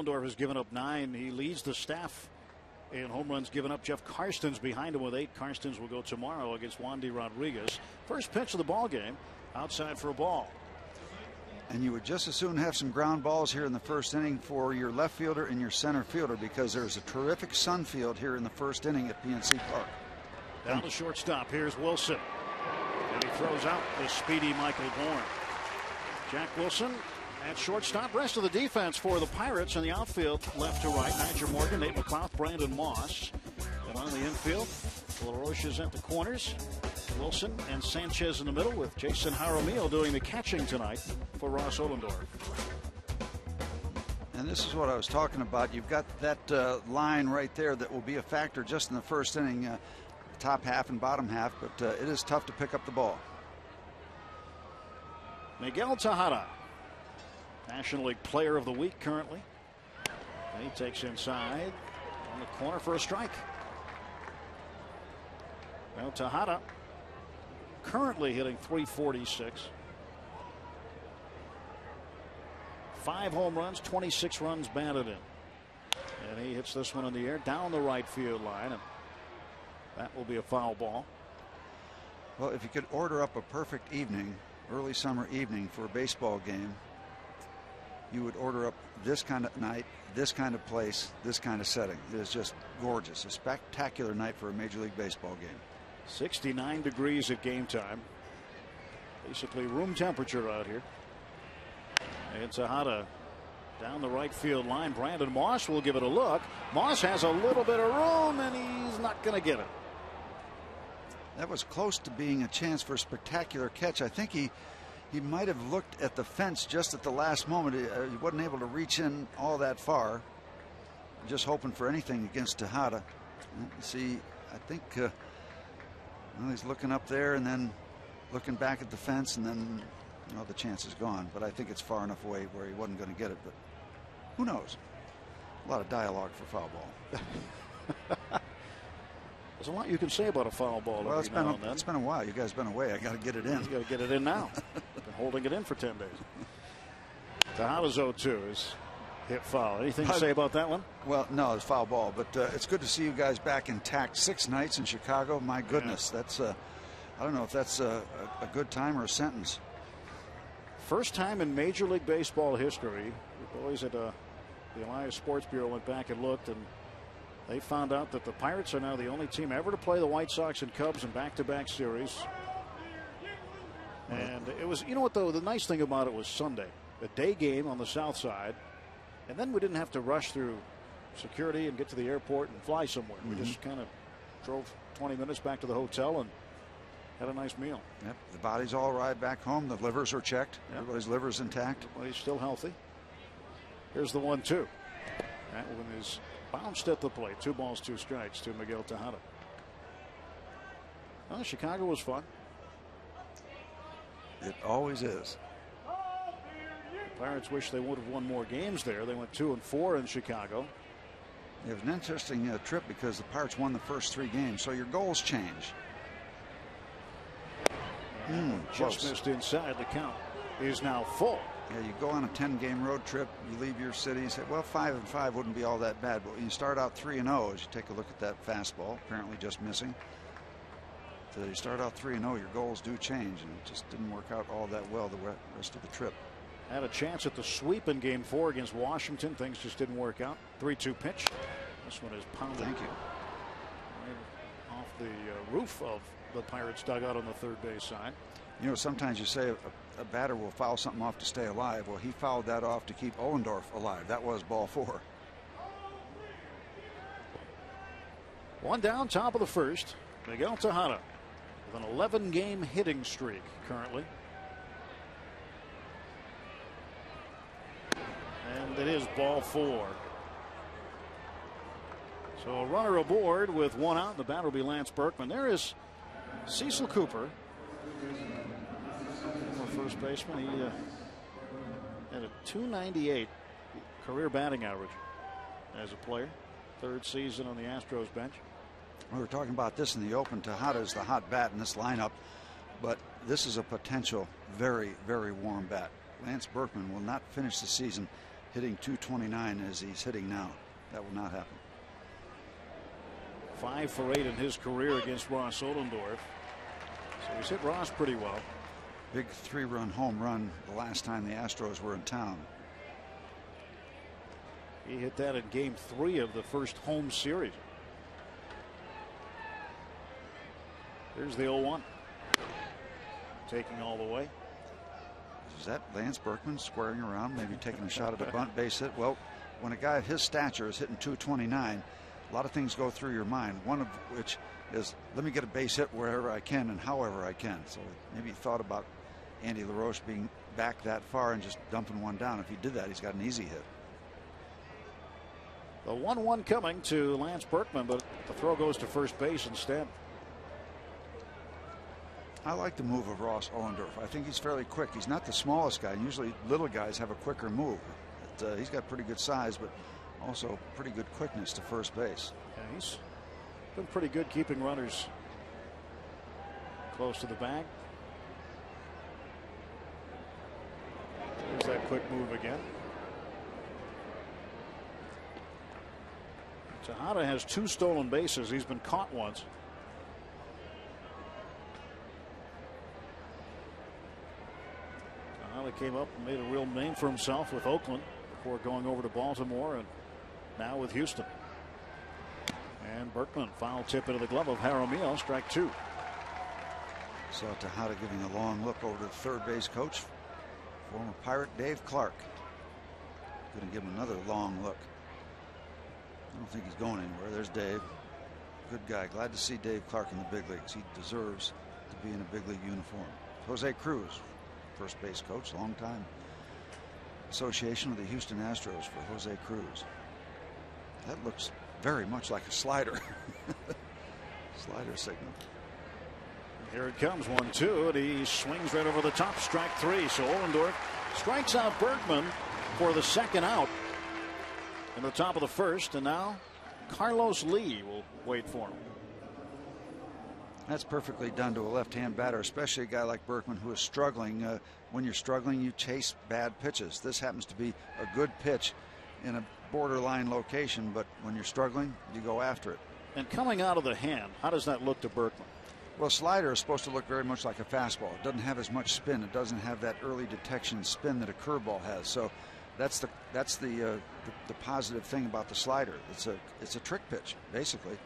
Ohlendorf has given up 9. He leads the staff in home runs given up. Jeff Karstens behind him with 8. Karstens will go tomorrow against Wandy Rodriguez. First pitch of the ball game, outside for a ball. And you would just as soon have some ground balls here in the first inning for your left fielder and your center fielder, because there's a terrific sun field here in the first inning at PNC Park. Down the shortstop. Here's Wilson. And he throws out the speedy Michael Bourne. Jack Wilson at shortstop. Rest of the defense for the Pirates in the outfield, left to right. Niger Morgan, Nate McLeod, Brandon Moss. And on the infield, LaRoche is at the corners. Wilson and Sanchez in the middle, with Jason Jaramillo doing the catching tonight for Ross Ohlendorf. And this is what I was talking about. You've got that line right there that will be a factor just in the first inning, top half and bottom half, but it is tough to pick up the ball. Miguel Tejada, National League Player of the Week currently. And he takes inside on the corner for a strike. Well, Tejada currently hitting .346. 5 home runs, 26 runs batted in. And he hits this one in the air down the right field line, and that will be a foul ball. Well, if you could order up a perfect evening, early summer evening for a baseball game, you would order up this kind of night, this kind of place, this kind of setting. It is just gorgeous. A spectacular night for a Major League Baseball game. 69 degrees at game time. Basically room temperature out here. And Tejada down the right field line. Brandon Moss will give it a look. Moss has a little bit of room, and he's not going to get it. That was close to being a chance for a spectacular catch. I think he might have looked at the fence just at the last moment. He wasn't able to reach in all that far. Just hoping for anything against Tejada. See, I think well, he's looking up there and then looking back at the fence, and then the chance is gone. But I think it's far enough away where he wasn't going to get it. But who knows? A lot of dialogue for foul ball. There's a lot you can say about a foul ball. Well, it's been a while. You guys been away. I got to get it in. You got to get it in now. Been holding it in for 10 days. Tejada's 0-2 is hit foul. Anything to say about that one? Well, no, it's foul ball. But it's good to see you guys back intact. 6 nights in Chicago. My goodness, that's I don't know if that's a good time or a sentence. First time in Major League Baseball history. The boys at the Elias Sports Bureau went back and looked, and they found out that the Pirates are now the only team ever to play the White Sox and Cubs in back-to-back series. And it was, you know what, though, the nice thing about it was Sunday, a day game on the south side, and then we didn't have to rush through security and get to the airport and fly somewhere. We just kind of drove 20 minutes back to the hotel and had a nice meal. Yep, the bodies all arrived back home. The livers are checked. Yep. Everybody's liver's intact. Everybody's still healthy. Here's the 1-2. That one is bounced at the plate. 2 balls, 2 strikes to Miguel Tejada. Well, Chicago was fun. It always is. The Pirates wish they would have won more games there. They went 2-4 in Chicago. It was an interesting trip because the Pirates won the first 3 games, so your goals change. Just missed inside. The count is now full. Yeah, you go on a 10-game road trip, you leave your city, you say, well, 5-5 wouldn't be all that bad. But when you start out 3-0, as you take a look at that fastball, apparently just missing. So you start out 3-0, your goals do change, and it just didn't work out all that well the rest of the trip. Had a chance at the sweep in Game 4 against Washington. Things just didn't work out. 3-2 pitch. This one is pounded. Thank you. Right off the roof of the Pirates dugout on the third base side. You know, sometimes you say a batter will foul something off to stay alive. Well, he fouled that off to keep Ohlendorf alive. That was ball 4. 1 down, top of the first. Miguel Tejada with an 11-game hitting streak currently. And it is ball 4. So a runner aboard with 1 out. The batter will be Lance Berkman. There is Cecil Cooper, first baseman. He had a .298 career batting average as a player. 3rd season on the Astros bench. We were talking about this in the open. Tejada is the hot bat in this lineup, but this is a potential very, very warm bat. Lance Berkman will not finish the season hitting 229 as he's hitting now. That will not happen. 5 for 8 in his career against Ross Ollendorf. So he's hit Ross pretty well. Big 3-run home run the last time the Astros were in town. He hit that in game 3 of the first home series. Here's the 0-1. Taking all the way. Is that Lance Berkman squaring around, maybe taking a shot at a bunt base hit? Well, when a guy of his stature is hitting 229, a lot of things go through your mind, one of which is, let me get a base hit wherever I can and however I can. So maybe he thought about Andy LaRoche being back that far and just dumping one down. If he did that, he's got an easy hit. The 1-1 coming to Lance Berkman, but the throw goes to first base instead. I like the move of Ross Ollendorf. I think he's fairly quick. He's not the smallest guy. Usually little guys have a quicker move. But, he's got pretty good size, but also pretty good quickness to first base. Yeah, he's been pretty good keeping runners close to the bag. There's that quick move again. Tejada has 2 stolen bases. He's been caught once. Tejada came up and made a real name for himself with Oakland before going over to Baltimore and now with Houston. And Berkman, foul tip into the glove of Jaramillo, strike 2. Saw Tejada giving a long look over to the third base coach, former Pirate Dave Clark. Going to give him another long look. I don't think he's going anywhere. There's Dave. Good guy. Glad to see Dave Clark in the big leagues. He deserves to be in a big league uniform. Jose Cruz, first base coach, long time association with the Houston Astros for Jose Cruz. That looks very much like a slider. Slider signal. Here it comes, 1-2, and he swings right over the top, strike 3. So Ollendorf strikes out Berkman for the second out in the top of the first, and now Carlos Lee will wait for him. That's perfectly done to a left-hand batter, especially a guy like Berkman who is struggling. When you're struggling, you chase bad pitches. This happens to be a good pitch in a borderline location, but when you're struggling, you go after it. And coming out of the hand, how does that look to Berkman? Well, slider is supposed to look very much like a fastball. It doesn't have as much spin. It doesn't have that early detection spin that a curveball has. So that's the positive thing about the slider. It's a trick pitch, basically.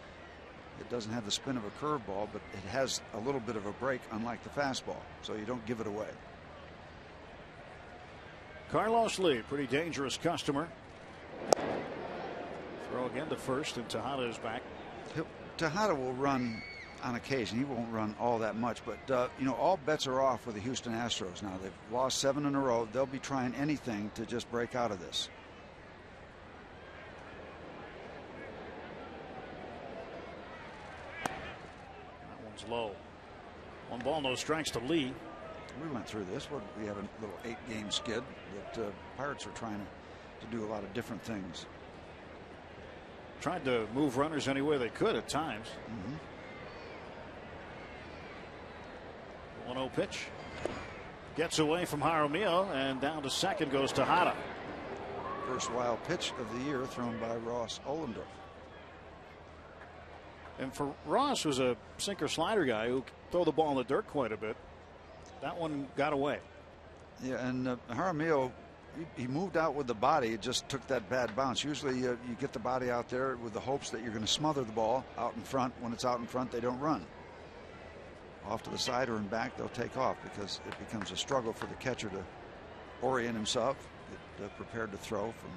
It doesn't have the spin of a curveball, but it has a little bit of a break, unlike the fastball. So you don't give it away. Carlos Lee, pretty dangerous customer. Throw again to first, and Tejada is back. Tejada will run on occasion. He won't run all that much, but you know, all bets are off with the Houston Astros now. They've lost 7 in a row. They'll be trying anything to just break out of this. That one's low. 1 ball, no strikes to Lee. We went through this. We have a little 8-game skid that Pirates are trying to do a lot of different things. Tried to move runners any way they could at times. 1-0 pitch. Gets away from Jaramillo, and down to second goes Tejada. First wild pitch of the year thrown by Ross Ollendorf. And for Ross, who's a sinker slider guy who can throw the ball in the dirt quite a bit, that one got away. Yeah, and Jaramillo, he moved out with the body. It just took that bad bounce. Usually you get the body out there with the hopes that you're going to smother the ball out in front. When it's out in front, they don't run. Off to the side or in back, they'll take off because it becomes a struggle for the catcher to orient himself, get prepared to throw from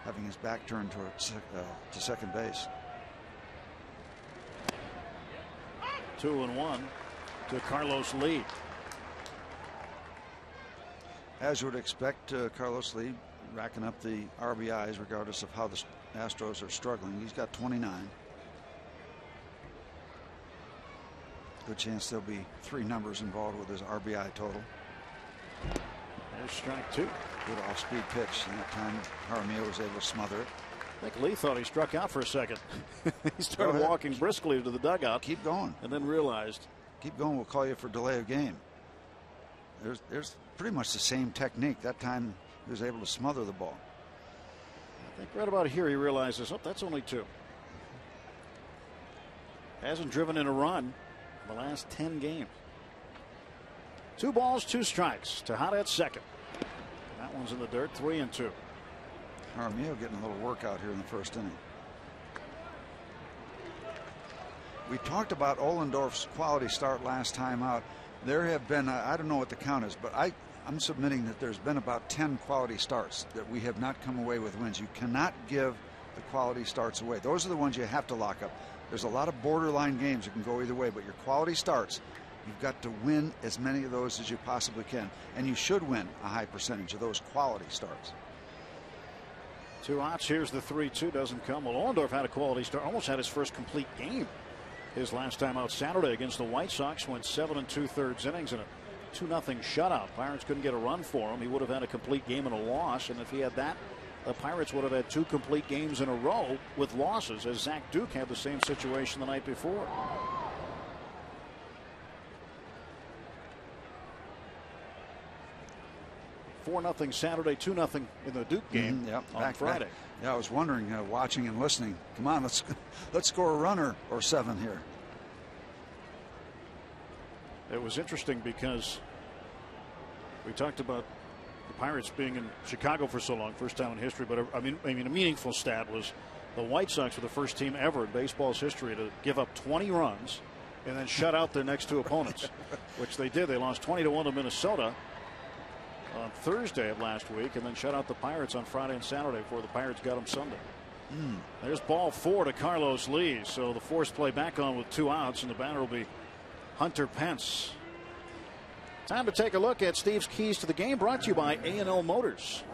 having his back turned to second base. 2-1 to Carlos Lee. As you would expect, Carlos Lee racking up the RBIs regardless of how the Astros are struggling. He's got 29. Good chance there'll be 3 numbers involved with his RBI total. There's strike 2. Good off-speed pitch, and that time Jaramillo was able to smother it. I think Lee thought he struck out for a second. He started walking briskly to the dugout. Keep going. And then realized. Keep going. We'll call you for delay of game. There's pretty much the same technique. That time he was able to smother the ball. I think right about here he realizes, oh, that's only 2. Hasn't driven in a run in the last 10 games. 2 balls, 2 strikes to Hot at second. That one's in the dirt, 3-2. Jaramillo getting a little workout here in the first inning. We talked about Ohlendorf's quality start last time out. There have been, I don't know what the count is, but I'm submitting that there's been about 10 quality starts that we have not come away with wins. You cannot give the quality starts away. Those are the ones you have to lock up. There's a lot of borderline games that can go either way, but your quality starts, you've got to win as many of those as you possibly can. And you should win a high percentage of those quality starts. 2 outs. Here's the 3-2. Doesn't come. Well, Ohlendorf had a quality start. Almost had his first complete game. His last time out Saturday against the White Sox, went 7 2/3 innings in a 2-0 shutout. Pirates couldn't get a run for him. He would have had a complete game and a loss. And if he had that, the Pirates would have had 2 complete games in a row with losses, as Zach Duke had the same situation the night before. $4-0 Saturday, 2-0 in the Duke game on Friday. Back. Yeah, I was wondering, watching and listening. Come on, let's score a runner or 7 here. It was interesting because we talked about the Pirates being in Chicago for so long, first time in history. But I mean, a meaningful stat was the White Sox were the first team ever in baseball's history to give up 20 runs and then shut out their next 2 opponents, which they did. They lost 20-1 to Minnesota on Thursday of last week, and then shut out the Pirates on Friday and Saturday before the Pirates got them Sunday. There's ball 4 to Carlos Lee. So the force play back on with 2 outs, and the batter will be Hunter Pence. Time to take a look at Steve's keys to the game, brought to you by A&L Motors.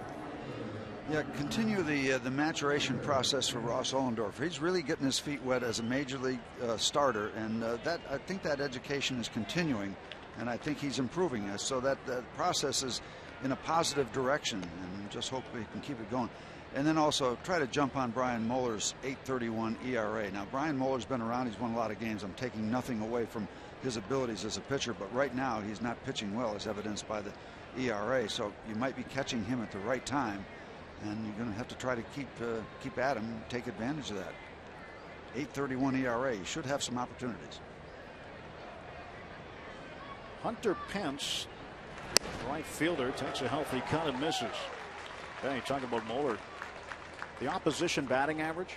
Yeah, continue the maturation process for Ross Ohlendorf. He's really getting his feet wet as a major league starter, and I think that education is continuing, and I think he's improving. So that process is in a positive direction, and just hope we can keep it going. And then also try to jump on Brian Muller's 8.31 ERA. Now, Brian Muller's been around. He's won a lot of games. I'm taking nothing away from his abilities as a pitcher, but right now he's not pitching well, as evidenced by the ERA. So you might be catching him at the right time, and you're going to have to try to keep at him and take advantage of that. 8.31 ERA. You should have some opportunities. Hunter Pence, right fielder, takes a healthy cut and misses. Hey, talking about Muller. The opposition batting average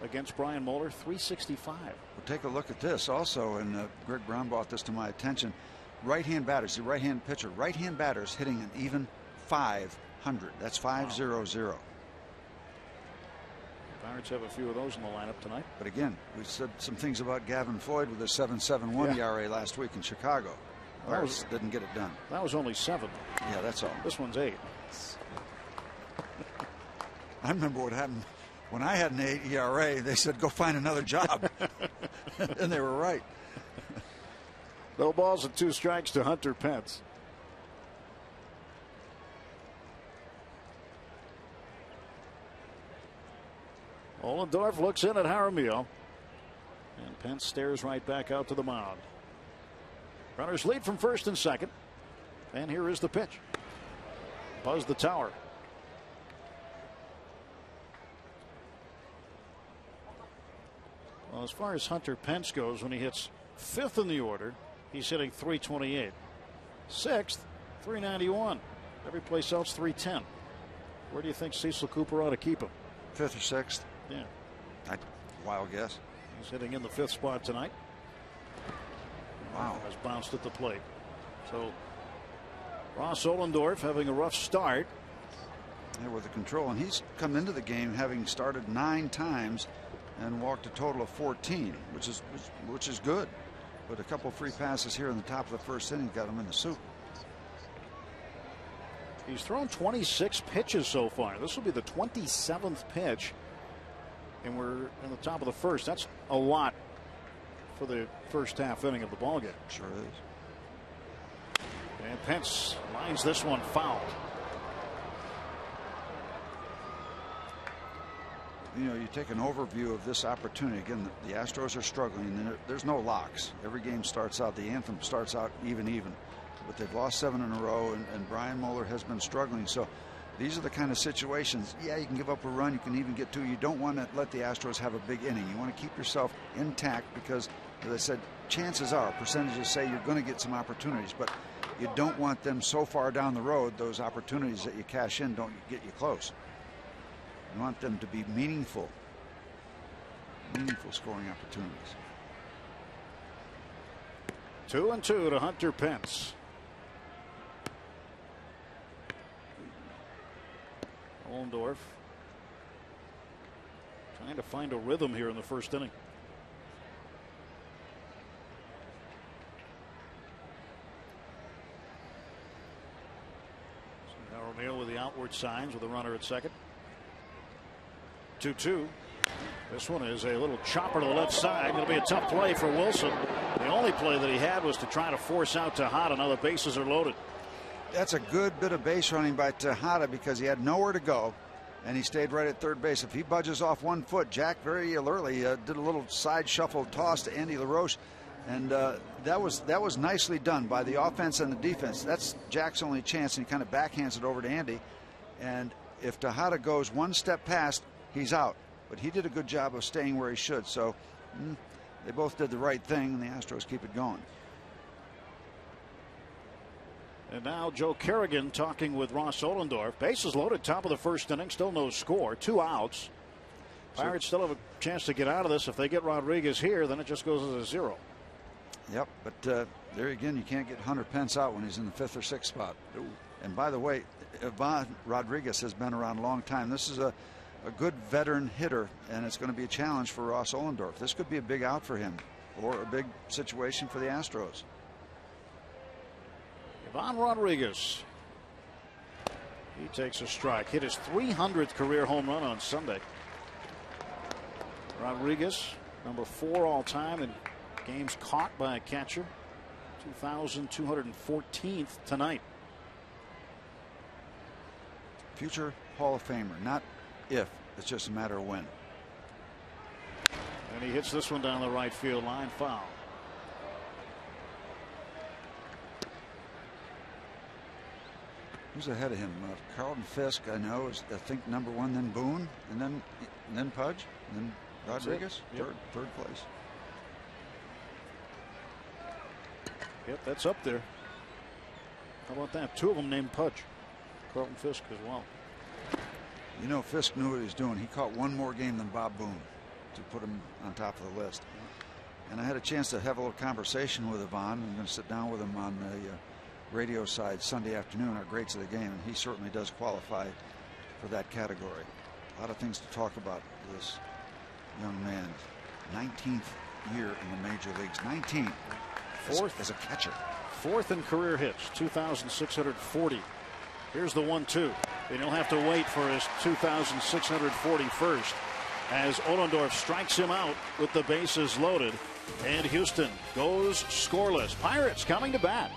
against Brian Muller, 365. Well, take a look at this also, and Greg Brown brought this to my attention. Right-hand batters, the right-hand pitcher, right-hand batters hitting an even 500. That's 500. Wow. Pirates have a few of those in the lineup tonight. But again, we said some things about Gavin Floyd with a 7.71 ERA last week in Chicago. Pirates didn't get it done. That was only 7. Yeah, that's all. This one's 8. I remember what happened when I had an 8 ERA. They said, go find another job. And they were right. No balls and 2 strikes to Hunter Pence. Ohlendorf looks in at Jaramillo, and Pence stares right back out to the mound. Runners lead from first and second, and here is the pitch. Buzz the tower. Well, as far as Hunter Pence goes, when he hits 5th in the order, he's hitting 328. 6th, 391. Every place else, 310. Where do you think Cecil Cooper ought to keep him? 5th or 6th? Yeah. Wild guess. He's hitting in the 5th spot tonight. Wow. Has bounced at the plate. So Ross Ohlendorf having a rough start. Yeah, with the control. And he's come into the game having started 9 times and walked a total of 14, which is good. But a couple free passes here in the top of the first inning got him in the soup. He's thrown 26 pitches so far. This will be the 27th pitch, and we're in the top of the first. That's a lot for the first half inning of the ballgame. Sure is. And Pence lines this one foul. You know, you take an overview of this opportunity. Again, the Astros are struggling. There's no locks. Every game starts out, the anthem starts out even. but they've lost 7 in a row, and Brian Moeller has been struggling. So these are the kind of situations. Yeah, you can give up a run, you can even get 2. You don't want to let the Astros have a big inning. You want to keep yourself intact because, as I said, chances are, percentages say you're going to get some opportunities, but you don't want them so far down the road, those opportunities that you cash in don't get you close. You want them to be meaningful scoring opportunities. 2-2 to Hunter Pence. Ollendorf trying to find a rhythm here in the first inning. So now O'Neill with the outward signs with a runner at second. 2-2. This one is a little chopper to the left side. Going to be a tough play for Wilson. The only play that he had was to try to force out Tejada. Now the bases are loaded. That's a good bit of base running by Tejada because he had nowhere to go, and he stayed right at third base. If he budges off 1 foot, Jack very alertly did a little side shuffle toss to Andy LaRoche, and that was nicely done by the offense and the defense. That's Jack's only chance, and he kind of backhands it over to Andy. And if Tejada goes 1 step past, he's out. But he did a good job of staying where he should. So they both did the right thing, and the Astros keep it going. And now Joe Kerrigan talking with Ross Ollendorf. Bases loaded, top of the first inning, still no score, 2 outs. Pirates still have a chance to get out of this. If they get Rodriguez here, then it just goes as a 0. Yep, but there again, you can't get Hunter Pence out when he's in the 5th or 6th spot. Ooh. And by the way, Ivan Rodriguez has been around a long time. This is a good veteran hitter, and it's going to be a challenge for Ross Ollendorf. This could be a big out for him or a big situation for the Astros. Ivan Rodriguez. He takes a strike. Hit his 300th career home run on Sunday. Rodriguez, number 4 all time in games caught by a catcher. 2,214th tonight. Future Hall of Famer, not if, it's just a matter of when. And he hits this one down the right field line, foul. Who's ahead of him? Carlton Fisk, I know, is I think number 1, then Boone, and then Pudge, and then Rodriguez, yep. third place. Yep, that's up there. How about that? 2 of them named Pudge. Carlton Fisk as well. You know, Fisk knew what he was doing. He caught 1 more game than Bob Boone to put him on top of the list. And I had a chance to have a little conversation with Ivan. I'm going to sit down with him on the radio side Sunday afternoon, our greats of the game, and he certainly does qualify for that category. A lot of things to talk about with this young man. 19th year in the major leagues. 19th. 4th as a catcher. 4th in career hits, 2,640. Here's the 1-2. And he'll have to wait for his 2,641st as Ollendorf strikes him out with the bases loaded. And Houston goes scoreless. Pirates coming to bat.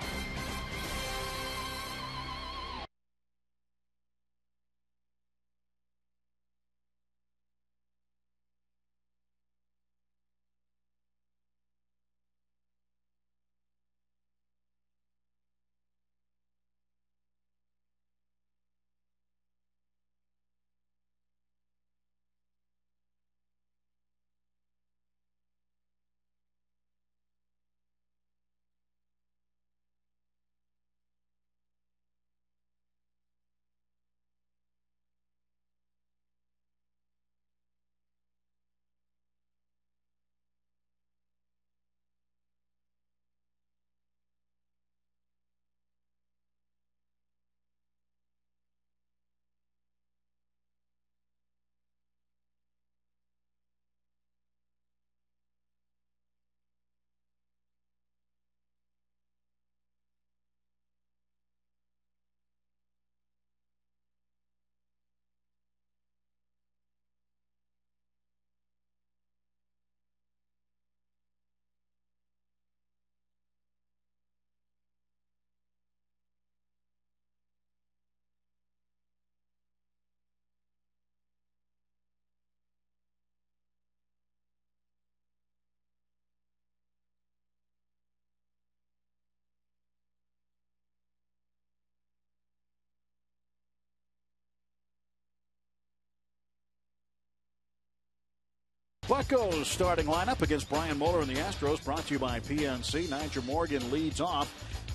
Bucco's starting lineup against Brian Moeller and the Astros, brought to you by PNC. Niger Morgan leads off.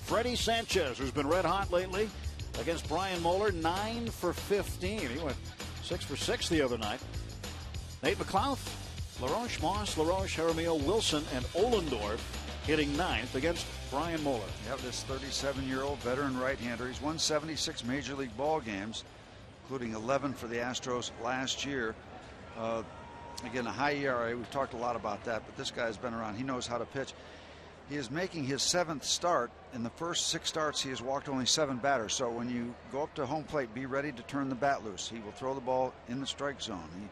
Freddie Sanchez, who's been red hot lately, against Brian Moeller, 9 for 15. He went 6 for 6 the other night. Nate McLouth, LaRoche, Moss, LaRoche, Jaramillo, Wilson, and Ohlendorf hitting ninth against Brian Moeller. Yeah, this 37-year-old veteran right-hander. He's won 76 Major League ball games, including 11 for the Astros last year. Again, a high ERA. We've talked a lot about that, but this guy's been around. He knows how to pitch. He is making his 7th start. In the first 6 starts, he has walked only 7 batters. So when you go up to home plate, be ready to turn the bat loose. He will throw the ball in the strike zone. He,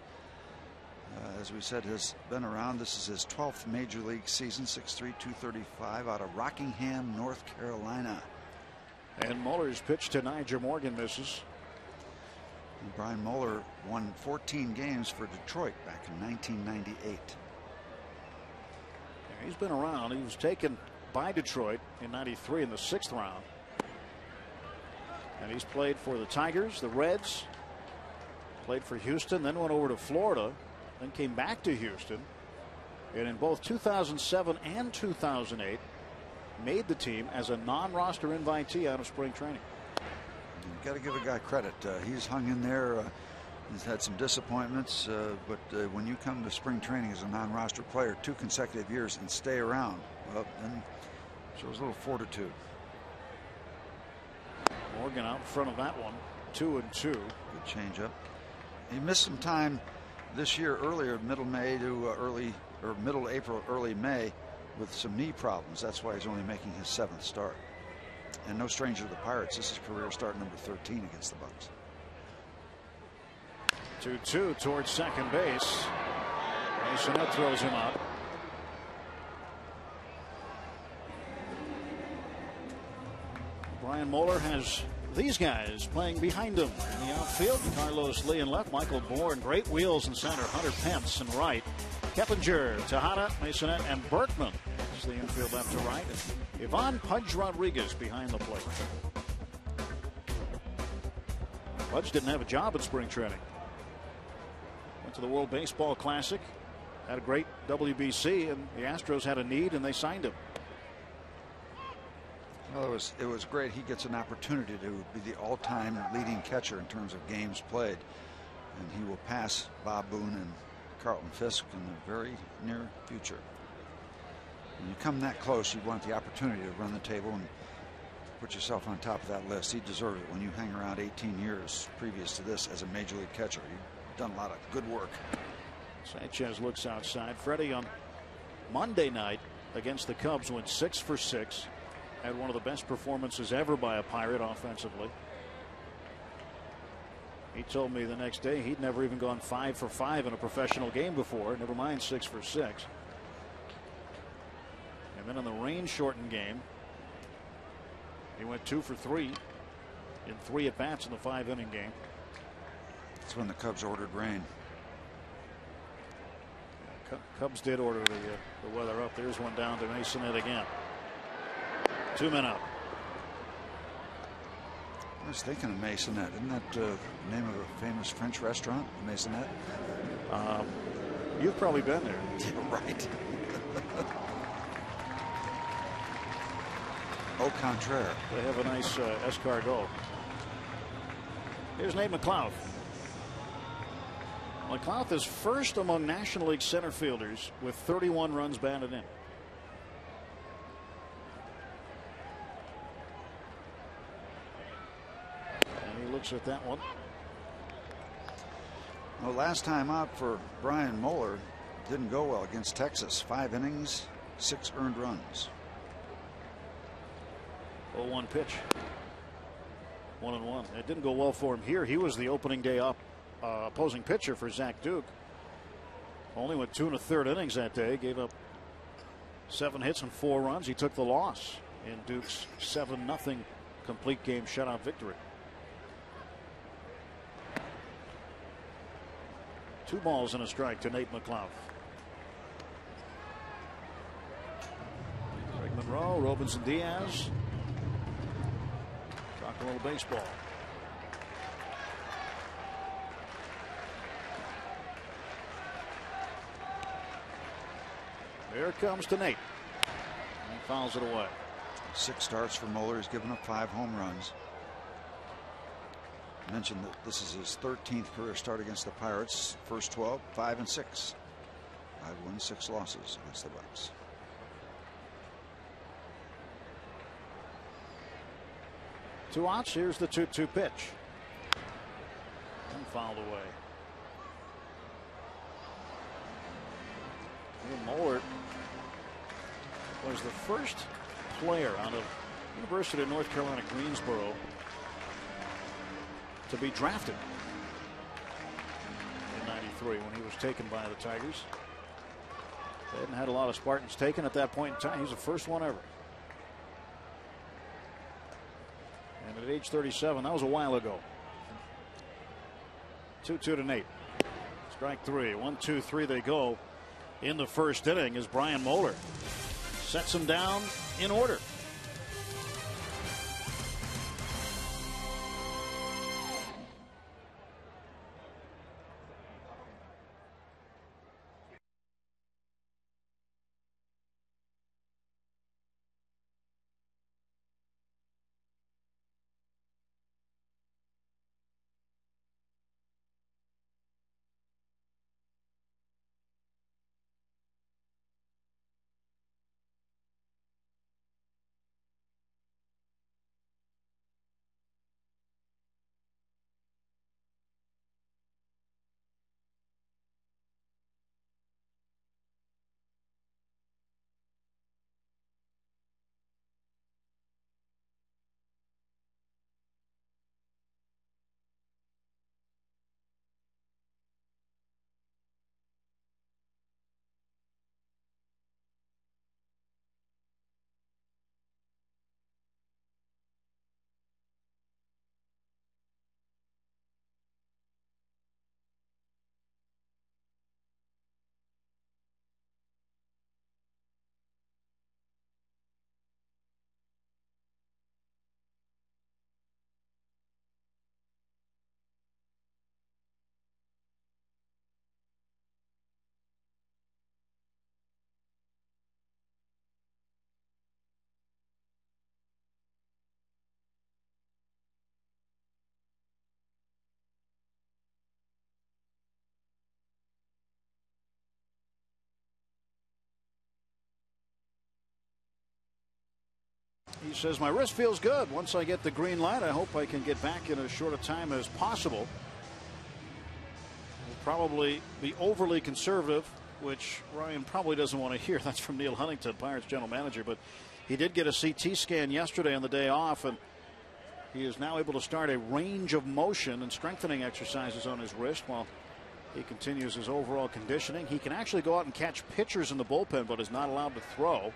as we said, has been around. This is his 12th Major League season, 6'3", 235, out of Rockingham, North Carolina. And Moeller's pitch to Niger Morgan misses. And Brian Moeller won 14 games for Detroit back in 1998. He's been around. He was taken by Detroit in '93 in the 6th round. And he's played for the Tigers, the Reds, played for Houston, then went over to Florida, then came back to Houston. And in both 2007 and 2008, made the team as a non-roster invitee out of spring training. You've got to give a guy credit. He's hung in there. He's had some disappointments, but when you come to spring training as a non-roster player 2 consecutive years and stay around, well, then shows a little fortitude. Morgan out in front of that one, 2-2. Good changeup. He missed some time this year, earlier, middle April, early May, with some knee problems. That's why he's only making his 7th start. And no stranger to the Pirates. This is career start number 13 against the Bucks. 2-2 towards second base. Masonette throws him out. Brian Moeller has these guys playing behind him in the outfield. Carlos Lee in left, Michael Bourne, great wheels in center, Hunter Pence in right, Keppinger, Tejada, Masonette, and Berkman is the infield left to right. Ivan Pudge Rodriguez behind the plate. Pudge didn't have a job at spring training. Went to the World Baseball Classic, had a great WBC, and the Astros had a need and they signed him. Well, it was great. He gets an opportunity to be the all-time leading catcher in terms of games played, and he will pass Bob Boone and Carlton Fisk in the very near future. When you come that close, you want the opportunity to run the table and put yourself on top of that list. He deserves it. When you hang around 18 years previous to this as a major league catcher, you've done a lot of good work. Sanchez looks outside. Freddie on Monday night against the Cubs went 6 for 6. Had one of the best performances ever by a Pirate offensively. He told me the next day he'd never even gone 5 for 5 in a professional game before, never mind 6 for 6. And then in the rain-shortened game, he went 2 for 3 in 3 at-bats in the 5-inning game. That's when the Cubs ordered rain. Cubs did order the weather up. There's one down to Masonette again. 2 men out. I was thinking of Masonette. Isn't that the name of a famous French restaurant, Masonette? You've probably been there. Yeah, right. Au contraire. They have a nice escargot. Here's Nate McLouth. McLouth is first among National League center fielders with 31 runs batted in. And he looks at that one. Well, last time out for Brian Moeller didn't go well against Texas. 5 innings, 6 earned runs. 0-1 pitch. 1-1. It didn't go well for him here. He was the opening day opposing pitcher for Zach Duke. Only went 2 1/3 innings that day. Gave up 7 hits and 4 runs. He took the loss in Duke's 7-0 complete game shutout victory. 2 balls and a strike to Nate McLouth. Greg Monroe, Robinson Diaz. Talk a little baseball. Here comes to Nate. And he fouls it away. 6 starts for Moeller. He's given up 5 home runs. I mentioned that this is his 13th career start against the Pirates. First 12, 5 and 6. 5 wins, 6 losses against the Bucks. Two outs. Here's the 2-2 pitch. And fouled away. Moeller was the first player out of University of North Carolina Greensboro to be drafted in '93 when he was taken by the Tigers. They hadn't had a lot of Spartans taken at that point in time. He's the first one ever. And at age 37, that was a while ago. 2-2 to Nate. Strike 3. 1-2-3 they go in the first inning as Brian Moeller sets him down in order. He says, my wrist feels good. Once I get the green light, I hope I can get back in as short a time as possible. Will probably be overly conservative, which Ryan probably doesn't want to hear. That's from Neil Huntington, Pirates general manager. But he did get a CT scan yesterday on the day off, and he is now able to start a range of motion and strengthening exercises on his wrist while he continues his overall conditioning. He can actually go out and catch pitchers in the bullpen, but is not allowed to throw.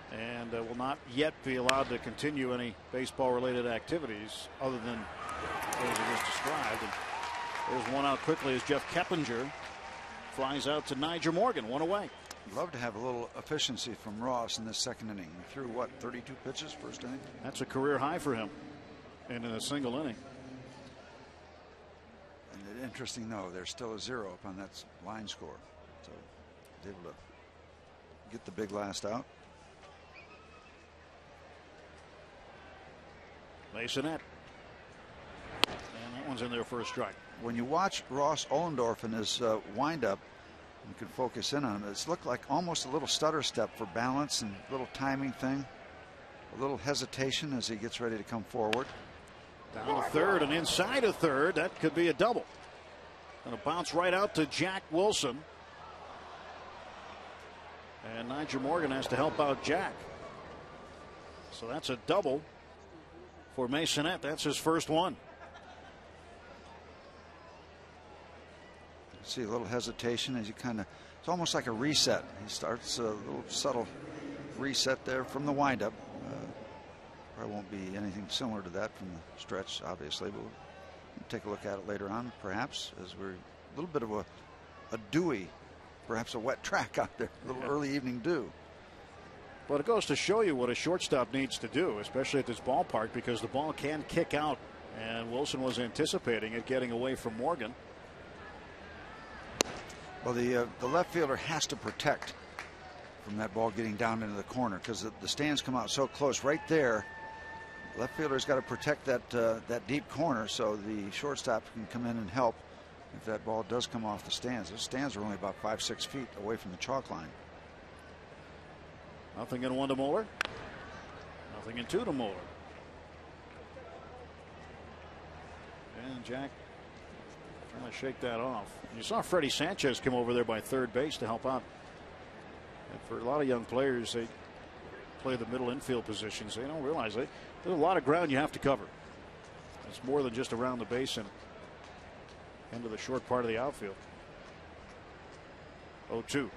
And will not yet be allowed to continue any baseball-related activities other than those he just described. And there's one out quickly as Jeff Keppinger flies out to Nyjer Morgan, 1 away. Love to have a little efficiency from Ross in this second inning. He threw, what, 32 pitches first inning? That's a career high for him and in a single inning. And interesting, though, there's still a 0 up on that line score. So able to get the big last out. Masonette. And that one's in there for a strike. When you watch Ross Ollendorf in his windup, you can focus in on him. It's looked like almost a little stutter step for balance and a little timing thing. A little hesitation as he gets ready to come forward. Down to third and inside of third. That could be a double. And a bounce right out to Jack Wilson. And Nyjer Morgan has to help out Jack. So that's a double for Masonette. That's his first one. See a little hesitation as you kind of, it's almost like a reset. He starts a little subtle reset there from the windup. Probably won't be anything similar to that from the stretch, obviously, but we'll take a look at it later on, perhaps, as we're a little bit of a dewy, perhaps a wet track out there, a little early evening dew. But it goes to show you what a shortstop needs to do, especially at this ballpark, because the ball can kick out, and Wilson was anticipating it getting away from Morgan. Well, the left fielder has to protect from that ball getting down into the corner, because the stands come out so close right there. Left fielder's got to protect that deep corner so the shortstop can come in and help if that ball does come off the stands. Those stands are only about 5-6 feet away from the chalk line. Nothing in 1 to Mueller. Nothing in 2 to Mueller. And Jack trying to shake that off. You saw Freddie Sanchez come over there by third base to help out. And for a lot of young players, they play the middle infield positions. They don't realize there's a lot of ground you have to cover. It's more than just around the base and into the short part of the outfield. 0-2.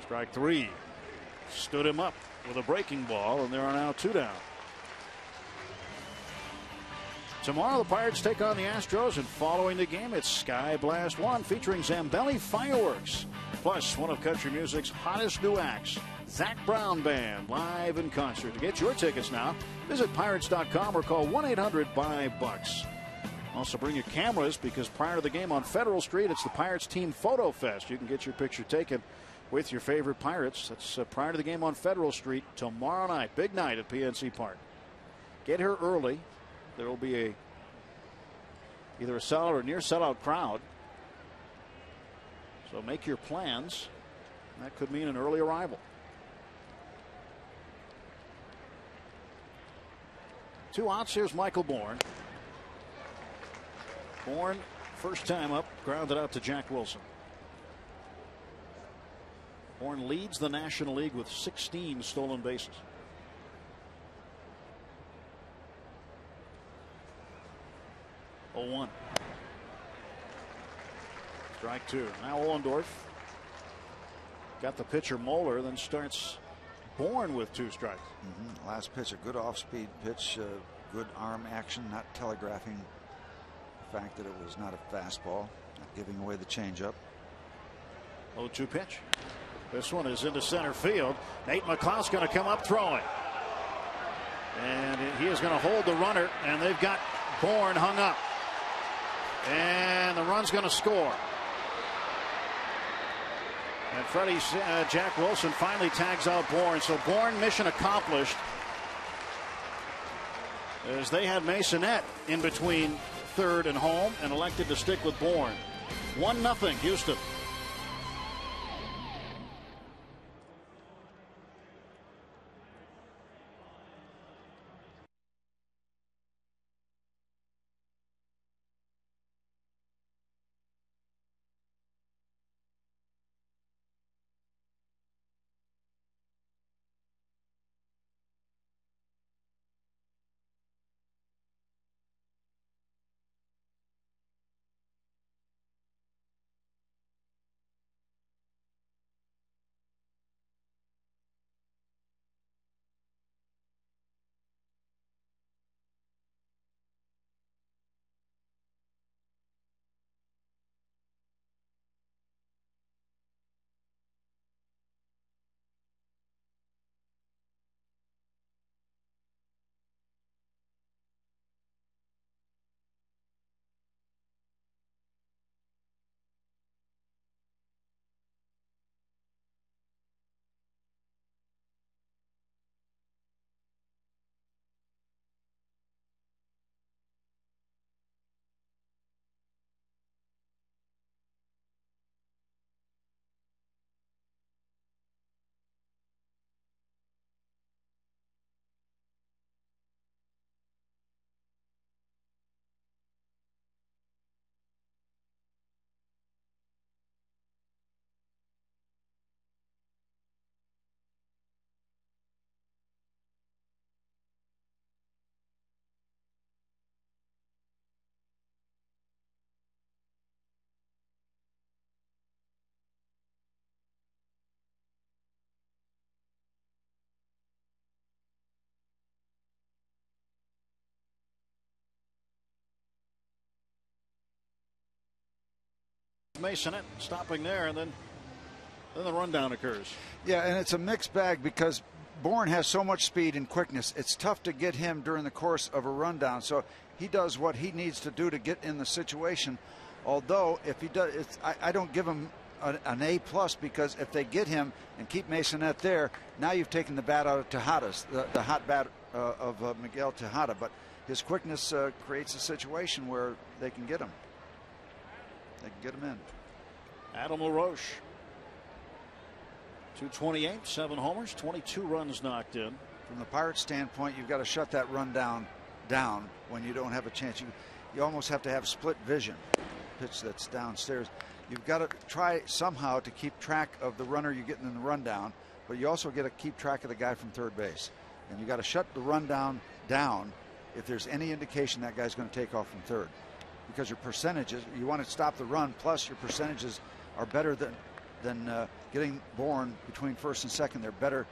Strike 3. Stood him up with a breaking ball, and there are now 2 down. Tomorrow the Pirates take on the Astros, and following the game it's Sky Blast 1 featuring Zambelli Fireworks, plus one of country music's hottest new acts, Zac Brown Band, live in concert. To get your tickets now, visit Pirates.com or call 1-800-BUY-BUCKS. Also bring your cameras, because prior to the game on Federal Street it's the Pirates Team Photo Fest. You can get your picture taken with your favorite Pirates. That's prior to the game on Federal Street tomorrow night. Big night at PNC Park. Get here early. There will be either a sellout or near sellout crowd. So make your plans. That could mean an early arrival. 2 outs. Here's Michael Bourne. Bourne, first time up, grounded out to Jack Wilson. Bourne leads the National League with 16 stolen bases. One. Strike 2. Now Ollendorf got the pitcher Moeller, then starts Bourne with 2 strikes. Last pitch, a good off-speed pitch, good arm action, not telegraphing the fact that it was not a fastball, not giving away the changeup. 0-2 pitch. This one is into center field. Nate McLeod's going to come up throwing, and he is going to hold the runner, and they've got Bourne hung up. And the run's going to score. And Jack Wilson finally tags out Bourne. So Bourne mission accomplished, as they had Masonette in between third and home and elected to stick with Bourne. 1-0 Houston. Masonette stopping there, and then the rundown occurs. Yeah, and it's a mixed bag because Bourne has so much speed and quickness. It's tough to get him during the course of a rundown. So he does what he needs to do to get in the situation. Although if he does, I don't give him an A+, because if they get him and keep Masonette there, now you've taken the bat out of Tejada's, the hot bat of Miguel Tejada. But his quickness creates a situation where they can get him. They can get him in. Adam LaRoche, 228, 7 homers, 22 runs knocked in. From the Pirates' standpoint, you've got to shut that run down when you don't have a chance. You almost have to have split vision. Pitch that's downstairs. You've got to try somehow to keep track of the runner you're getting in the rundown, but you also got to keep track of the guy from third base. And you got to shut the rundown down if there's any indication that guy's going to take off from third. Because your percentages, you want to stop the run, plus your percentages are better than getting Bourne between first and second. They're better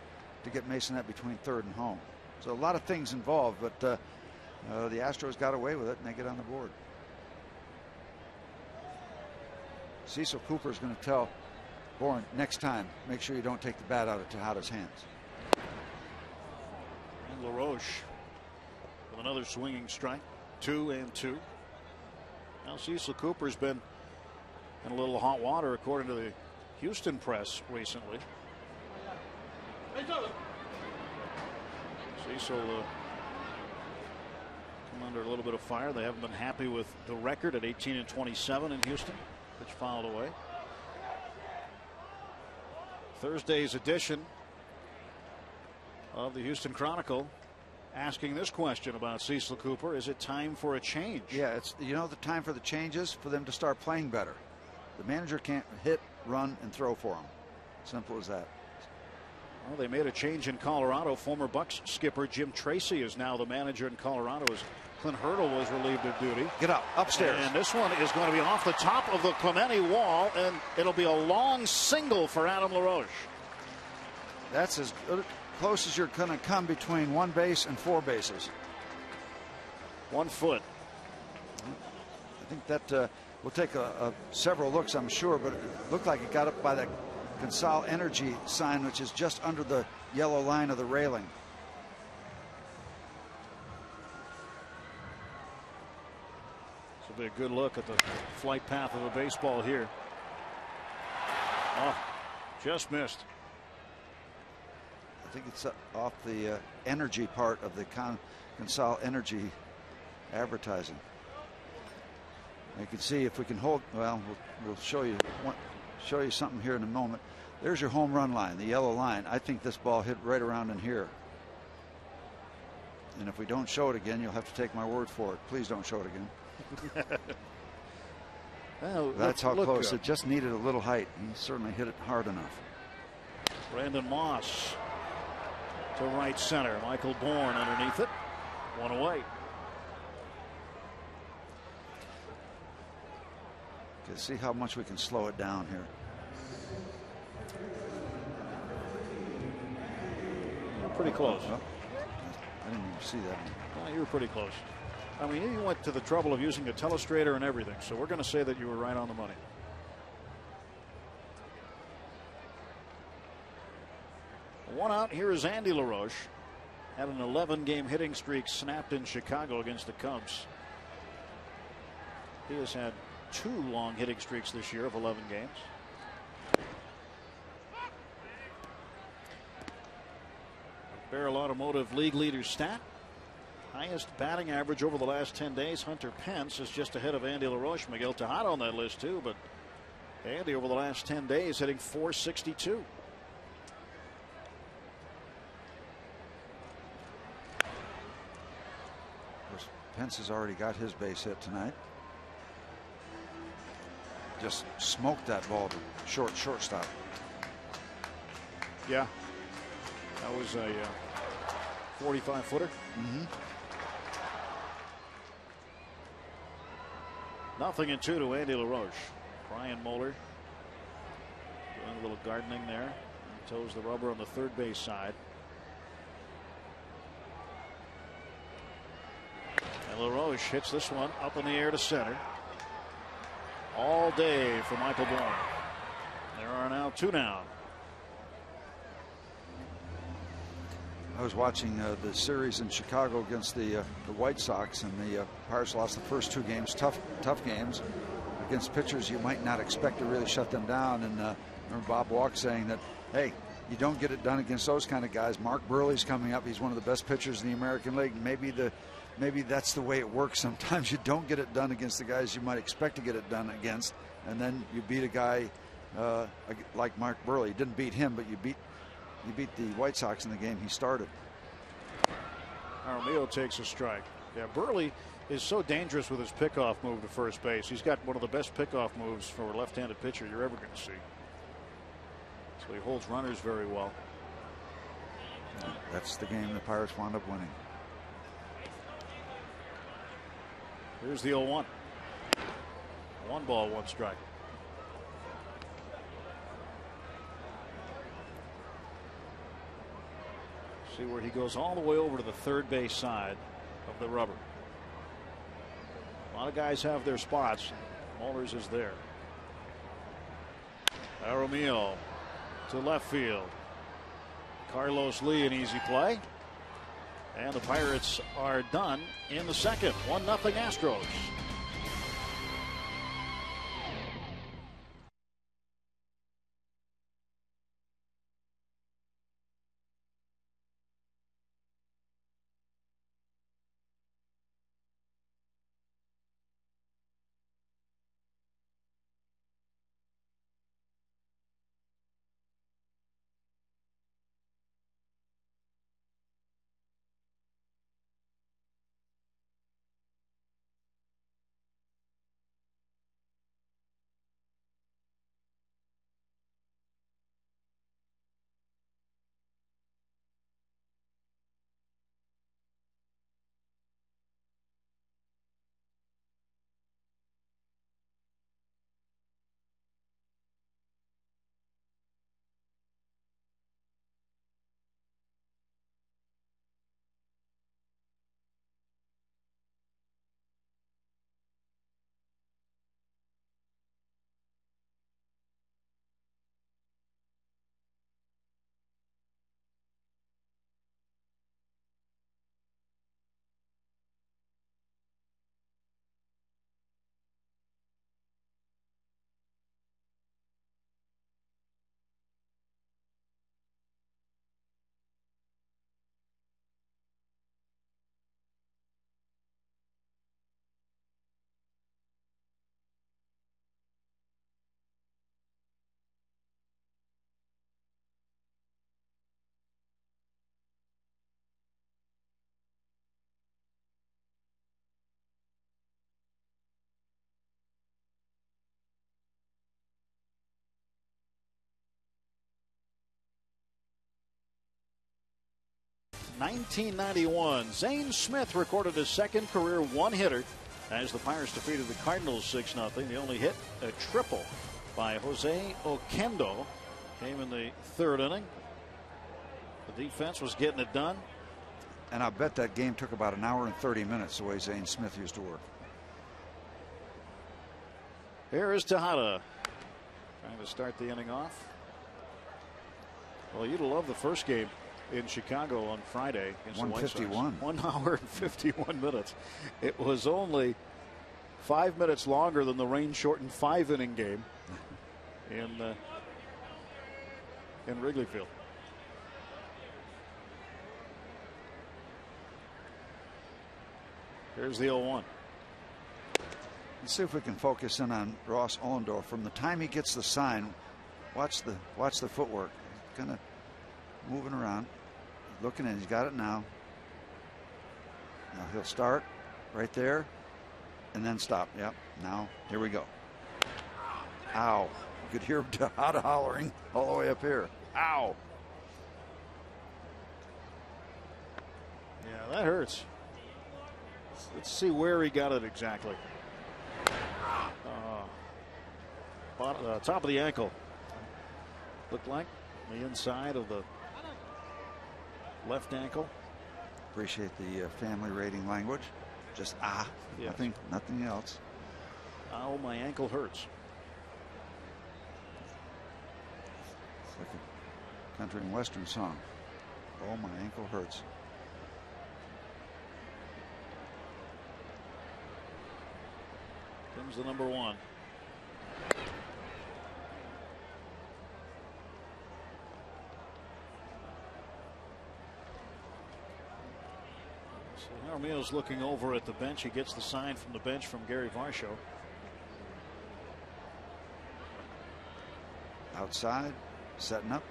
to get Masonette between third and home. So a lot of things involved, but the Astros got away with it, and they get on the board. Cecil Cooper is going to tell Bourne, next time, make sure you don't take the bat out of Tejada's hands. And LaRoche with another swinging strike, 2-2. Now Cecil Cooper's been in a little hot water, according to the Houston press recently. Cecil come under a little bit of fire. They haven't been happy with the record at 18-27 in Houston. Pitch fouled away. Thursday's edition of the Houston Chronicle asking this question about Cecil Cooper: is it time for a change? Yeah, it's, the time for the changes for them to start playing better. The manager can't hit, run, and throw for them. Simple as that. Well, they made a change in Colorado. Former Bucks skipper Jim Tracy is now the manager in Colorado, as Clint Hurdle was relieved of duty. Get up, upstairs. And this one is going to be off the top of the Clemente wall, and it'll be a long single for Adam LaRoche. That's as close as you're going to come between one base and 4 bases. 1 foot. I think that will take several looks, I'm sure, but it looked like it got up by the Consol Energy sign, which is just under the yellow line of the railing. This will be a good look at the flight path of a baseball here. Oh, just missed. I think it's off the energy part of the Consol Energy advertising. You can see if we can hold. Well, we'll show you something here in a moment. There's your home run line, the yellow line. I think this ball hit right around in here. And if we don't show it again, you'll have to take my word for it. Please don't show it again. Well, that's how close. It just needed a little height. He certainly hit it hard enough. Brandon Moss to right center. Michael Bourne underneath it. 1 away. Okay, see how much we can slow it down here. You're pretty close. Well, I didn't even see that. Well, you were pretty close. I mean, you went to the trouble of using a telestrator and everything, so we're going to say that you were right on the money. One out. Here is Andy LaRoche. Had an 11-game hitting streak snapped in Chicago against the Cubs. He has had 2 long hitting streaks this year of 11 games. Barrel Automotive league leader stat. Highest batting average over the last 10 days. Hunter Pence is just ahead of Andy LaRoche. Miguel Tejada on that list too, but Andy over the last 10 days hitting .462. Pence has already got his base hit tonight. Just smoked that ball to shortstop. Yeah, that was a 45-footer. Nothing in 2 to Andy LaRoche. Brian Moeller doing a little gardening there. He toes the rubber on the third base side. And LaRoche hits this one up in the air to center. All day for Michael Bourne. There are now 2 down. I was watching the series in Chicago against the White Sox, and the Pirates lost the first 2 games, tough games. against pitchers you might not expect to really shut them down. And remember Bob Walk saying that, hey, you don't get it done against those kind of guys. Mark Burley's coming up. He's one of the best pitchers in the American League. Maybe that's the way it works. Sometimes you don't get it done against the guys you might expect to get it done against, and then you beat a guy like Mark Burley. You didn't beat him, but you beat the White Sox in the game he started. Armillo takes a strike. Yeah, Burley is so dangerous with his pickoff move to first base. He's got one of the best pickoff moves for a left-handed pitcher you're ever going to see. So he holds runners very well. That's the game the Pirates wound up winning. Here's the 0-1. 1 ball, 1 strike. See where he goes all the way over to the third base side of the rubber. A lot of guys have their spots. Mullers is there. Armillo to left field. Carlos Lee, an easy play. And the Pirates are done in the second. 1-0 Astros. (1991) Zane Smith recorded his second career one-hitter as the Pirates defeated the Cardinals 6-0. The only hit, a triple by Jose Oquendo, came in the third inning. The defense was getting it done. And I bet that game took about 1 hour and 30 minutes the way Zane Smith used to work. Here is Tejada trying to start the inning off. Well, you'd love the first game in Chicago on Friday against the White Sox. 1 hour and 51 minutes. It was only 5 minutes longer than the rain-shortened 5-inning game in Wrigley Field. Here's the 0-1. Let's see if we can focus in on Ross Ollendorf. From the time he gets the sign, watch the footwork. Kind of moving around, looking in. He's got it now. Now he'll start right there and then stop. Yep. Now here we go. Ow. You could hear Tejada hollering all the way up here. Ow. Yeah, that hurts. Let's see where he got it exactly. Top of the ankle. Looked like the inside of the left ankle. Appreciate the family rating language. Just yes. Nothing else. Oh, my ankle hurts. It's like a country and western song. Oh, my ankle hurts. Comes the number 1. So Jaramillo's looking over at the bench. He gets the sign from the bench from Gary Varsho. Outside, setting up.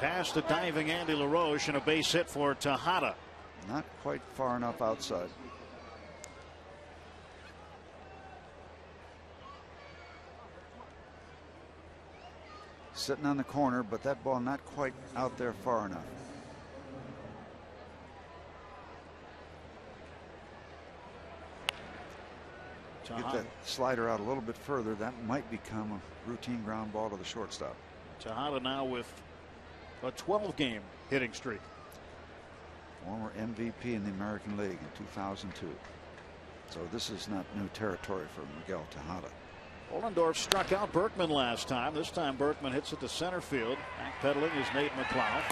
Past the diving Andy LaRoche and a base hit for Tejada. Not quite far enough outside. Sitting on the corner, but that ball not quite out there far enough. Get that slider out a little bit further. That might become a routine ground ball to the shortstop. Tejada now with a 12-game hitting streak. Former MVP in the American League in 2002. So this is not new territory for Miguel Tejada. Ollendorf struck out Berkman last time. This time Berkman hits it to center field. Backpedaling is Nate McLeod.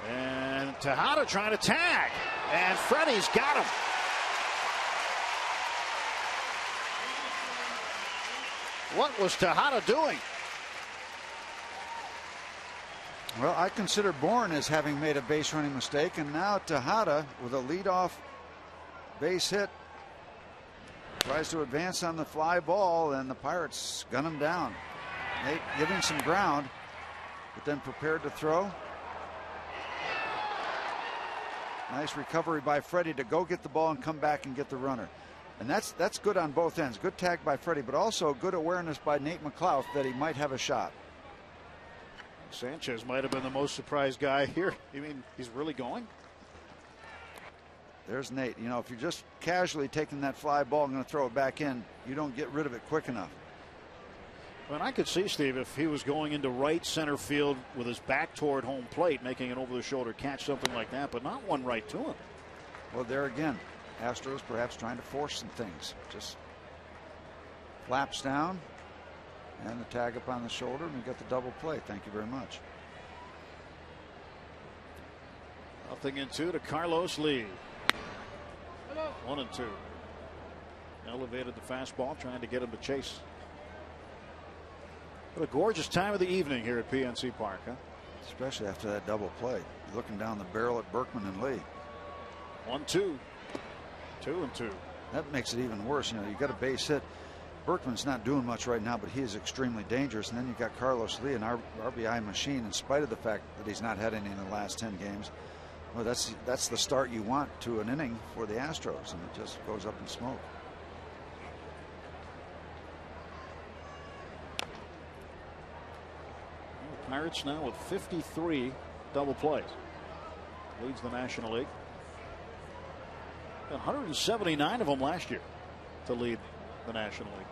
And Tejada trying to tag. And Freddie's got him. What was Tejada doing? Well, I consider Bourne as having made a base running mistake, and now Tejada with a leadoff base hit tries to advance on the fly ball, and the Pirates gun him down. Nate giving some ground, but then prepared to throw. Nice recovery by Freddie to go get the ball and come back and get the runner. And that's good on both ends. Good tag by Freddie, but also good awareness by Nate McLeod that he might have a shot. Sanchez might have been the most surprised guy here. You mean he's really going? There's Nate. You know, if you're just casually taking that fly ball and going to throw it back in, you don't get rid of it quick enough. Well, I could see, Steve, if he was going into right center field with his back toward home plate, making an over-the-shoulder catch, something like that, but not one right to him. Well, there again, Astros perhaps trying to force some things. Just flaps down and the tag up on the shoulder, and we got the double play. Thank you very much. 0-2 to Carlos Lee. 1-2. Elevated the fastball, trying to get him to chase. What a gorgeous time of the evening here at PNC Park, huh? Especially after that double play. Looking down the barrel at Berkman and Lee. 1-2. 2-2. That makes it even worse. You know, you got a base hit. Berkman's not doing much right now, but he is extremely dangerous. And then you got Carlos Lee, an RBI machine, in spite of the fact that he's not had any in the last 10 games. Well, that's the start you want to an inning for the Astros, and it just goes up in smoke. Pirates now with 53 double plays. Leads the National League. 179 of them last year to lead the National League.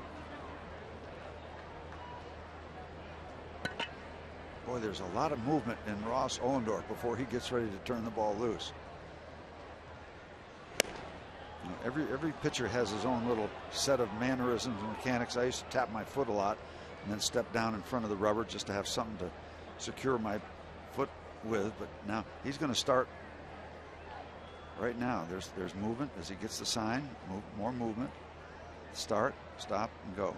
Boy, there's a lot of movement in Ross Ollendorf before he gets ready to turn the ball loose. You know, every pitcher has his own little set of mannerisms and mechanics. I used to tap my foot a lot and then step down in front of the rubber just to have something to secure my foot with. But now he's going to start right now. There's movement as he gets the sign. More movement. Start, stop, and go.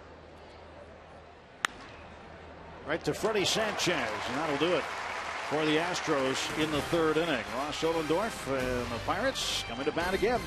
Right to Freddie Sanchez, and that'll do it for the Astros in the third inning. Ross Ollendorf and the Pirates coming to bat again.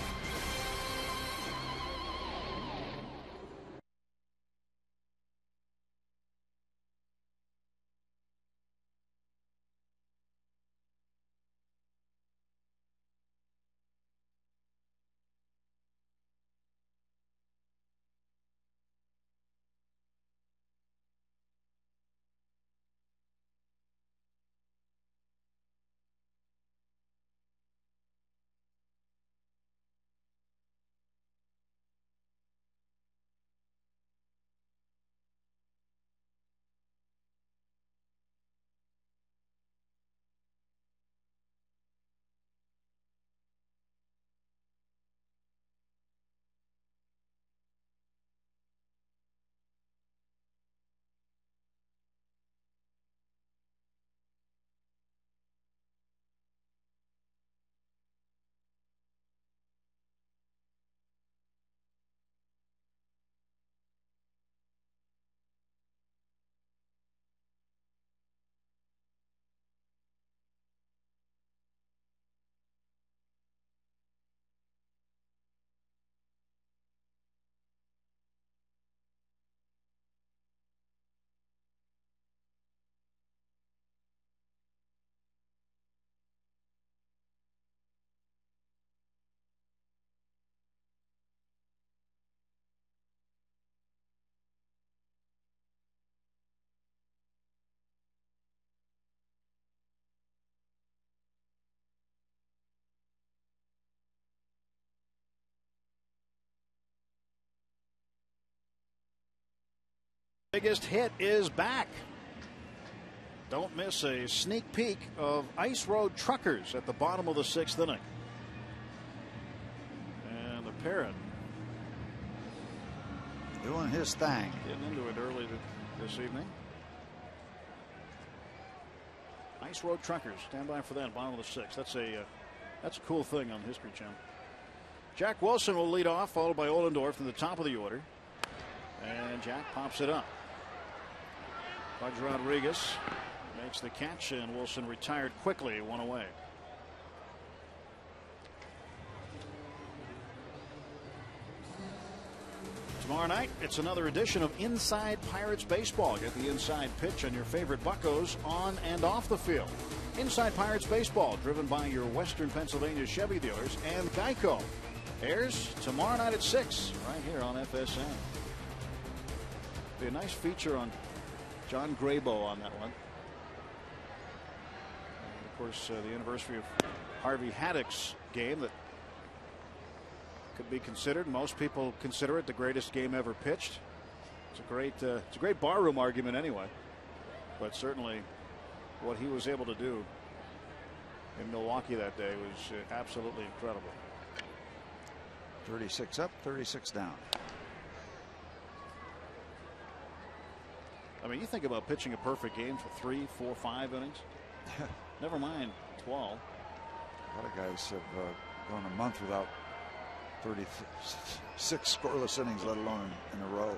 Biggest hit is back. Don't miss a sneak peek of Ice Road Truckers at the bottom of the 6th inning. And the Parrot doing his thing. Getting into it early this evening. Ice Road Truckers, stand by for that, bottom of the 6th. That's a cool thing on History Channel. Jack Wilson will lead off, followed by Ohlendorf in the top of the order. And Jack pops it up. Pudge Rodriguez makes the catch, and Wilson retired quickly, 1 away. Tomorrow night, it's another edition of Inside Pirates Baseball. Get the inside pitch on your favorite Buccos on and off the field. Inside Pirates Baseball, driven by your Western Pennsylvania Chevy dealers and Geico. Airs tomorrow night at 6, right here on FSN. Be a nice feature on John Graybo on that one. And of course, the anniversary of Harvey Haddock's game that could be considered. Most people consider it the greatest game ever pitched. It's a great barroom argument anyway. But certainly, what he was able to do in Milwaukee that day was absolutely incredible. 36 up, 36 down. I mean, you think about pitching a perfect game for 3, 4, 5 innings. Never mind 12. A lot of guys have gone a month without 36 scoreless innings, let alone in a row.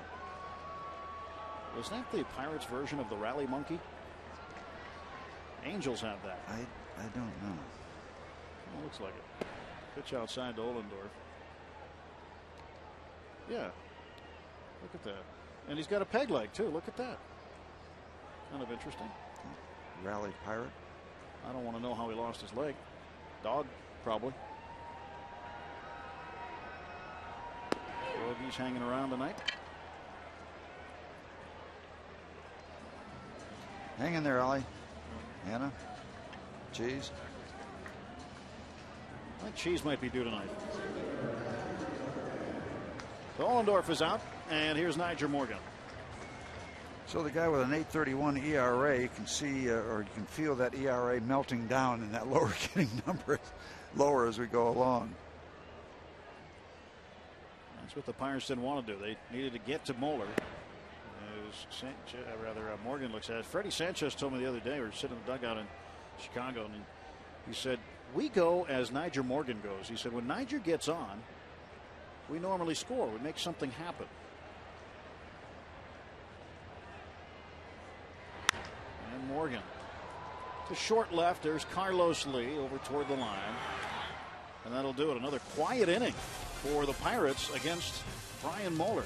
Was that the Pirates version of the rally monkey? Angels have that. I don't know. Well, looks like it. Pitch outside to Ohlendorf. Yeah. Look at that. And he's got a peg leg too. Look at that. Kind of interesting. Rally Pirate. I don't want to know how he lost his leg. Dog, probably. He's hanging around tonight. Hang in there, Ollie. Anna. Cheese. I think Cheese might be due tonight. So Ohlendorf is out, and here's Nyjer Morgan. So the guy with an 8.31 ERA, you can see or you can feel that ERA melting down and that lower getting number lower as we go along. That's what the Pirates didn't want to do. They needed to get to Moeller. As Morgan looks at it. Freddie Sanchez told me the other day, we were sitting in the dugout in Chicago, and he said, we go as Nyjer Morgan goes. He said, when Nyjer gets on, we normally score. We make something happen. And Morgan to short left. There's Carlos Lee over toward the line. And that'll do it. Another quiet inning for the Pirates against Brian Moeller.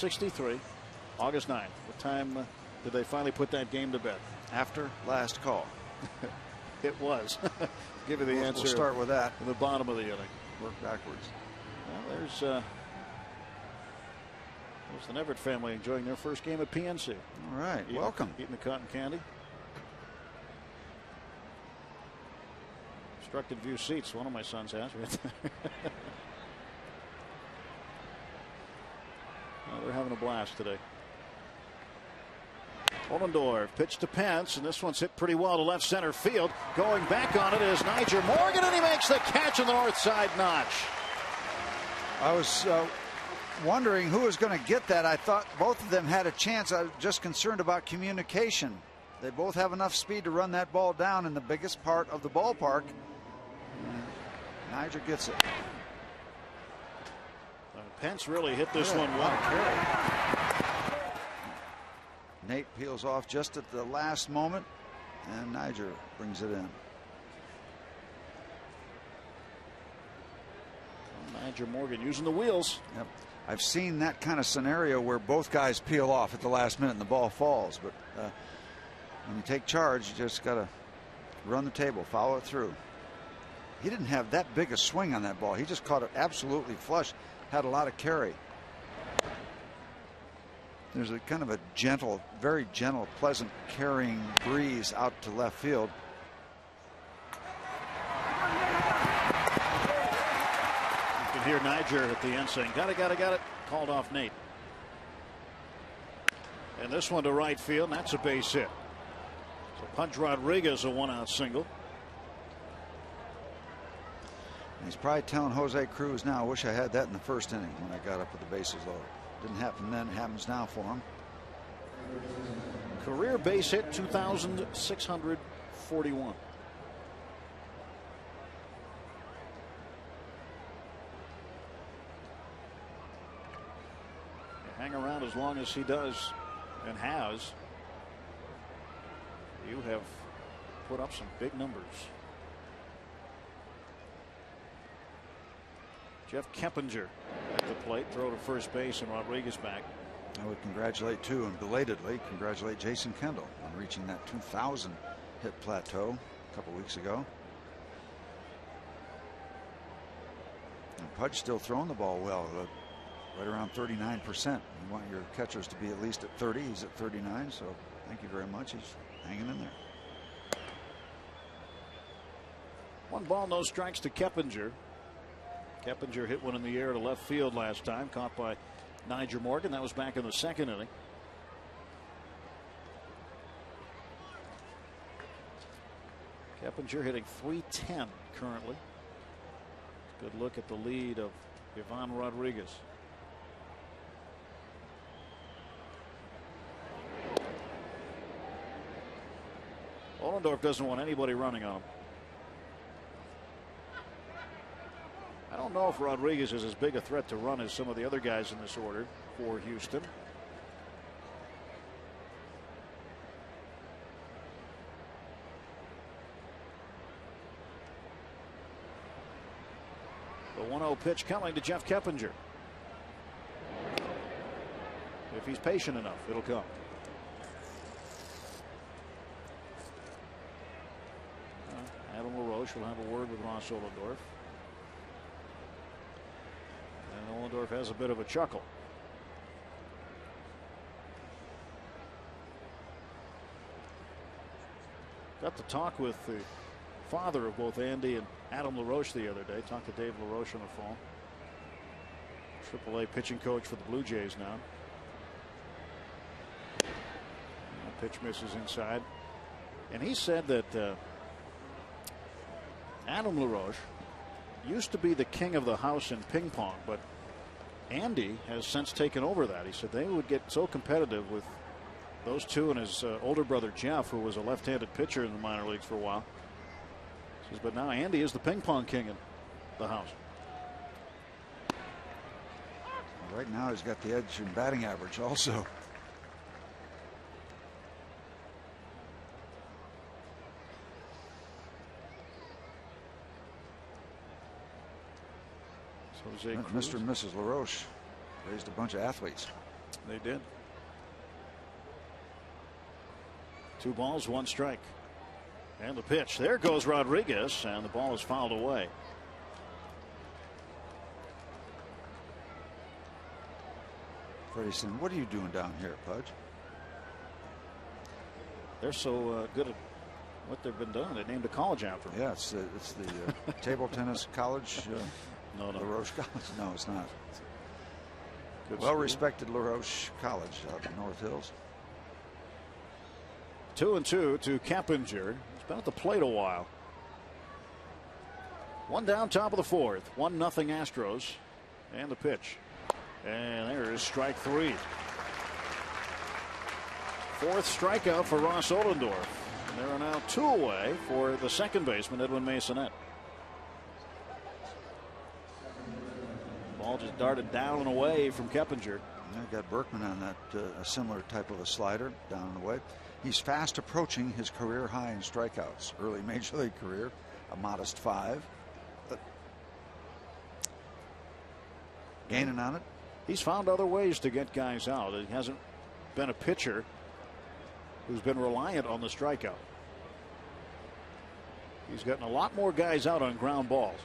163. August 9th. What time did they finally put that game to bed? After last call. It was. Give you the answer. We'll start with that. In the bottom of the inning. Work backwards. Well, there's the Everett family enjoying their first game at PNC. All right. Welcome. Eating the cotton candy. Obstructed view seats. One of my sons has. They're having a blast today. Ollendorf pitch to Pence, and this one's hit pretty well to left center field. Going back on it is Niger Morgan, and he makes the catch in the north side notch. I was wondering who was going to get that. I thought both of them had a chance. I was just concerned about communication. They both have enough speed to run that ball down in the biggest part of the ballpark. Niger gets it. Pence really hit this one well. Nate peels off just at the last moment, and Niger brings it in. Niger Morgan using the wheels. Yep. I've seen that kind of scenario where both guys peel off at the last minute and the ball falls. But when you take charge, you just got to run the table, follow it through. He didn't have that big a swing on that ball. He just caught it absolutely flush, had a lot of carry. There's a kind of a gentle, very gentle, pleasant carrying breeze out to left field. You can hear Niger at the end saying, got it. Called off Nate. And this one to right field, and that's a base hit. So Punch Rodriguez a one-out single. He's probably telling Jose Cruz now, I wish I had that in the first inning when I got up with the bases loaded. Didn't happen then, it happens now for him. Career base hit 2,641. Hang around as long as he does and has. You have put up some big numbers. Jeff Keppinger at the plate, throw to first base, and Rodriguez back. I would congratulate too, and belatedly congratulate Jason Kendall on reaching that 2,000 hit plateau a couple weeks ago. And Pudge still throwing the ball well, right around 39%. You want your catchers to be at least at 30. He's at 39, so thank you very much. He's hanging in there. 1 ball, no strikes to Keppinger. Keppinger hit one in the air to left field last time, caught by Niger Morgan. That was back in the second inning. Keppinger hitting .310 currently. Good look at the lead of Ivan Rodriguez. Ollendorf doesn't want anybody running on him. I don't know if Rodriguez is as big a threat to run as some of the other guys in this order for Houston. The 1-0 pitch coming to Jeff Keppinger. If he's patient enough, it'll come. Adam LaRoche will have a word with Ross Ollendorf. And Ollendorf has a bit of a chuckle. Got to talk with the father of both Andy and Adam LaRoche the other day. Talked to Dave LaRoche on the phone. AAA pitching coach for the Blue Jays now. Pitch misses inside. And he said that Adam LaRoche used to be the king of the house in ping pong, but Andy has since taken over that. He said they would get so competitive with those two and his older brother Jeff, who was a left-handed pitcher in the minor leagues for a while. He says, but now Andy is the ping pong king in the house. Right now he's got the edge in batting average also. Jose Cruz. Mr. and Mrs. LaRoche raised a bunch of athletes. They did. 2 balls, 1 strike. And the pitch. There goes Rodriguez, and the ball is fouled away. Freddie said, "What are you doing down here, Pudge?" They're so good at what they've been doing. They named a college after them. Yeah, it's the table tennis college. No. LaRoche College. No, it's not. Well-respected LaRoche College out in North Hills. 2-2 to Keppinger. He's been at the plate a while. 1 down, top of the 4th. 1-0 Astros. And the pitch. And there is strike 3. 4th strikeout for Ross Ollendorf. And there are now 2 away for the second baseman, Edwin Masonette. Ball just darted down and away from Keppinger. I got Berkman on that a similar type of a slider down and away. He's fast approaching his career high in strikeouts. Early major league career, a modest 5. But gaining on it. He's found other ways to get guys out. He hasn't been a pitcher who's been reliant on the strikeout. He's gotten a lot more guys out on ground balls.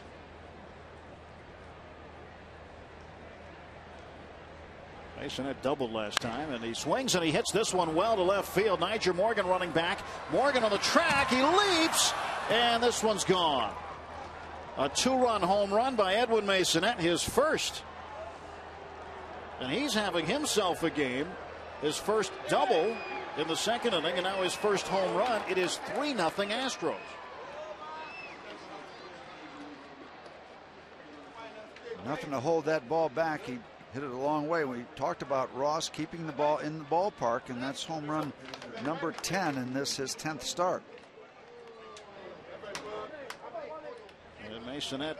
Masonette doubled last time, and he swings and he hits this one well to left field. Niger Morgan running back. Morgan on the track. He leaps, and this one's gone. A 2-run home run by Edwin Masonette, his first. And he's having himself a game. His first double in the second inning, and now his first home run. It is 3-0 Astros. Nothing to hold that ball back. He hit it a long way. We talked about Ross keeping the ball in the ballpark, and that's home run number 10 in this, his 10th start. And Masonette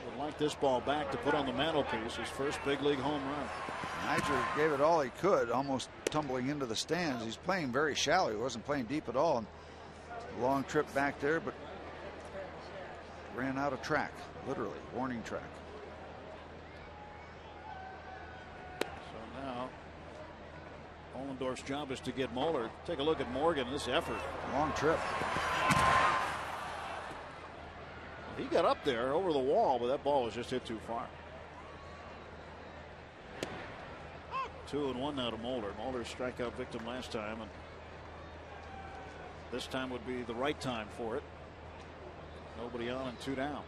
would like this ball back to put on the mantelpiece, his first big league home run. Niger gave it all he could, almost tumbling into the stands. He's playing very shallow. He wasn't playing deep at all. Long trip back there, but ran out of track, literally, warning track. So now Ollendorf's job is to get Moeller. Take a look at Morgan, this effort. Long trip. He got up there over the wall, but that ball was just hit too far. 2-1 now to Moeller. Moeller's strikeout victim last time, and this time would be the right time for it. Nobody on and 2 down.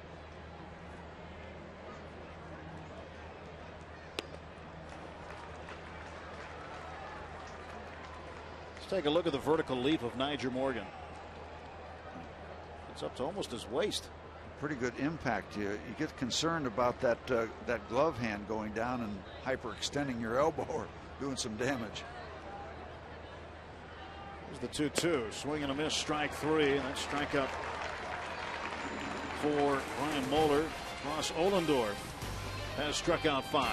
Let's take a look at the vertical leap of Niger Morgan. It's up to almost his waist. Pretty good impact. You get concerned about that that glove hand going down and hyperextending your elbow or doing some damage. Here's the 2-2. Swing and a miss, strike 3, and that's strikeout for Brian Moeller. Ross Ollendorf has struck out 5.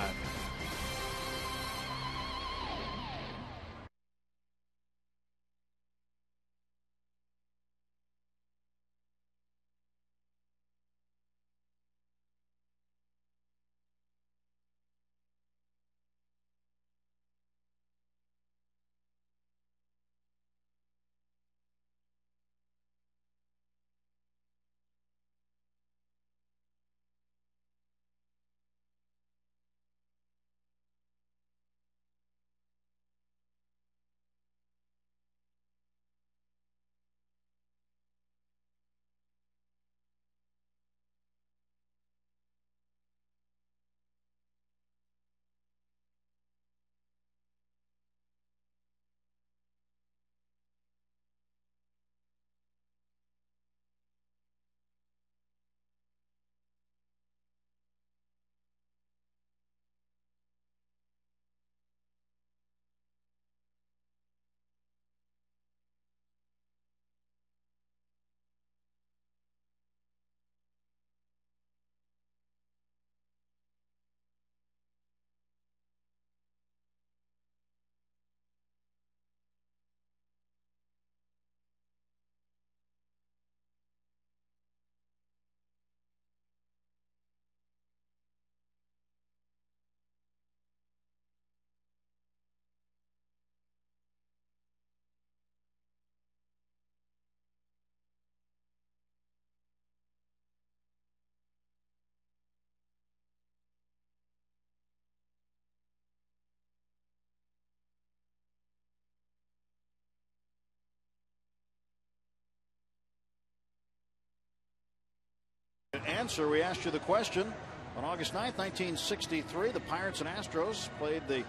Answer, we asked you the question. On August 9th, 1963, the Pirates and Astros played the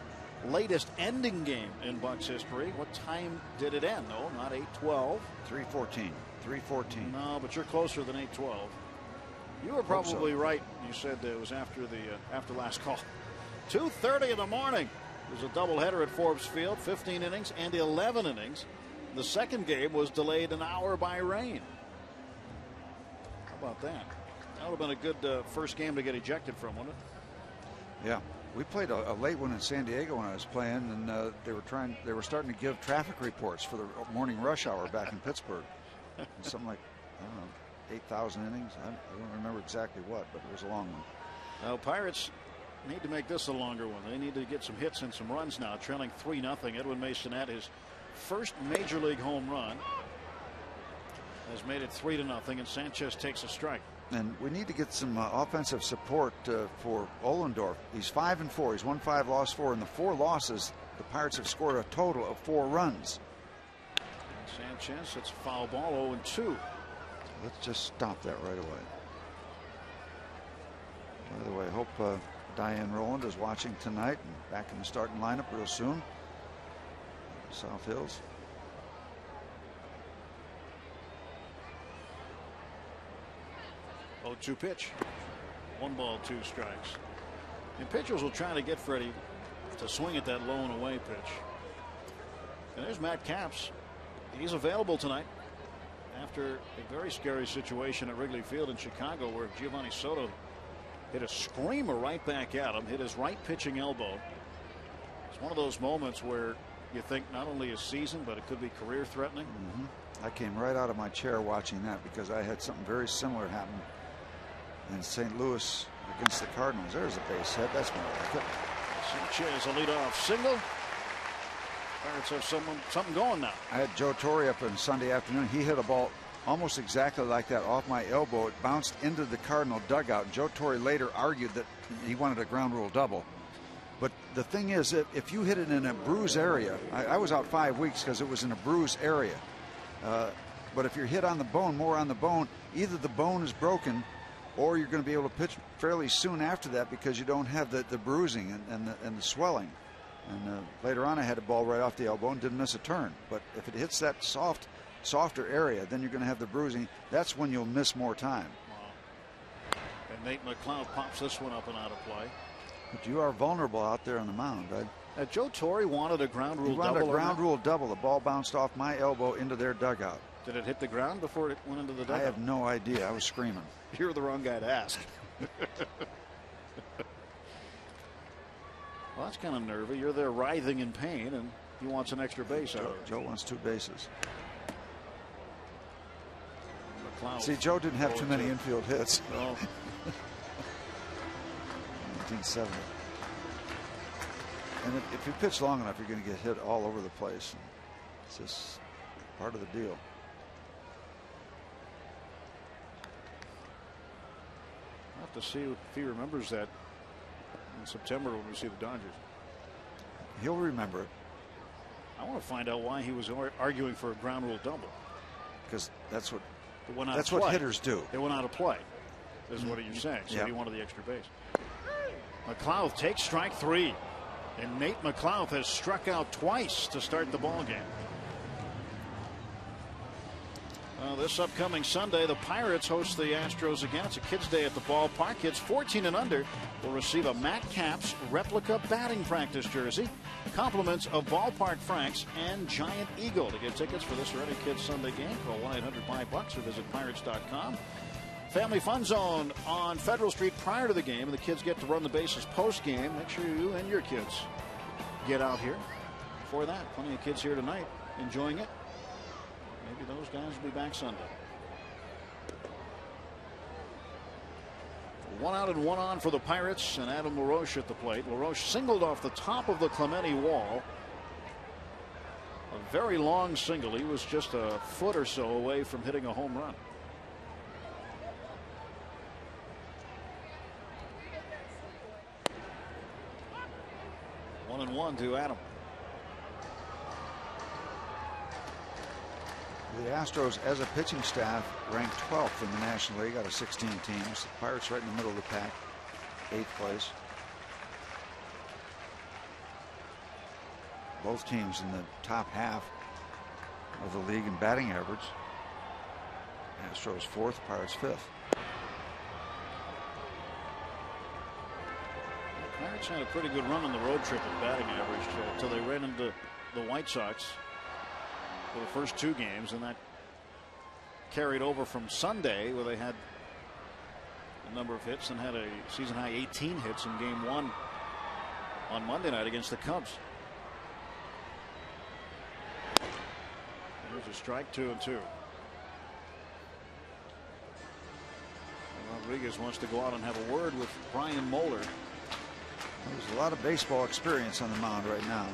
latest ending game in Bucks history. What time did it end, though? Not 8:12. 3:14. 3:14. No, but you're closer than 8:12. You were probably right. You said it was after last call. 2:30 in the morning. It was a doubleheader at Forbes Field, 15 innings and 11 innings. The second game was delayed an hour by rain. How about that? That would have been a good first game to get ejected from, wouldn't it? Yeah, we played a late one in San Diego when I was playing, and they were starting to give traffic reports for the morning rush hour back in Pittsburgh. And something like, I don't know, 8,000 innings. I don't remember exactly what, but it was a long one. Now, Pirates need to make this a longer one. They need to get some hits and some runs now. Trailing 3-0. Edwin Mason at his first major league home run has made it 3-0, and Sanchez takes a strike. And we need to get some offensive support for Ohlendorf. He's 5-4. He's won 5, lost 4. In the 4 losses, the Pirates have scored a total of 4 runs. Sanchez, it's a foul ball, 0-2. Let's just stop that right away. By the way, I hope Diane Rowland is watching tonight and back in the starting lineup real soon. South Hills. Oh, 2 pitch. 1 ball, 2 strikes. And pitchers will try to get Freddie to swing at that low and away pitch. And there's Matt Capps. He's available tonight after a very scary situation at Wrigley Field in Chicago where Giovanni Soto hit a screamer right back at him, hit his right pitching elbow. It's one of those moments where you think not only a season, but it could be career threatening. I came right out of my chair watching that because I had something very similar happen in St. Louis against the Cardinals. There's a base hit. That's more like it. Sanchez, a leadoff single. Pirates have something going now. I had Joe Torre up on Sunday afternoon. He hit a ball almost exactly like that off my elbow. It bounced into the Cardinal dugout. And Joe Torre later argued that he wanted a ground rule double. But the thing is, if you hit it in a bruise area, I was out 5 weeks because it was in a bruise area. But if you're hit on the bone, more on the bone, either the bone is broken or you're going to be able to pitch fairly soon after that because you don't have the bruising and the swelling. And later on, I had a ball right off the elbow and didn't miss a turn. But if it hits that softer area, then you're going to have the bruising. That's when you'll miss more time. Wow. And Nate McLeod pops this one up and out of play. But you are vulnerable out there on the mound. Joe Torre wanted a ground rule double. He wanted a ground rule double. The ball bounced off my elbow into their dugout. Did it hit the ground before it went into the dugout? I have no idea. I was screaming. You're the wrong guy to ask. Well, that's kind of nervy. You're there writhing in pain, and he wants an extra base out of it. Joe wants 2 bases. McLeod. See, Joe didn't have too many infield hits. No. 1970. And if you pitch long enough, you're going to get hit all over the place. It's just part of the deal. I'll have to see if he remembers that in September when we see the Dodgers. He'll remember it. I want to find out why he was arguing for a ground rule double. Because that's what what hitters do. It went out of play, is what you're saying. So he wanted the extra base. McLeod takes strike 3. And Nate McLeod has struck out twice to start the ball game. This upcoming Sunday, the Pirates host the Astros again. It's a Kids Day at the ballpark. Kids 14 and under will receive a Matt Capps replica batting practice jersey, compliments of Ballpark Franks and Giant Eagle. To get tickets for this or any Kids Sunday game, call 1-800-5-BUCKS or visit Pirates.com. Family Fun Zone on Federal Street prior to the game, and the kids get to run the bases post-game. Make sure you and your kids get out here for that. Plenty of kids here tonight enjoying it. Maybe those guys will be back Sunday. 1 out and 1 on for the Pirates, and Adam LaRoche at the plate. LaRoche singled off the top of the Clemente wall. A very long single. He was just a foot or so away from hitting a home run. One and 1 to Adam. The Astros, as a pitching staff, ranked 12th in the National League out of 16 teams. The Pirates right in the middle of the pack, 8th place. Both teams in the top half of the league in batting average. Astros 4th, Pirates 5th. The Pirates had a pretty good run on the road trip in batting average until they ran into the White Sox for the first 2 games, and that carried over from Sunday, where they had a number of hits and had a season high 18 hits in game 1 on Monday night against the Cubs. There's a strike, 2-2. Rodriguez wants to go out and have a word with Brian Moeller. There's a lot of baseball experience on the mound right now.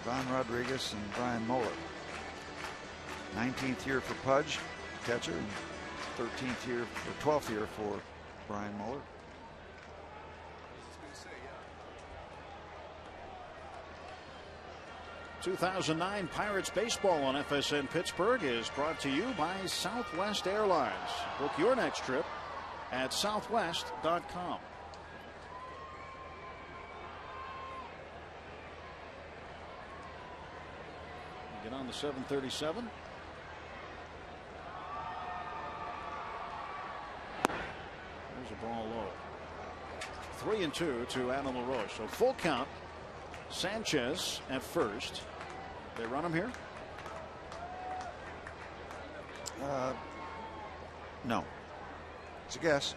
Ron Rodriguez and Brian Moeller. 19th year for Pudge, catcher, and 13th year or 12th year for Brian Moeller. 2009 Pirates baseball on FSN Pittsburgh is brought to you by Southwest Airlines. Book your next trip at southwest.com. Get on the 737. There's a ball low. 3-2 to Adam LaRoche. So full count. Sanchez at first. They run him here? No. It's a guess.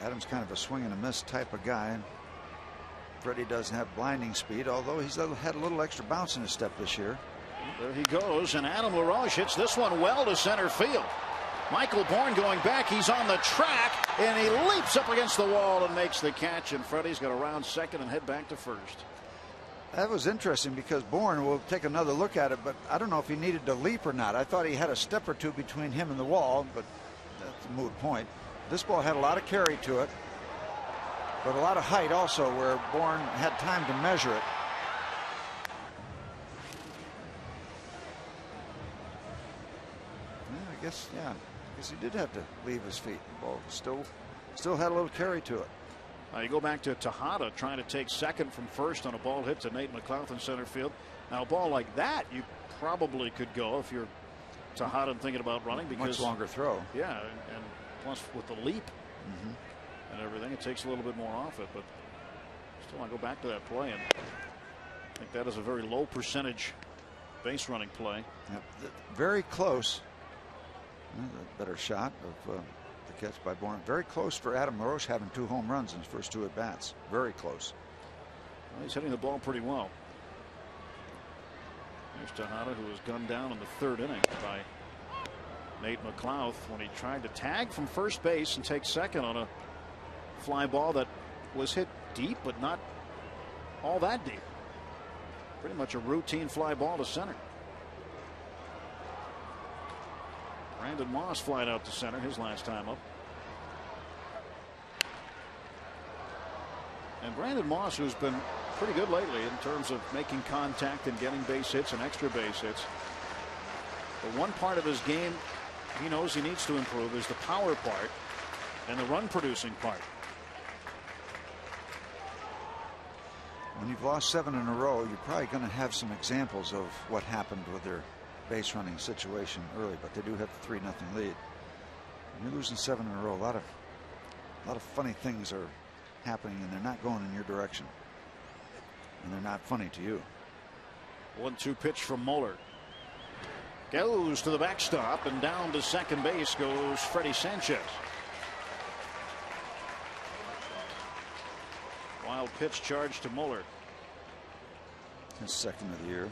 Adam's kind of a swing and a miss type of guy. Freddie doesn't have blinding speed, although he's had a little extra bounce in his step this year. There he goes, and Adam LaRoche hits this one well to center field. Michael Bourne going back. He's on the track, and he leaps up against the wall and makes the catch, and Freddie's got to round second and head back to first. That was interesting because Bourne will take another look at it, but I don't know if he needed to leap or not. I thought he had a step or two between him and the wall, but that's a moot point. This ball had a lot of carry to it, but a lot of height also, where Bourne had time to measure it. Yeah, I guess he did have to leave his feet. The ball still had a little carry to it. You go back to Tejada trying to take second from first on a ball hit to Nate McLouth in center field. Now a ball like that you probably could go if you're Tejada and thinking about running, because much longer throw. Yeah, and plus with the leap and everything, it takes a little bit more off it. But still, I go back to that play, and I think that is a very low percentage base running play. Yep. Very close. Better shot of the catch by Bourne. Very close for Adam LaRoche, having 2 home runs in his first 2 at bats. Very close. Well, he's hitting the ball pretty well. There's Tejada, who was gunned down in the 3rd inning by Nate McLouth when he tried to tag from first base and take second on a fly ball that was hit deep, but not all that deep. Pretty much a routine fly ball to center. Brandon Moss flying out to center his last time up. And Brandon Moss, who's been pretty good lately in terms of making contact and getting base hits and extra base hits. But one part of his game he knows he needs to improve is the power part and the run producing part. When you've lost 7 in a row, you're probably going to have some examples of what happened with their base running situation early, but they do have a 3-0 lead. When you're losing 7 in a row, a lot of funny things are happening, and they're not going in your direction, and they're not funny to you. 1-2 pitch from Moeller. Goes to the backstop, and down to second base goes Freddie Sanchez. Wild pitch charge to Moeller. His 2nd of the year.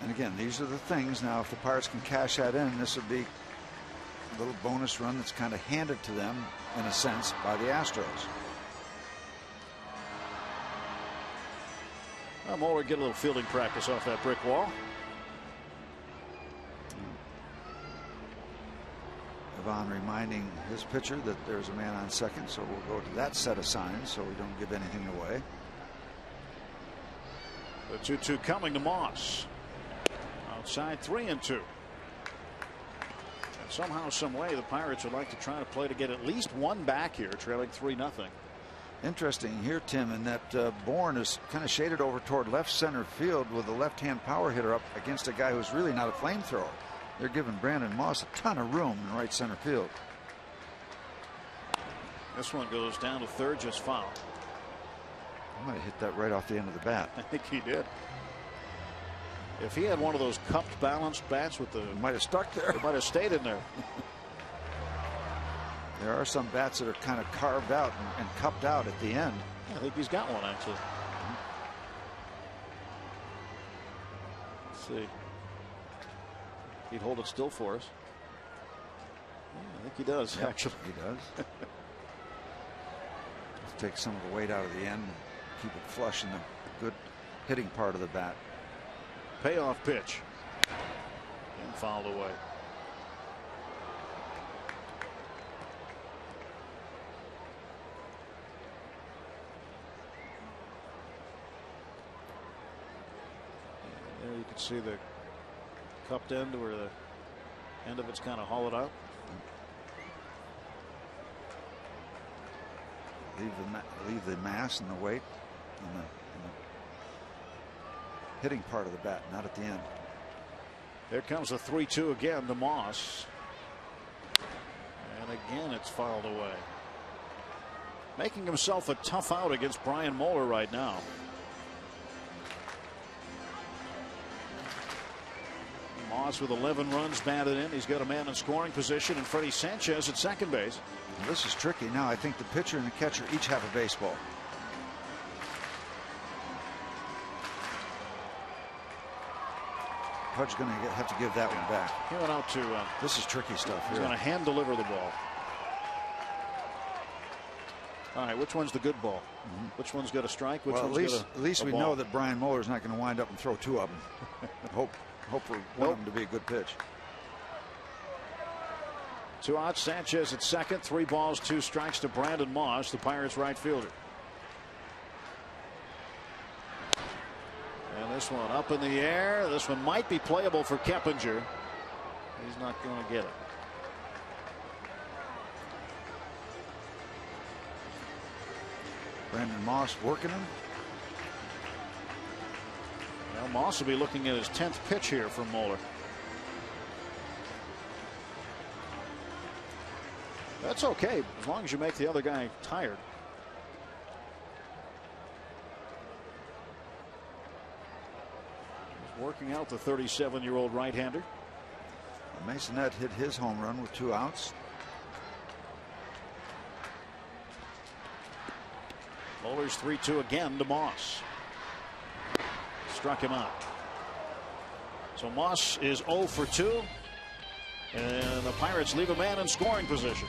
And again, these are the things. Now, if the Pirates can cash that in, this would be a little bonus run that's kind of handed to them, in a sense, by the Astros. Well, Moeller get a little fielding practice off that brick wall. Ivan reminding his pitcher that there's a man on second, so we'll go to that set of signs so we don't give anything away. The 2-2 coming to Moss. Outside 3-2. And somehow, some way, the Pirates would like to try to play to get at least one back here, trailing 3-0. Interesting here, Tim, in that Bourne is kind of shaded over toward left center field with a left-hand power hitter up against a guy who's really not a flamethrower. They're giving Brandon Moss a ton of room in right center field. This one goes down to third, just foul. I might have hit that right off the end of the bat. I think he did. If he had one of those cupped, balanced bats with the, it might have stuck there. It might have stayed in there. There are some bats that are kind of carved out and cupped out at the end. I think he's got one, actually. Let's see. He'd hold it still for us. Yeah, I think he does, yep, actually. He does. Just take some of the weight out of the end and keep it flush in the good hitting part of the bat. Payoff pitch. And fouled away. There you can see the cupped end where the end of it's kind of hollowed out. Leave the mass and the weight in the hitting part of the bat, not at the end. There comes a 3-2 again to Moss. And again it's fouled away. Making himself a tough out against Brian Moeller right now. Moss with 11 runs batted in. He's got a man in scoring position, and Freddie Sanchez at second base. Well, this is tricky now. I think the pitcher and the catcher each have a baseball. Pudge's going to have to give that one back. He went out to. This is tricky stuff. He's going to hand deliver the ball. All right, which one's the good ball? Which one's got a strike? Which one's at least we know that Brian Moeller's not going to wind up and throw two of them. Hope for one of them to be a good pitch. 2 outs. Sanchez at second. 3 balls, 2 strikes to Brandon Moss, the Pirates right fielder. And this one up in the air. This one might be playable for Keppinger. He's not going to get it. Brandon Moss working him. Well, Moss will be looking at his 10th pitch here from Moeller. That's okay, as long as you make the other guy tired. He's working out the 37-year-old right-hander. Masonette hit his home run with 2 outs. Moeller's 3-2 again to Moss. Struck him out. So Moss is 0 for 2. And the Pirates leave a man in scoring position.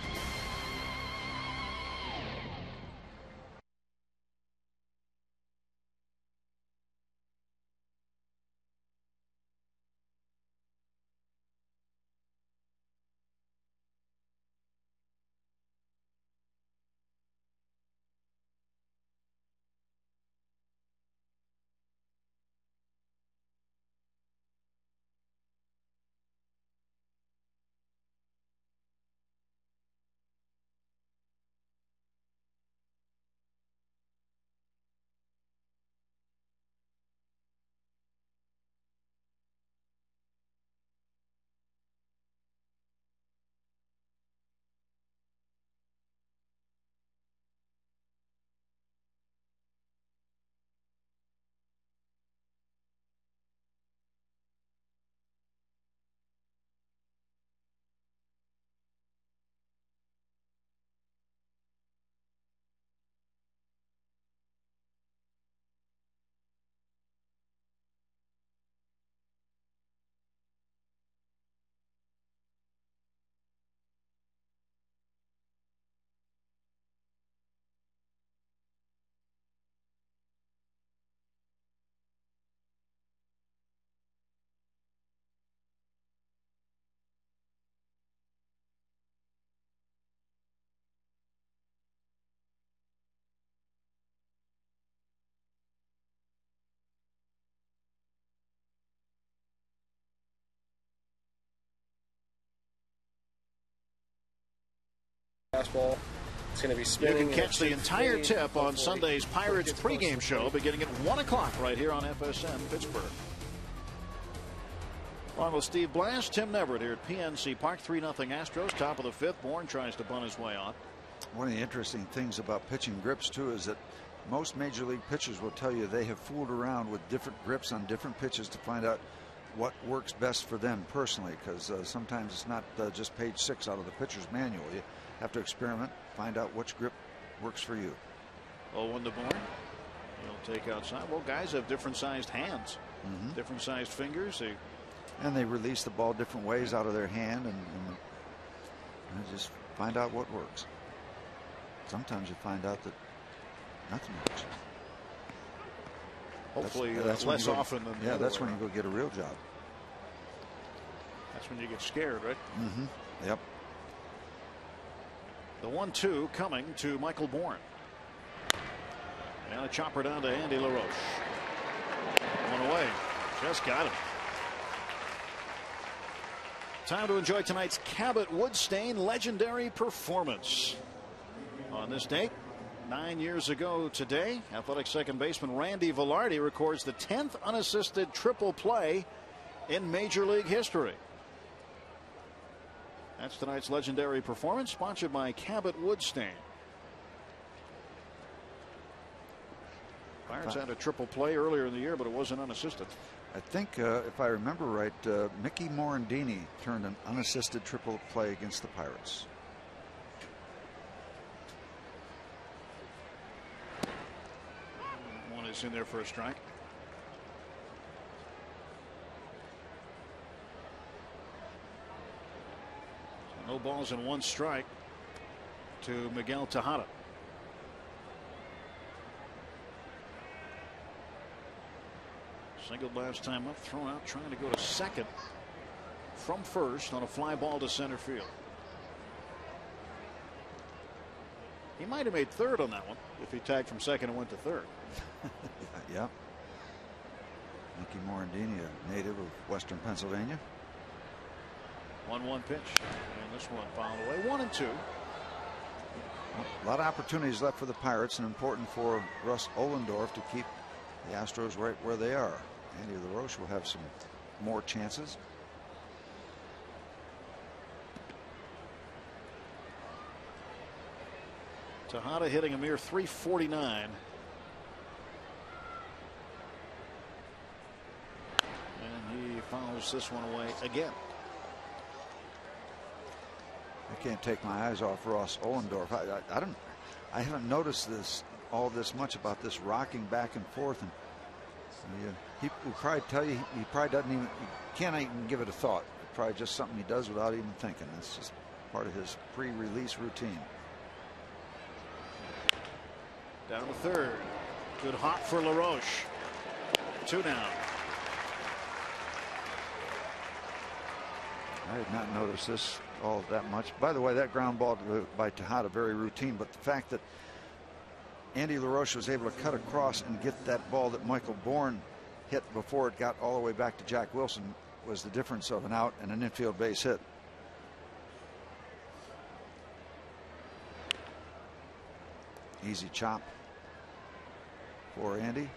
fastball. It's going to be spinning. You can catch the entire tip on Sunday's Pirates pregame show beginning at 1 o'clock right here on FSN Pittsburgh. Along with Steve Blass, Tim Neverett here at PNC Park. 3-0 Astros, top of the fifth. Bourne tries to bunt his way on. One of the interesting things about pitching grips, too, is that most major league pitchers will tell you they have fooled around with different grips on different pitches to find out what works best for them personally, because sometimes it's not just page 6 out of the pitcher's manual. You have to experiment, find out which grip works for you. 0-1 to Bourne. He'll take outside. Well, guys have different sized hands, different sized fingers. And they release the ball different ways out of their hand, and just find out what works. Sometimes you find out that nothing works. Hopefully that's less often than the other that's way. when you go get a real job. That's when you get scared, right? Yep. The 1-2 coming to Michael Bourne. And a chopper down to Andy LaRoche. One away. Just got him. Time to enjoy tonight's Cabot Woodstain legendary performance. On this date, 9 years ago today, Athletic second baseman Randy Velarde records the 10th unassisted triple play in Major League history. That's tonight's legendary performance, sponsored by Cabot Woodstain. Pirates had a triple play earlier in the year, but it wasn't unassisted. I think, if I remember right, Mickey Morandini turned an unassisted triple play against the Pirates. One is in there for a strike. So no balls and 1 strike to Miguel Tejada. Singled last time up, thrown out, trying to go to second from first on a fly ball to center field. He might have made third on that one if he tagged from second and went to third. Yeah. Mickey Morandini, a native of Western Pennsylvania. 1-1 pitch, and this one fouled away. 1-2. A lot of opportunities left for the Pirates, and important for Russ Ohlendorf to keep the Astros right where they are. Andy LaRoche will have some more chances. Tejada hitting a mere .349. And he fouls this one away again. I can't take my eyes off Ross Ohlendorf. I haven't noticed all this much about this rocking back and forth, and he will probably tell you he probably doesn't even, he can't even give it a thought. It's probably just something he does without even thinking. It's just part of his pre-release routine. Down to third. Good hop for LaRoche. 2 down. I did not notice this all that much. By the way, that ground ball by Tejada, very routine, but the fact that Andy LaRoche was able to cut across and get that ball that Michael Bourne hit before it got all the way back to Jack Wilson was the difference of an out and an infield base hit. Easy chop for Andy.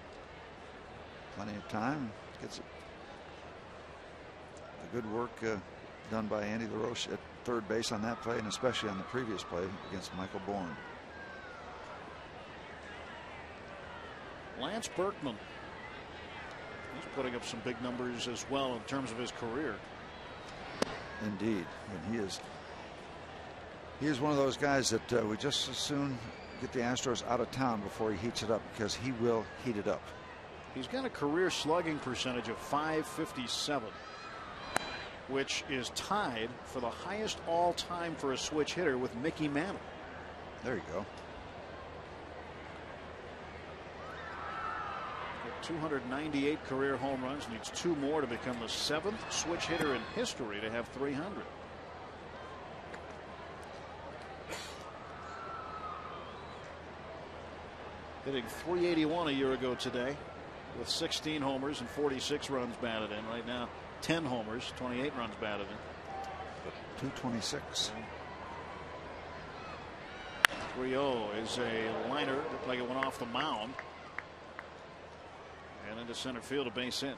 Plenty of time. Gets it. The good work done by Andy LaRoche at third base on that play, and especially on the previous play against Michael Bourne. Lance Berkman. He's putting up some big numbers as well in terms of his career. Indeed. And he is one of those guys that we just as soon get the Astros out of town before he heats it up, because he will heat it up. He's got a career slugging percentage of .557, which is tied for the highest all time for a switch hitter with Mickey Mantle. There you go. 298 career home runs, needs 2 more to become the 7th switch hitter in history to have 300. Hitting .381 a year ago today with 16 homers and 46 runs batted in. Right now 10 homers, 28 runs batted in. 226. 3-0 is a liner. Looked like it went off the mound. And into center field, a base hit.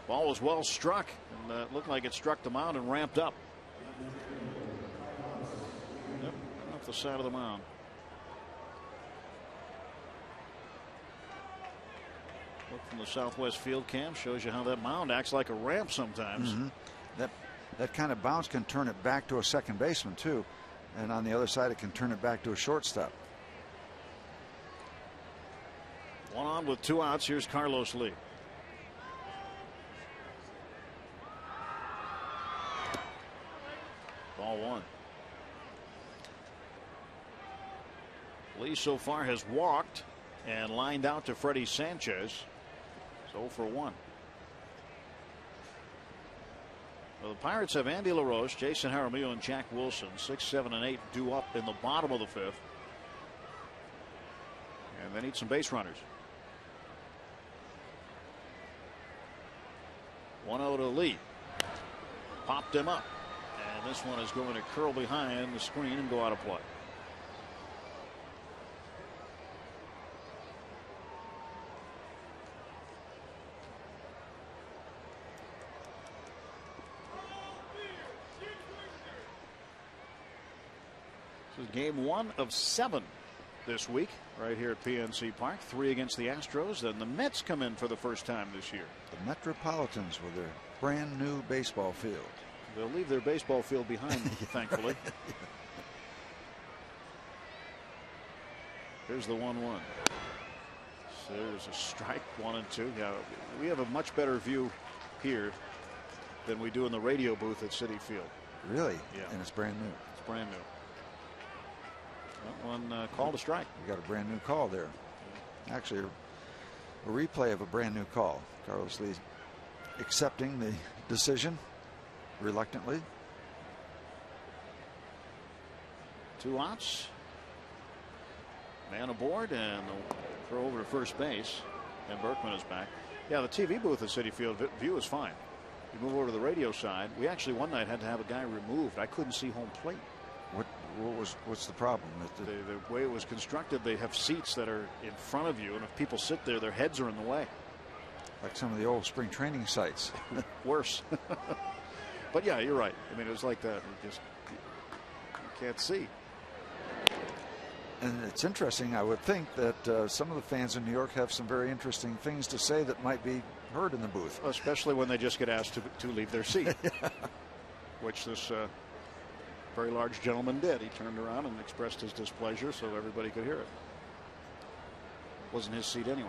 Ball was well struck, and looked like it struck the mound and ramped up. Yep, off the side of the mound. Look from the southwest field cam shows you how that mound acts like a ramp sometimes. That kind of bounce can turn it back to a second baseman too, and on the other side it can turn it back to a shortstop. 1 on with 2 outs. Here's Carlos Lee. Ball 1. Lee so far has walked and lined out to Freddie Sanchez. So 0 for 1. Well, the Pirates have Andy LaRoche, Jason Jaramillo, and Jack Wilson. 6, 7, and 8 due up in the bottom of the 5th. And they need some base runners. 1-0 to Lee. Popped him up. And this one is going to curl behind the screen and go out of play. This is game 1 of 7 this week right here at PNC Park. 3 against the Astros. Then the Mets come in for the first time this year. The Metropolitans with their brand new baseball field. They'll leave their baseball field behind, thankfully. Here's the 1-1. So there's a strike, 1 and 2. Yeah, we have a much better view here than we do in the radio booth at Citi Field. Really? Yeah. And it's brand new. It's brand new. That one called a strike. We got a brand new call there. Actually, a replay of a brand new call. Carlos Lee accepting the decision reluctantly. 2 outs. Man aboard and the throw over to first base. And Berkman is back. Yeah, the TV booth at Citi Field view is fine. You move over to the radio side. We actually one night had to have a guy removed. I couldn't see home plate. What's the problem? The way it was constructed, they have seats that are in front of you, and if people sit there, their heads are in the way. Like some of the old spring training sites. Worse. But yeah, you're right. I mean, it was like that. You can't see. And it's interesting. I would think that some of the fans in New York have some very interesting things to say that might be heard in the booth. Especially when they just get asked to leave their seat. Which this very large gentleman did. He turned around and expressed his displeasure so everybody could hear it. Wasn't his seat anyway.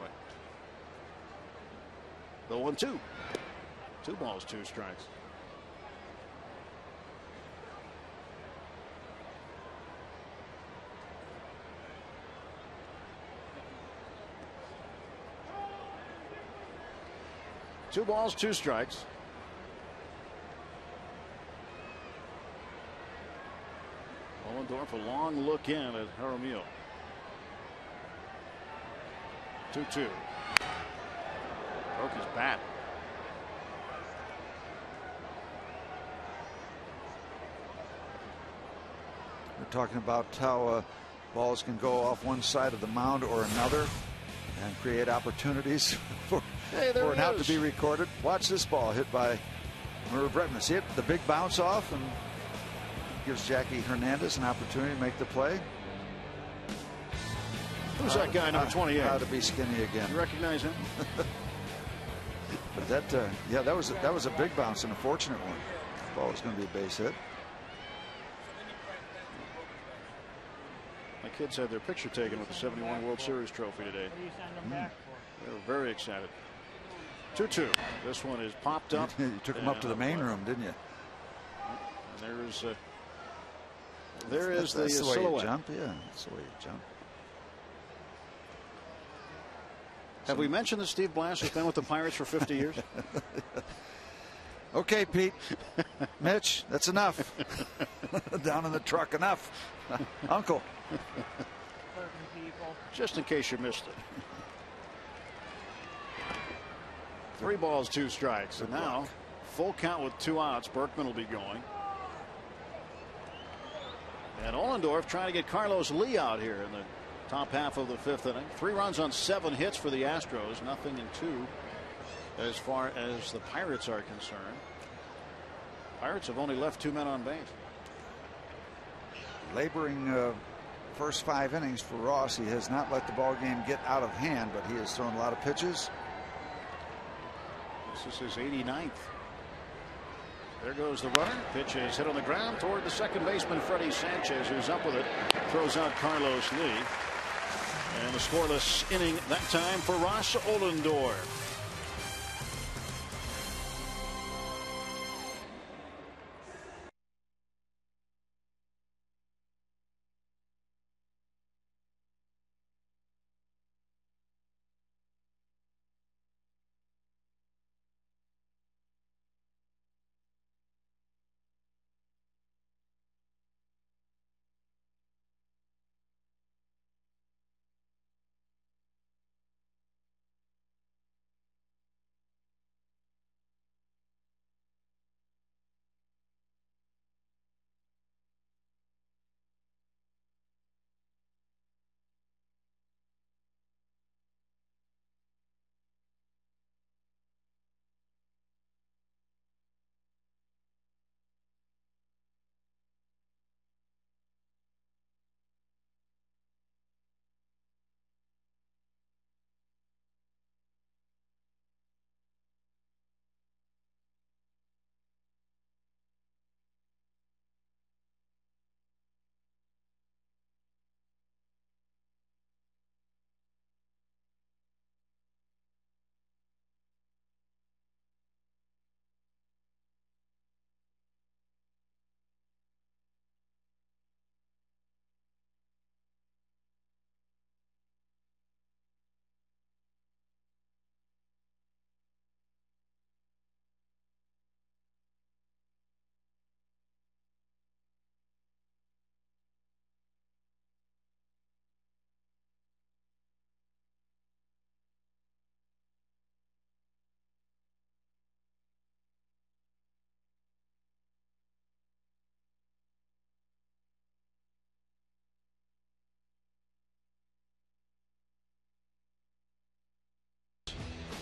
The 1-2. 2 balls, 2 strikes. Two balls, 2 strikes. Ollendorf, a long look in at Jaramillo. 2-2. Broke his bat. We're talking about how balls can go off one side of the mound or another and create opportunities for it not to be recorded. Watch this ball hit by Merv Bretman. See it? The big bounce off and gives Jackie Hernandez an opportunity to make the play. Who's that guy, number 28? How to be skinny again. You recognize him? But that, yeah, that was a big bounce and a fortunate one. The ball was going to be a base hit. My kids had their picture taken with the 71 World Series trophy today. They were very excited. 2-2. This one is popped up. You took them up to the main room, didn't you? And there is the way silhouette. You jump. Yeah, that's the way you jump. Have we mentioned that Steve Blass has been with the Pirates for 50 years? Okay, Pete. Mitch, that's enough. Down in the truck, enough. Uncle. Just in case you missed it. 3 balls, 2 strikes. And now, full count with 2 outs. Berkman will be going. And Ohlendorf trying to get Carlos Lee out here in the top half of the 5th inning. 3 runs on 7 hits for the Astros. Nothing in 2 as far as the Pirates are concerned. Pirates have only left 2 men on base. Laboring first 5 innings for Ross. He has not let the ball game get out of hand, but he has thrown a lot of pitches. This is his 89th. There goes the runner. Pitch is hit on the ground toward the second baseman, Freddie Sanchez, who's up with it. Throws out Carlos Lee. And a scoreless inning that time for Ross Ohlendorf.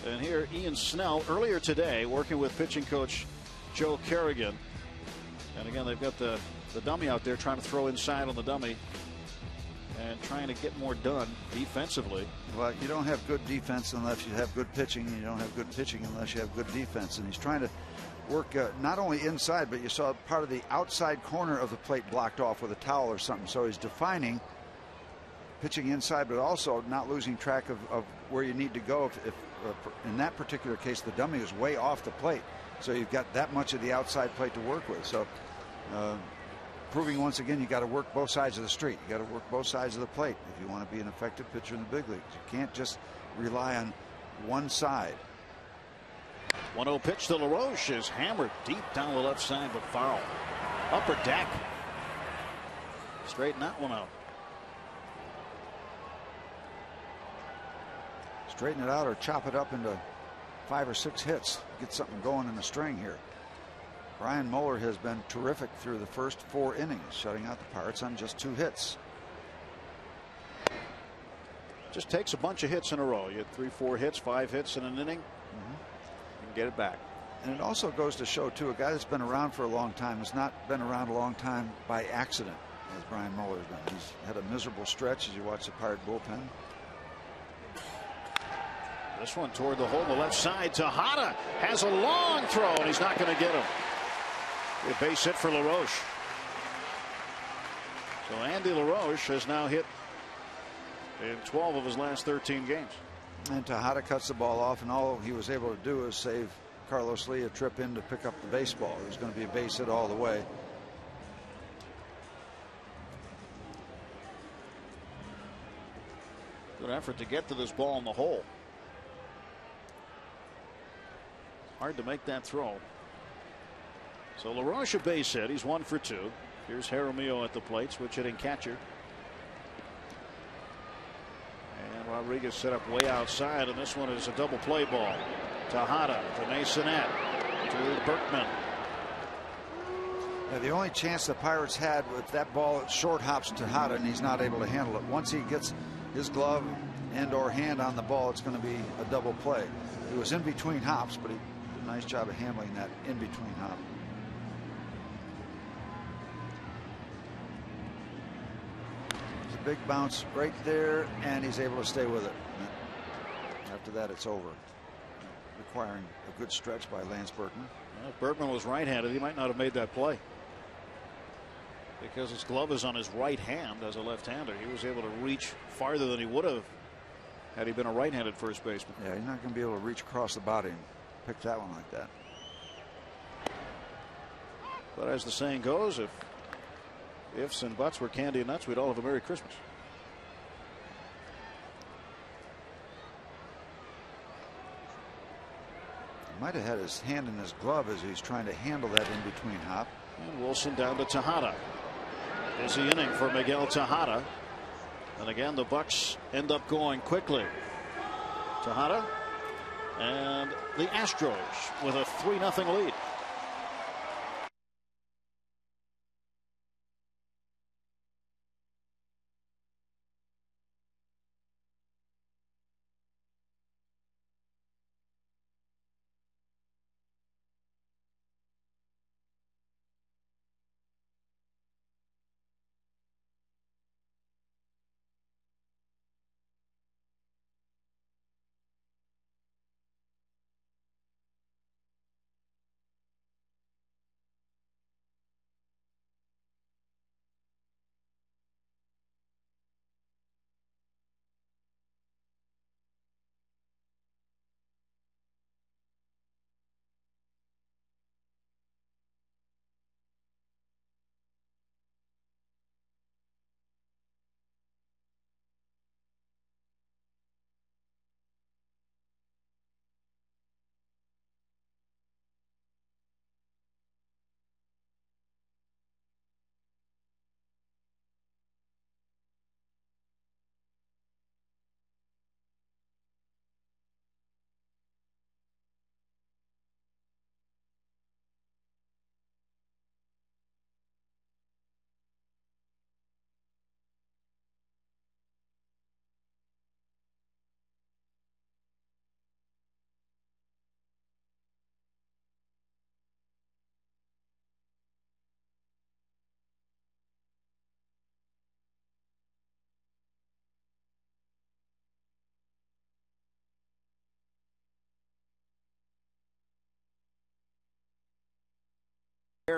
And here Ian Snell earlier today working with pitching coach Joe Kerrigan. And again, they've got the dummy out there trying to throw inside on the dummy and trying to get more done defensively. Well, you don't have good defense unless you have good pitching, and you don't have good pitching unless you have good defense. And he's trying to work not only inside, but you saw part of the outside corner of the plate blocked off with a towel or something. So he's defining pitching inside, but also not losing track of where you need to go. If in that particular case, the dummy is way off the plate, so you've got that much of the outside plate to work with. So proving once again, you got to work both sides of the street. You got to work both sides of the plate if you want to be an effective pitcher in the big leagues. You can't just rely on one side. 1-0 pitch to LaRoche is hammered deep down the left side, but foul. Upper deck. Straighten that one out. Straighten it out or chop it up into 5 or 6 hits. Get something going in the string here. Brian Mueller has been terrific through the first 4 innings, shutting out the Pirates on just 2 hits. Just takes a bunch of hits in a row. You had 3, 4 hits, 5 hits in an inning. You can get it back. And it also goes to show, too, a guy that's been around for a long time has not been around a long time by accident, as Brian Mueller's been. He's had a miserable stretch as you watch the Pirate bullpen. This one toward the hole on the left side. Tejada has a long throw, and he's not going to get him. A base hit for LaRoche. So Andy LaRoche has now hit in 12 of his last 13 games. And Tejada cuts the ball off, and all he was able to do is save Carlos Lee a trip in to pick up the baseball. It was going to be a base hit all the way. Good effort to get to this ball in the hole. Hard to make that throw. So LaRoche a base hit. He's 1 for 2. Here's Jaramillo at the plate, switch hitting catcher. And Rodriguez set up way outside, and this one is a double play ball. Tejada to Masonette to Berkman. Yeah, the only chance the Pirates had with that ball, short hops Tejada, and he's not able to handle it. Once he gets his glove and or hand on the ball, it's going to be a double play. It was in between hops, but he did a nice job of handling that in between hop. It's a big bounce right there, and he's able to stay with it. After that, it's over, requiring a good stretch by Lance Berkman. Well, if Berkman was right-handed, he might not have made that play, because his glove is on his right hand as a left-hander. He was able to reach farther than he would have had he been a right-handed first baseman. Yeah, he's not going to be able to reach across the body and pick that one like that. But as the saying goes, if ifs and buts were candy and nuts, we'd all have a Merry Christmas. He might have had his hand in his glove as he's trying to handle that in between hop. And Wilson down to Tejada. Busy inning for Miguel Tejada. And again, the Bucks end up going quickly. Tejada and the Astros with a 3-0 lead.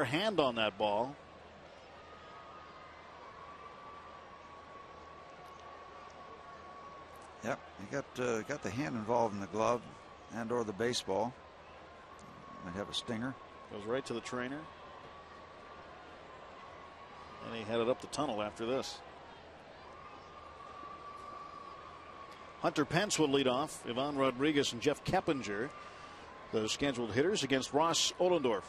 Hand on that ball. Yep, he got the hand involved in the glove and or the baseball. Might have a stinger. Goes right to the trainer. And he headed up the tunnel after this. Hunter Pence will lead off. Ivan Rodriguez and Jeff Keppinger, those scheduled hitters, against Ross Ohlendorf.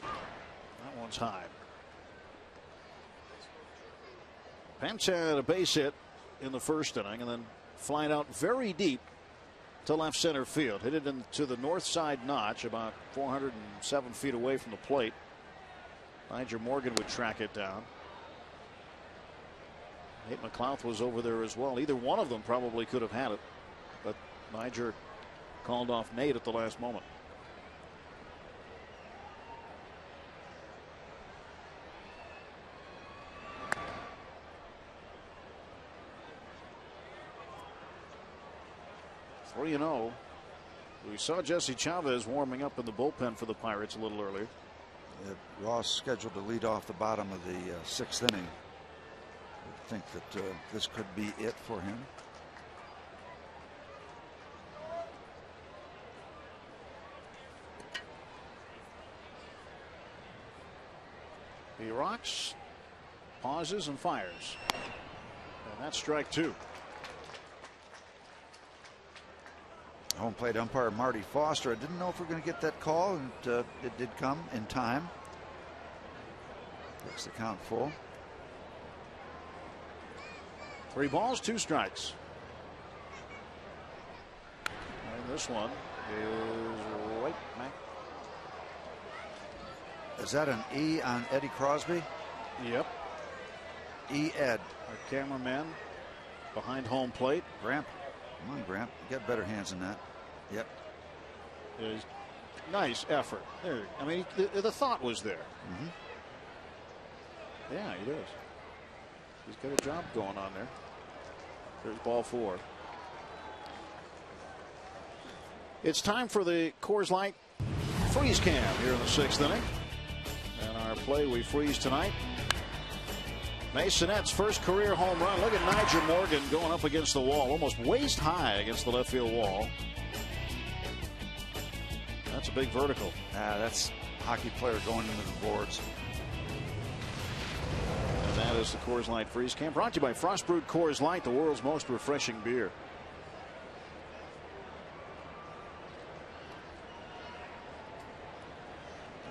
That one's high. Pence had a base hit in the first inning and then flying out very deep to left center field. Hit it into the north side notch about 407 feet away from the plate. Nigel Morgan would track it down. Nate McLouth was over there as well. Either one of them probably could have had it, but Niger called off Nate at the last moment. Well, you know, we saw Jesse Chavez warming up in the bullpen for the Pirates a little earlier. Ross scheduled to lead off the bottom of the sixth inning. I think that this could be it for him. He rocks, pauses, and fires. And that's strike two. Home plate umpire Marty Foster. I didn't know if we're going to get that call, and it did come in time. Takes the count full. 3 balls, 2 strikes. And this one is right back. Is that an E on Eddie Crosby? Yep. E. Ed. Our cameraman behind home plate. Gramp. Come on, Gramp. You got better hands than that. Yep. Is nice effort. There. I mean, the thought was there. Mm-hmm. Yeah, he does. He's got a job going on there. There's ball 4. It's time for the Coors Light freeze cam here in the 6th inning. And our play we freeze tonight. Masonette's first career home run. Look at Nigel Morgan going up against the wall, almost waist high against the left field wall. That's a big vertical. That's a hockey player going into the boards. And that is the Coors Light freeze cam, brought to you by Frost Brewed Coors Light, the world's most refreshing beer.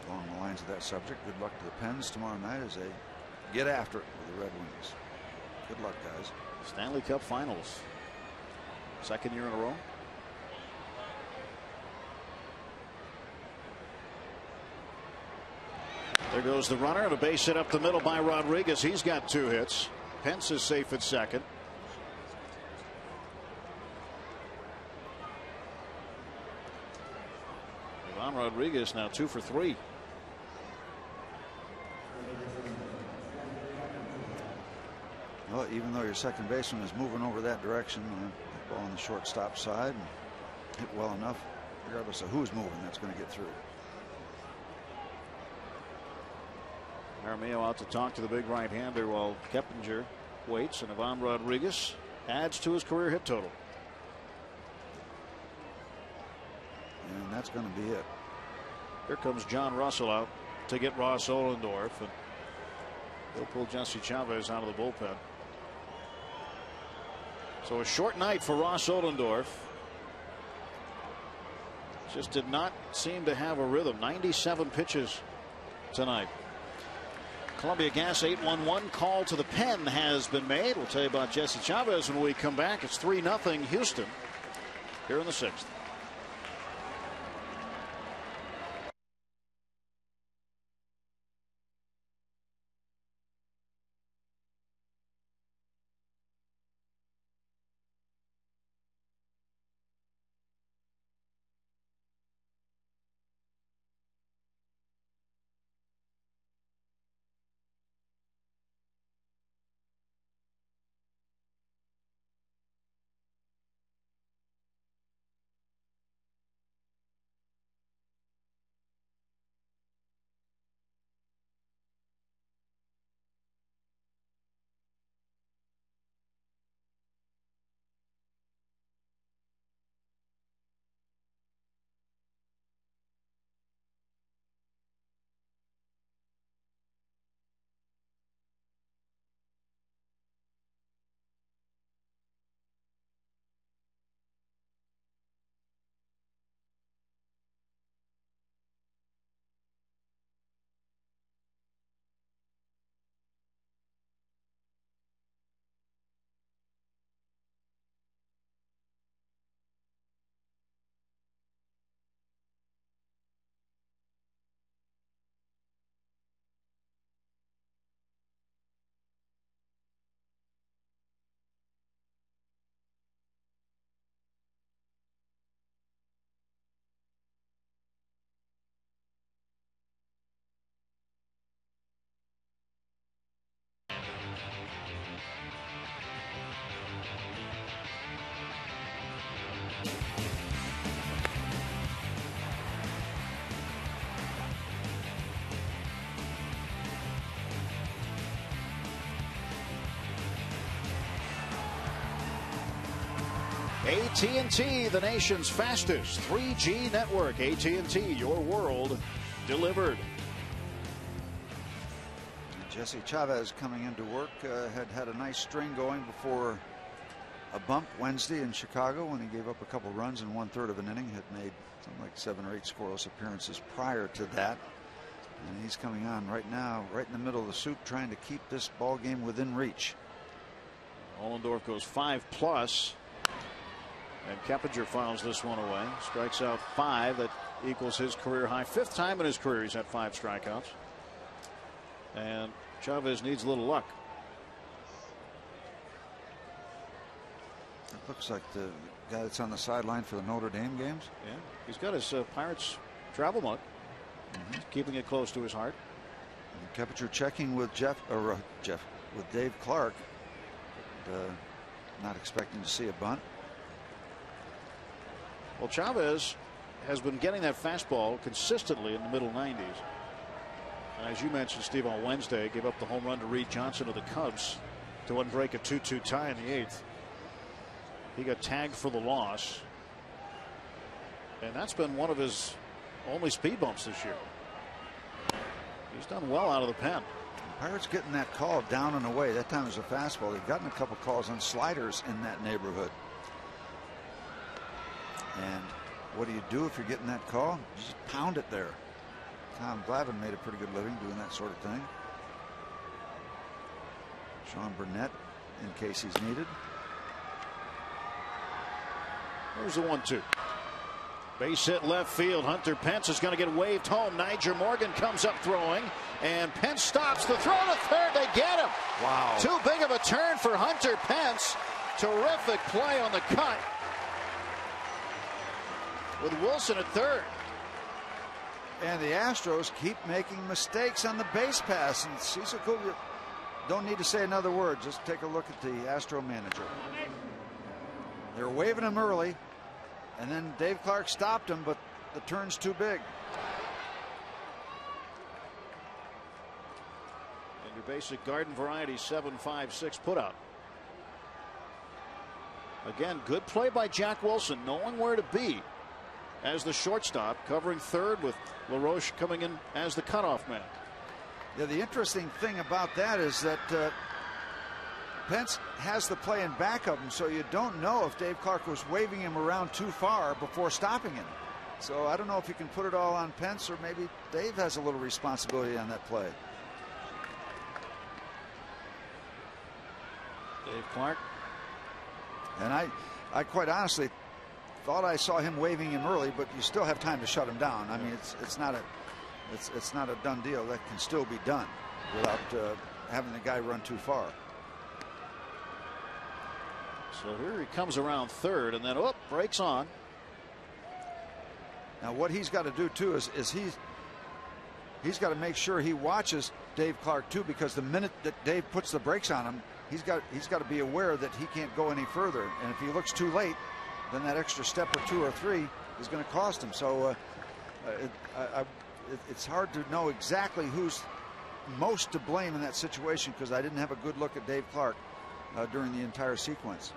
Along the lines of that subject, good luck to the Pens tomorrow night as they get after it with the Red Wings. Good luck, guys. Stanley Cup Finals. Second year in a row. There goes the runner, and a base hit up the middle by Rodriguez. He's got 2 hits. Pence is safe at second. Ivan Rodriguez now 2 for 3. Well, even though your second baseman is moving over that direction, ball on the shortstop side, and hit well enough, regardless of who's moving, that's going to get through. Jaramillo out to talk to the big right-hander while Keppinger waits, and Ivan Rodriguez adds to his career hit total. And that's going to be it. Here comes John Russell out to get Ross Ohlendorf, and he'll pull Jesse Chavez out of the bullpen. So a short night for Ross Ohlendorf. Just did not seem to have a rhythm. 97 pitches tonight. Columbia Gas 811 call to the pen has been made. We'll tell you about Jesse Chavez when we come back. It's 3-0 Houston here in the 6th. AT&T, the nation's fastest 3G network. AT&T, your world delivered. Jesse Chavez coming into work had a nice string going before a bump Wednesday in Chicago when he gave up a couple runs in 1/3 of an inning. Had made something like 7 or 8 scoreless appearances prior to that. And he's coming on right now, right in the middle of the soup, trying to keep this ball game within reach. Ohlendorf goes 5+. And Keppinger fouls this one away. Strikes out 5. That equals his career high. 5th time in his career he's had 5 strikeouts. And Chavez needs a little luck. It looks like the guy that's on the sideline for the Notre Dame games. Yeah, he's got his Pirates travel mug. Keeping it close to his heart. And temperature checking with with Dave Clark. Not expecting to see a bunt. Well, Chavez has been getting that fastball consistently in the middle 90s. And as you mentioned, Steve, on Wednesday, gave up the home run to Reed Johnson of the Cubs to unbreak a 2-2 tie in the 8th. He got tagged for the loss. And that's been one of his only speed bumps this year. He's done well out of the pen. Pirates getting that call down and away. That time it was a fastball. They've gotten a couple calls on sliders in that neighborhood. And what do you do if you're getting that call? You just pound it there. Tom Glavine made a pretty good living doing that sort of thing. Sean Burnett in case he's needed. There's the 1-2. Base hit left field. Hunter Pence is going to get waved home. Niger Morgan comes up throwing, and Pence stops the throw to third. They get him. Wow. Too big of a turn for Hunter Pence. Terrific play on the cut with Wilson at third. And the Astros keep making mistakes on the base pass. And Cecil, don't need to say another word. Just take a look at the Astro manager. They're waving him early. And then Dave Clark stopped him, but the turn's too big. And your basic garden variety 7.56 putout. Again, good play by Jack Wilson, knowing where to be as the shortstop, covering third with LaRoche coming in as the cutoff man. Yeah, the interesting thing about that is that Pence has the play in back of him, so you don't know if Dave Clark was waving him around too far before stopping him. So I don't know if you can put it all on Pence, or maybe Dave has a little responsibility on that play. Dave Clark. And I quite honestly thought I saw him waving him early, but you still have time to shut him down. I mean, it's not a done deal. That can still be done without having the guy run too far. So here he comes around third, and then breaks on. Now what he's got to do too is he's got to make sure he watches Dave Clark too, because the minute that Dave puts the brakes on him, he's got to be aware that he can't go any further. And if he looks too late, then that extra step or 2 or 3 is going to cost him. So it's hard to know exactly who's most to blame in that situation, because I didn't have a good look at Dave Clark during the entire sequence.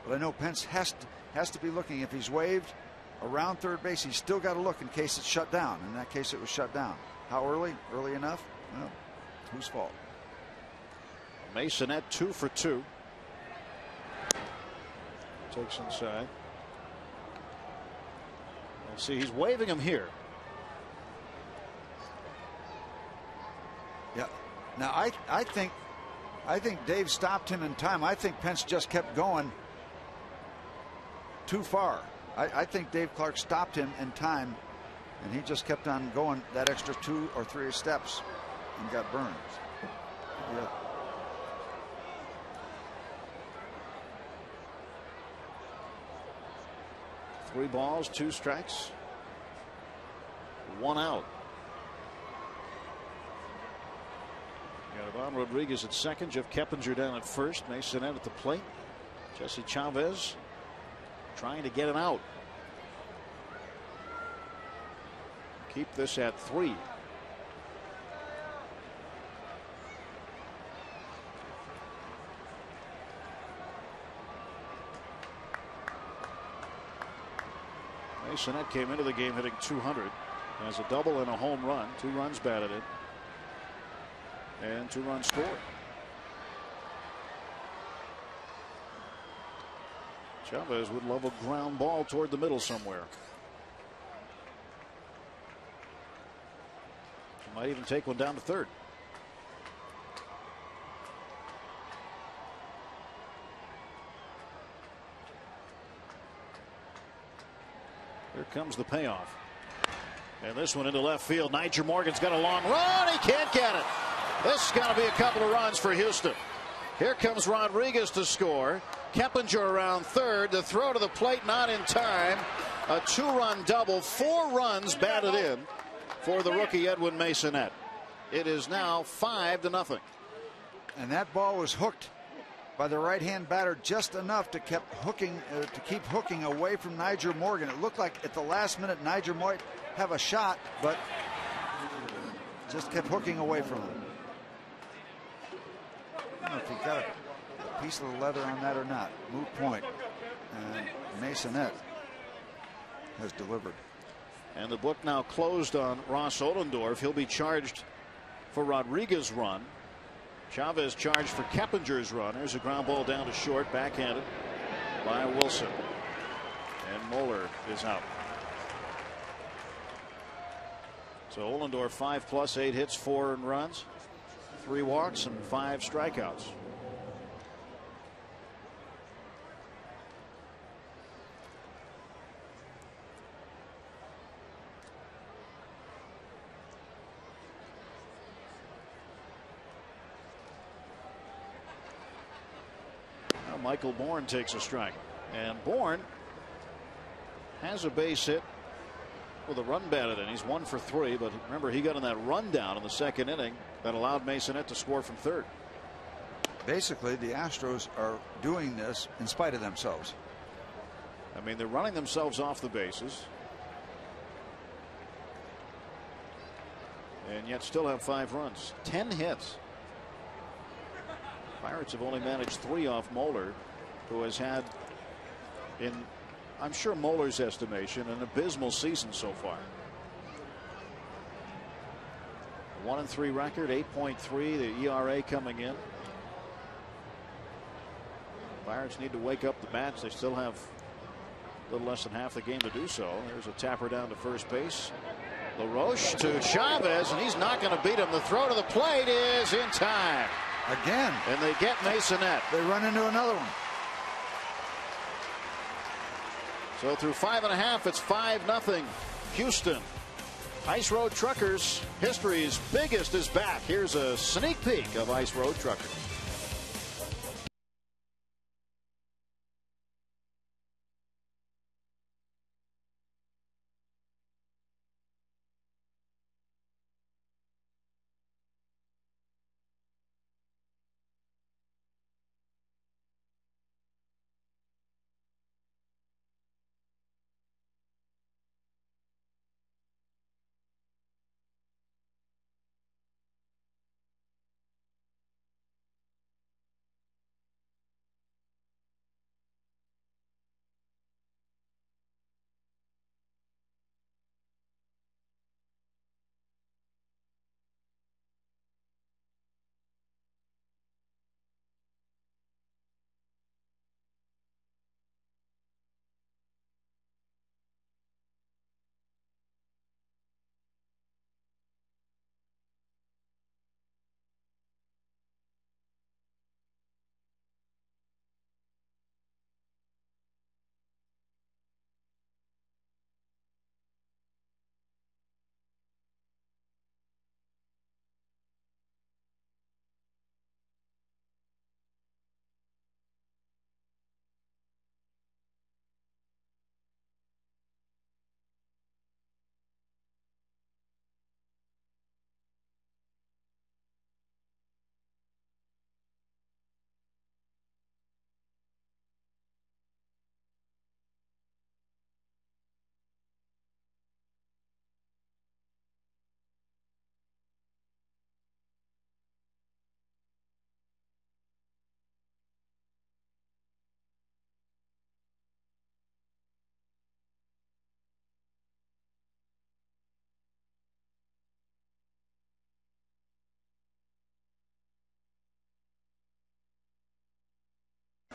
But I know Pence has to be looking. If he's waved around third base, he's still got to look in case it's shut down. In that case, it was shut down. How early? Early enough? Well, whose fault? Masonette 2 for 2. Takes inside. And see, he's waving him here. Yeah. Now I think Dave stopped him in time. I think Pence just kept going too far. I think Dave Clark stopped him in time, and he just kept on going that extra 2 or 3 steps and got burned. Yeah. Three balls, 2 strikes, 1 out. Got Ivan Rodriguez at second, Jeff Keppinger down at first, Masonette at the plate, Jesse Chavez trying to get an out. Keep this at 3. Masonette came into the game hitting 200. Has a double and a home run. 2 runs batted in. And 2 runs scored. Chavez would love a ground ball toward the middle somewhere. He might even take one down to third. Here comes the payoff. And this one into left field. Niger Morgan's got a long run. He can't get it. This has got to be a couple of runs for Houston. Here comes Rodriguez to score. Keppinger around third. The throw to the plate not in time. A 2-run double. 4 runs batted in for the rookie Edwin Masonette. It is now 5-0. And that ball was hooked by the right-hand batter just enough to keep hooking away from Niger Morgan. It looked like at the last minute Niger might have a shot, but just kept hooking away from him. I don't know if he got a piece of the leather on that or not. Moot point. And Masonette has delivered. And the book now closed on Ross Ollendorf. He'll be charged for Rodriguez's run. Chavez charged for Keppinger's run. There's a ground ball down to short, backhanded by Wilson. And Moeller is out. So Ollendorf 5+, 8 hits, 4 earned runs, 3 walks, and 5 strikeouts. Now Michael Bourne takes a strike. And Bourne has a base hit with a run batted in. He's 1 for 3, but remember he got on that rundown in the second inning that allowed Masonette to score from third. Basically, the Astros are doing this in spite of themselves. I mean, they're running themselves off the bases and yet still have 5 runs, 10 hits. Pirates have only managed 3 off Moeller, who has had, in I'm sure Moeller's estimation, an abysmal season so far. 1-3 record, 8.3, the ERA coming in. Pirates need to wake up the bats. They still have a little less than half the game to do so. There's a tapper down to first base. LaRoche to Chavez, and he's not going to beat him. The throw to the plate is in time. Again. And they get Masonette. They run into another one. So through 5.5, it's 5-0 Houston. Ice Road Truckers, history's biggest, is back. Here's a sneak peek of Ice Road Truckers.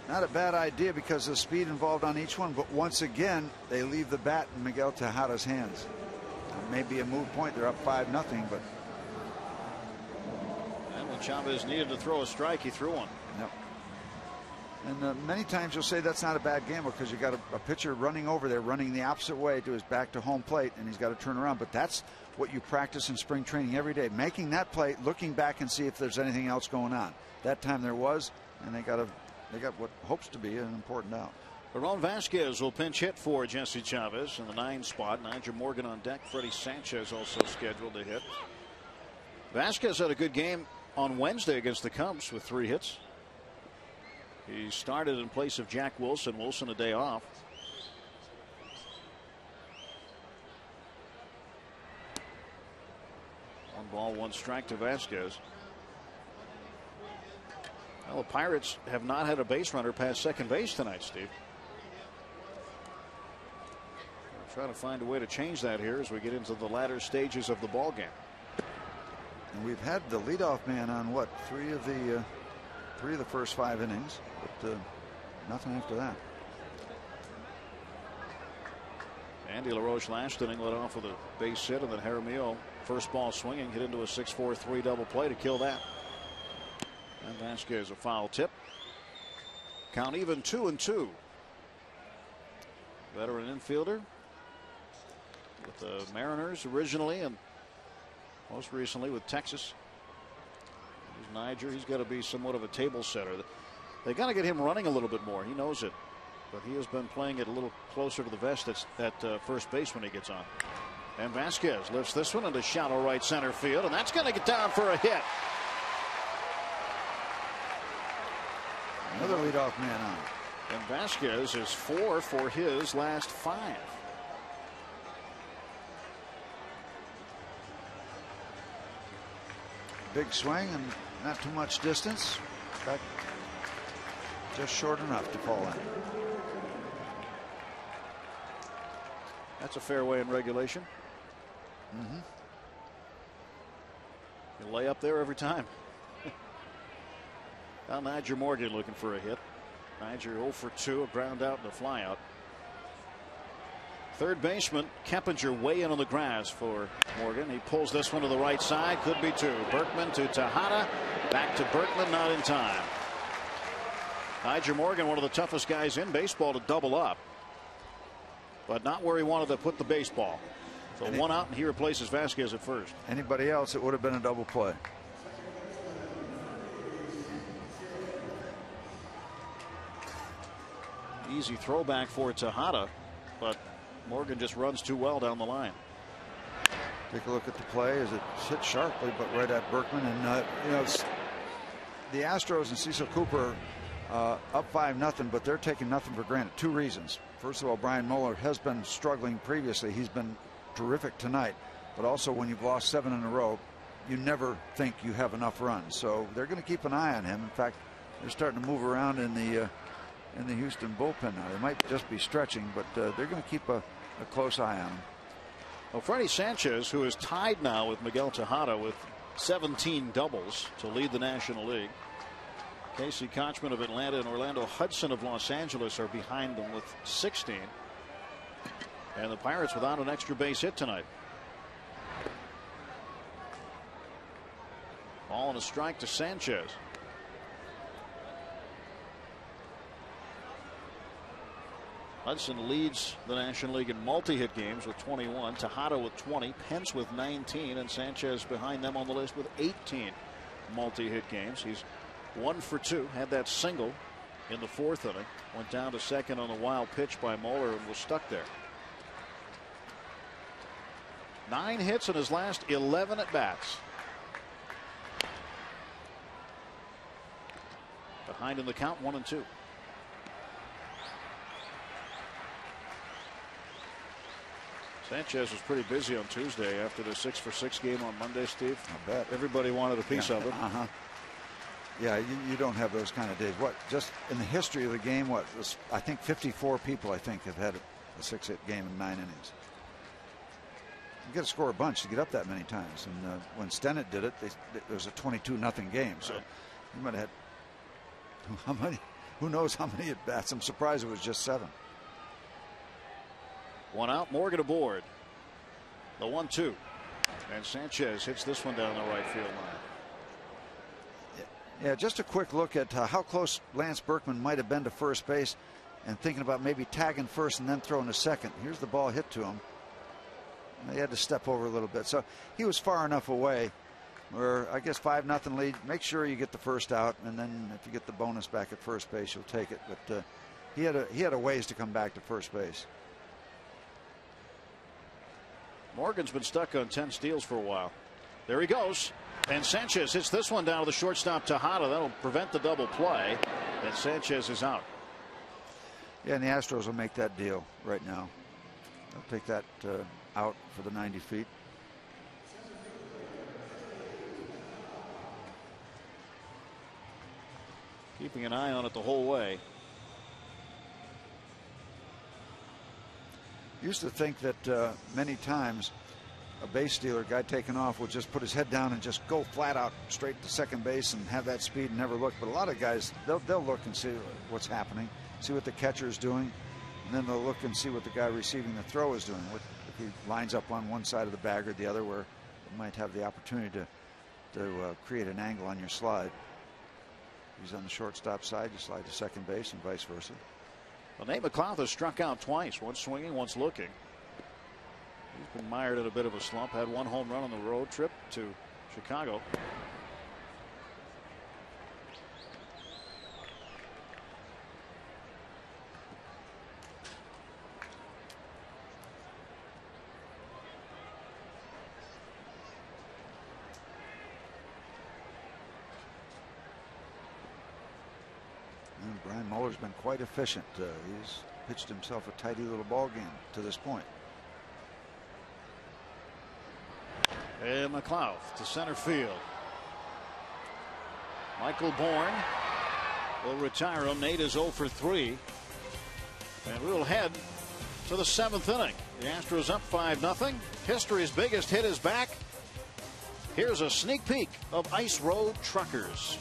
Not a bad idea because of the speed involved on each one, but once again they leave the bat in Miguel Tejada's hands. Maybe a moot point. They're up 5-0, but and when Chavez needed to throw a strike, he threw one. Yep. And many times you'll say that's not a bad gamble because you got a pitcher running over there, running the opposite way to his back to home plate, and he's got to turn around. But that's what you practice in spring training every day, making that play, looking back and see if there's anything else going on. That time there was, and they got what hopes to be an important out. Aaron Vasquez will pinch hit for Jesse Chavez in the 9 spot. Nigel Morgan on deck. Freddie Sanchez also scheduled to hit. Vasquez had a good game on Wednesday against the Cubs with 3 hits. He started in place of Jack Wilson. Wilson a day off. One ball, 1 strike to Vasquez. Well, the Pirates have not had a base runner past second base tonight, Steve. We'll try to find a way to change that here as we get into the latter stages of the ball game. And we've had the leadoff man on what, three of the first 5 innings, but nothing after that. Andy LaRoche last inning led off with a base hit, and then Jaramillo first ball swinging hit into a 6-4-3 double play to kill that. And Vasquez a foul tip. Count even 2-2. Veteran infielder with the Mariners originally and most recently with Texas. Here's Niger. He's got to be somewhat of a table setter. They got to get him running a little bit more. He knows it, but he has been playing it a little closer to the vest at first base when he gets on. And Vasquez lifts this one into shallow right center field, and that's going to get down for a hit. Another leadoff man on. And Vasquez is 4 for his last 5. Big swing and not too much distance. In fact, just short enough to fall in. That's a fairway in regulation. You lay up there every time. Now Nigel Morgan looking for a hit. Nigel 0 for 2, a ground out and a fly out. Third baseman Keppinger way in on the grass for Morgan. He pulls this one to the right side. Could be 2. Berkman to Tejada. Back to Berkman, not in time. Nigel Morgan, one of the toughest guys in baseball to double up, but not where he wanted to put the baseball. So 1 out, and he replaces Vasquez at first. Anybody else, it would have been a double play. Easy throwback for Tejada, but Morgan just runs too well down the line. Take a look at the play as it hit sharply, but right at Berkman. And you know, the Astros and Cecil Cooper up 5-0, but they're taking nothing for granted. 2 reasons. First of all, Brian Mueller has been struggling previously. He's been terrific tonight, but also when you've lost 7 in a row, you never think you have enough runs. So they're going to keep an eye on him. In fact, they're starting to move around in the Houston bullpen now. They might just be stretching, but they're going to keep a close eye on him. Well, Freddie Sanchez, who is tied now with Miguel Tejada with 17 doubles to lead the National League. Casey Kochman of Atlanta and Orlando Hudson of Los Angeles are behind them with 16. And the Pirates without an extra base hit tonight. Ball and a strike to Sanchez. Hudson leads the National League in multi-hit games with 21. Tejada with 20. Pence with 19. And Sanchez behind them on the list with 18 multi-hit games. He's 1 for 2. Had that single in the 4th inning. Went down to second on a wild pitch by Mueller and was stuck there. 9 hits in his last 11 at-bats. Behind in the count, 1-2. Sanchez was pretty busy on Tuesday after the 6-for-6 game on Monday, Steve. I bet. Everybody wanted a piece of him. Yeah, you don't have those kind of days. What, just in the history of the game, I think 54 people, have had a 6-hit game in 9 innings. You got to score a bunch to get up that many times. And when Stennett did it, it was a 22-0 game. So he might have had, who knows how many at bats. I'm surprised it was just 7. 1 out, Morgan aboard. The 1-2. And Sanchez hits this one down the right field line. Yeah, just a quick look at how close Lance Berkman might have been to first base, and thinking about maybe tagging first and then throwing to second. Here's the ball hit to him. He had to step over a little bit, so he was far enough away. Or I guess 5-0 lead. Make sure you get the first out, and then if you get the bonus back at first base, you'll take it. But he had a ways to come back to first base. Morgan's been stuck on 10 steals for a while. There he goes. And Sanchez hits this one down to the shortstop Tejada. That'll prevent the double play. And Sanchez is out. Yeah, and the Astros will make that deal right now. They'll take that out for the 90 feet. Keeping an eye on it the whole way. Used to think that many times a base stealer, guy taking off, would just put his head down and just go flat out straight to second base and have that speed and never look. But a lot of guys, they'll look and see what's happening, see what the catcher is doing, and then they'll look and see what the guy receiving the throw is doing. If he lines up on one side of the bag or the other, where it might have the opportunity to create an angle on your slide. He's on the shortstop side, you slide to second base and vice versa. Well, Nate McLeod has struck out twice, once swinging, once looking. He's been mired in a bit of a slump. Had one home run on the road trip to Chicago. Brian Muller's been quite efficient. He's pitched himself a tidy little ball game to this point. And McLeod to center field. Michael Bourne will retire him. Nate is 0 for 3. And we'll head to the 7th inning. The Astros up 5-0. History's biggest hit is back. Here's a sneak peek of Ice Road Truckers.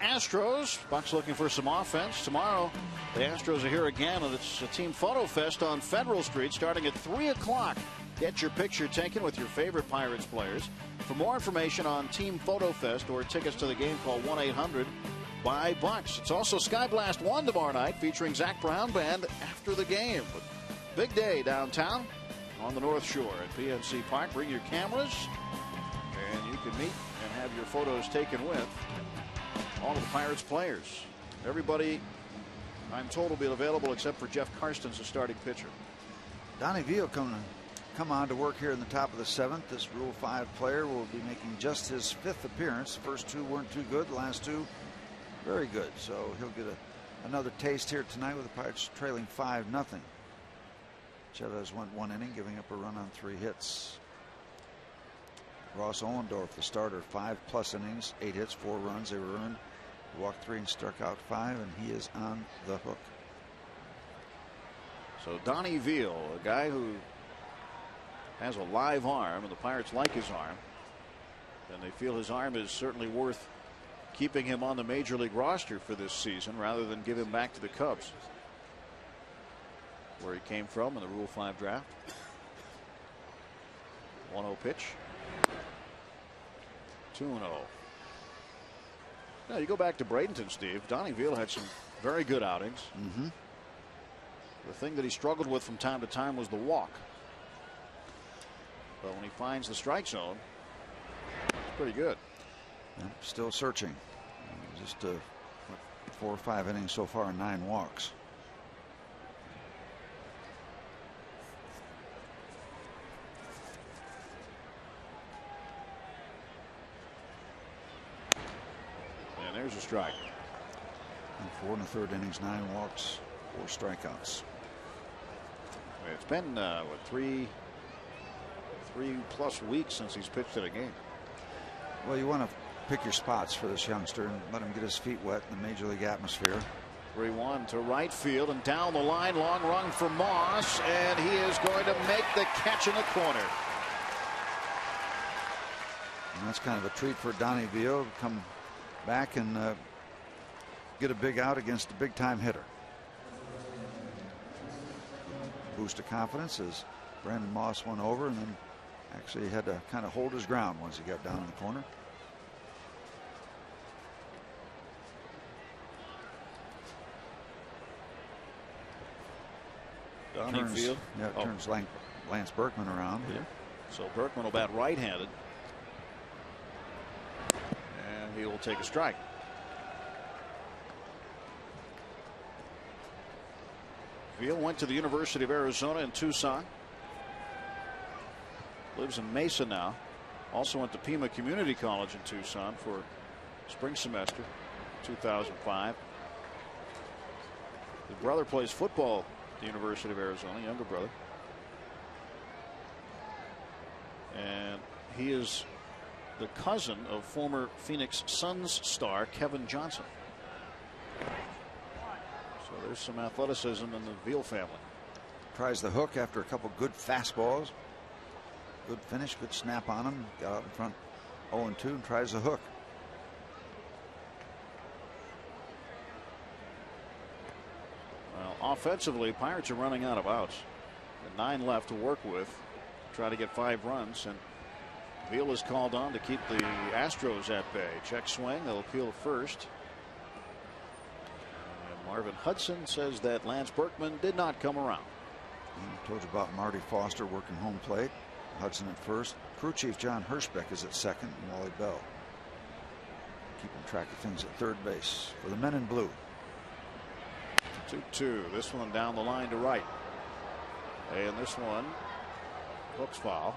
Astros. Bucks looking for some offense. Tomorrow, the Astros are here again, and it's a team photo fest on Federal Street starting at 3 o'clock. Get your picture taken with your favorite Pirates players. For more information on Team Photo Fest or tickets to the game, call 1-800-BUY-BUCKS. It's also Sky Blast 1 tomorrow night featuring Zach Brown Band after the game. But big day downtown on the North Shore at PNC Park. Bring your cameras, and you can meet and have your photos taken with all of the Pirates players. Everybody, I'm told, will be available except for Jeff Karstens, the starting pitcher. Donnie Veal come on to work here in the top of the 7th. This Rule 5 player will be making just his 5th appearance. The first 2 weren't too good. The last 2 very good. So he'll get another taste here tonight with the Pirates trailing 5-0. Chavez went 1 inning, giving up a run on 3 hits. Ross Ollendorf, the starter, 5+ innings, 8 hits, 4 runs. They were earned. Walked 3 and struck out 5, and he is on the hook. So Donnie Veal, a guy who has a live arm, and the Pirates like his arm, and they feel his arm is certainly worth keeping him on the major league roster for this season rather than give him back to the Cubs, where he came from in the Rule 5 draft. 1-0 pitch. 2-0. Now you go back to Bradenton, Steve. Donnie Veal had some very good outings. The thing that he struggled with from time to time was the walk. But when he finds the strike zone, it's pretty good. Still searching. Just 4 or 5 innings so far, 9 walks. And there's a strike. In 4 1/3 innings, 9 walks, 4 strikeouts. It's been what, 3+ weeks since he's pitched in a game. Well, you want to pick your spots for this youngster and let him get his feet wet in the major league atmosphere. 3-1 to right field and down the line. Long run for Moss, and he is going to make the catch in the corner. And that's kind of a treat for Donnie Veal to come back and get a big out against a big time hitter. Boost of confidence as Brandon Moss went over, and then actually had to kind of hold his ground once he got down in the corner. Donnie Veal. Yeah, turns Lance Berkman around. Yeah. So Berkman will bat right-handed, and he will take a strike. Veal went to the University of Arizona in Tucson. Lives in Mesa now. Also went to Pima Community College in Tucson for spring semester 2005. His brother plays football at the University of Arizona, younger brother. And he is the cousin of former Phoenix Suns star Kevin Johnson. So there's some athleticism in the Veal family. Tries the hook after a couple good fastballs. Good finish, good snap on him. Got out in front 0-2 and tries the hook. Well, offensively, Pirates are running out of outs. 9 left to work with. Try to get 5 runs, and Veal is called on to keep the Astros at bay. Check swing. They'll appeal to first. And Marvin Hudson says that Lance Berkman did not come around. I told you about Marty Foster working home plate. Hudson at first. Crew chief John Hirschbeck is at second, and Wally Bell keeping track of things at third base for the men in blue. 2-2. This one down the line to right. And this one hooks foul.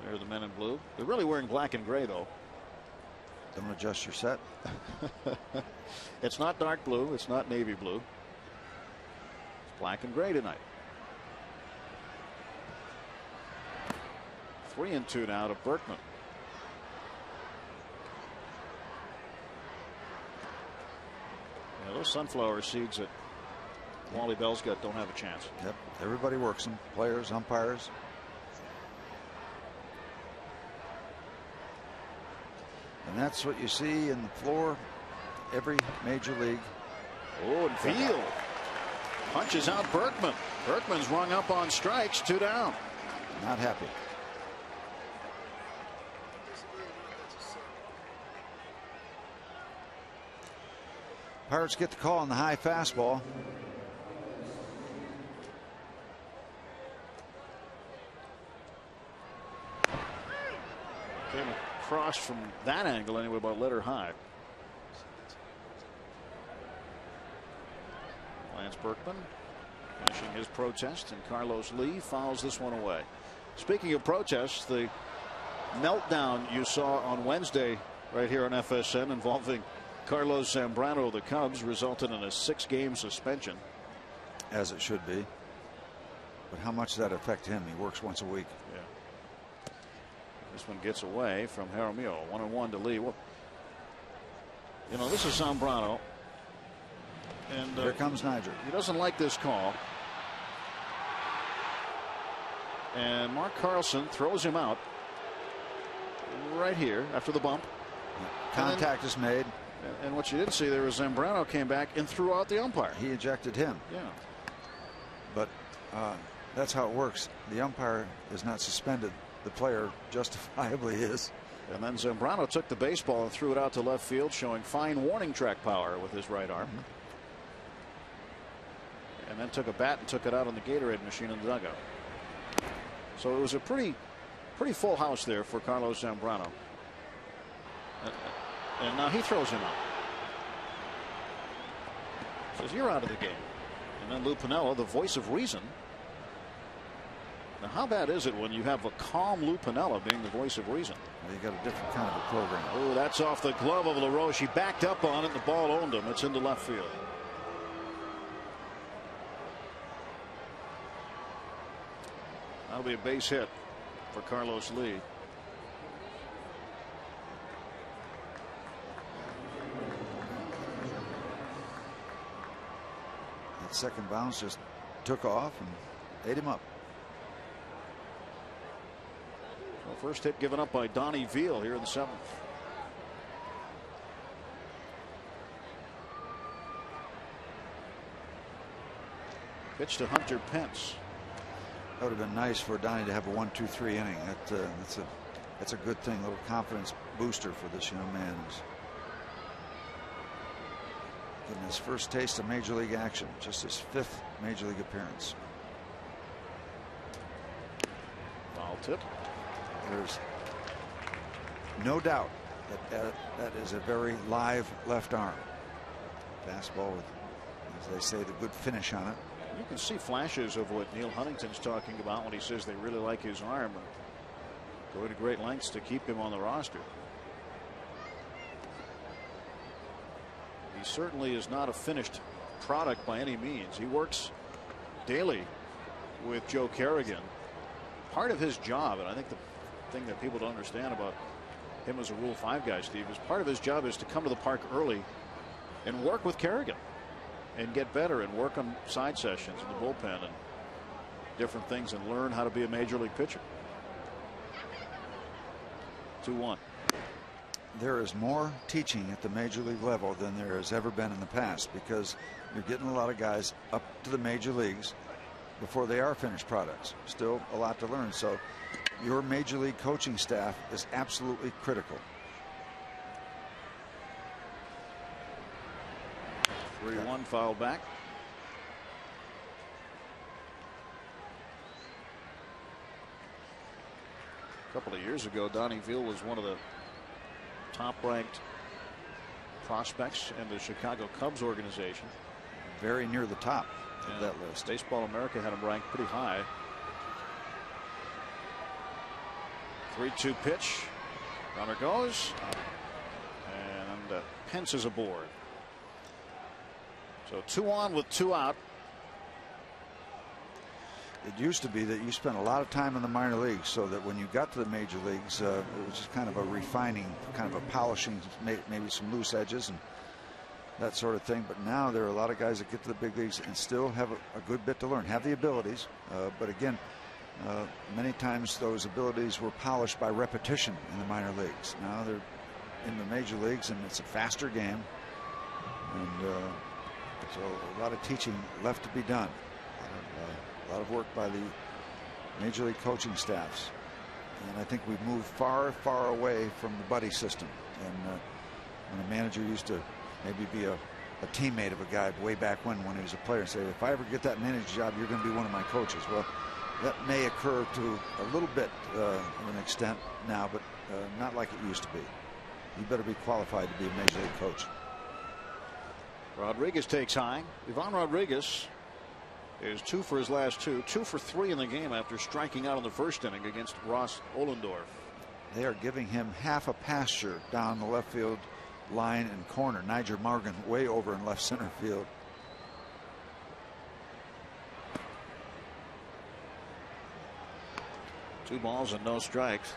There are the men in blue. They're really wearing black and gray, though. Don't adjust your set. It's not dark blue. It's not navy blue. It's black and gray tonight. 3-2 now to Berkman. Yeah, those sunflower seeds that Wally Bell's got don't have a chance. Yep, everybody works them. Players, umpires. And that's what you see in the floor every major league. Oh, and Veal punches out Berkman. Berkman's rung up on strikes, 2 down. Not happy. Pirates get the call on the high fastball. Came across from that angle anyway, about letter high. Lance Berkman finishing his protest, and Carlos Lee fouls this one away. Speaking of protests, the meltdown you saw on Wednesday right here on FSN involving Carlos Zambrano of the Cubs resulted in a 6-game suspension. As it should be. But how much does that affect him? He works once a week. Yeah. This one gets away from Jaramillo. 1-1 to Lee. Well, you know, this is Zambrano. And here comes Niger. He doesn't like this call. And Mark Carlson throws him out right here after the bump. Contact is made. And what you didn't see there was Zambrano came back and threw out the umpire. He ejected him. Yeah. But that's how it works. The umpire is not suspended. The player justifiably is. And then Zambrano took the baseball and threw it out to left field, showing fine warning track power with his right arm. And then took a bat and took it out on the Gatorade machine in the dugout. So it was a pretty full house there for Carlos Zambrano. And now he throws him out. Says, you're out of the game. And then Lou Piniella, the voice of reason. Now, how bad is it when you have a calm Lou Piniella being the voice of reason? Well, you got a different kind of a program. Oh, that's off the glove of LaRoche. He backed up on it, and the ball owned him. It's into left field. That'll be a base hit for Carlos Lee. That second bounce just took off and ate him up. Well, first hit given up by Donnie Veal here in the 7th. Pitch to Hunter Pence. That would have been nice for Donnie to have a 1-2-3 inning. That's a good thing, a little confidence booster for this young man. He's getting his first taste of major league action, just his 5th major league appearance. Foul tip. There's no doubt that is a very live left arm fastball with, as they say, the good finish on it. You can see flashes of what Neil Huntington's talking about when he says they really like his arm and go to great lengths to keep him on the roster. He certainly is not a finished product by any means. He works daily with Joe Kerrigan. Part of his job, and I think the thing that people don't understand about him as a Rule 5 guy, Steve, is part of his job is to come to the park early and work with Kerrigan and get better and work on side sessions in the bullpen and different things and learn how to be a major league pitcher. 2-1. There is more teaching at the major league level than there has ever been in the past, because you're getting a lot of guys up to the major leagues before they are finished products. Still a lot to learn. So your major league coaching staff is absolutely critical. 3-1 foul back. A couple of years ago, Donnie Veal was one of the top-ranked prospects in the Chicago Cubs organization. Very near the top of that list. Baseball America had him ranked pretty high. 3-2 pitch. Runner goes. And Pence is aboard. So 2 on with 2 out. It used to be that you spent a lot of time in the minor leagues, so that when you got to the major leagues, it was just kind of a refining, kind of a polishing, maybe some loose edges and that sort of thing. But now there are a lot of guys that get to the big leagues and still have a good bit to learn, have the abilities. But again, many times those abilities were polished by repetition in the minor leagues. Now they're in the major leagues, and it's a faster game. And so a lot of teaching left to be done. A lot of work by the major league coaching staffs. And I think we've moved far, far away from the buddy system. And when a manager used to maybe be a teammate of a guy way back when he was a player and say, if I ever get that manager job, you're going to be one of my coaches. Well, that may occur to a little bit of an extent now, but not like it used to be. You better be qualified to be a major league coach. Rodriguez takes high. Ivan Rodriguez is 2 for his last 2 for 3 in the game after striking out in the first inning against Ross Ohlendorf. They are giving him half a pasture down the left field line and corner. Niger Morgan way over in left center field. 2 balls and no strikes.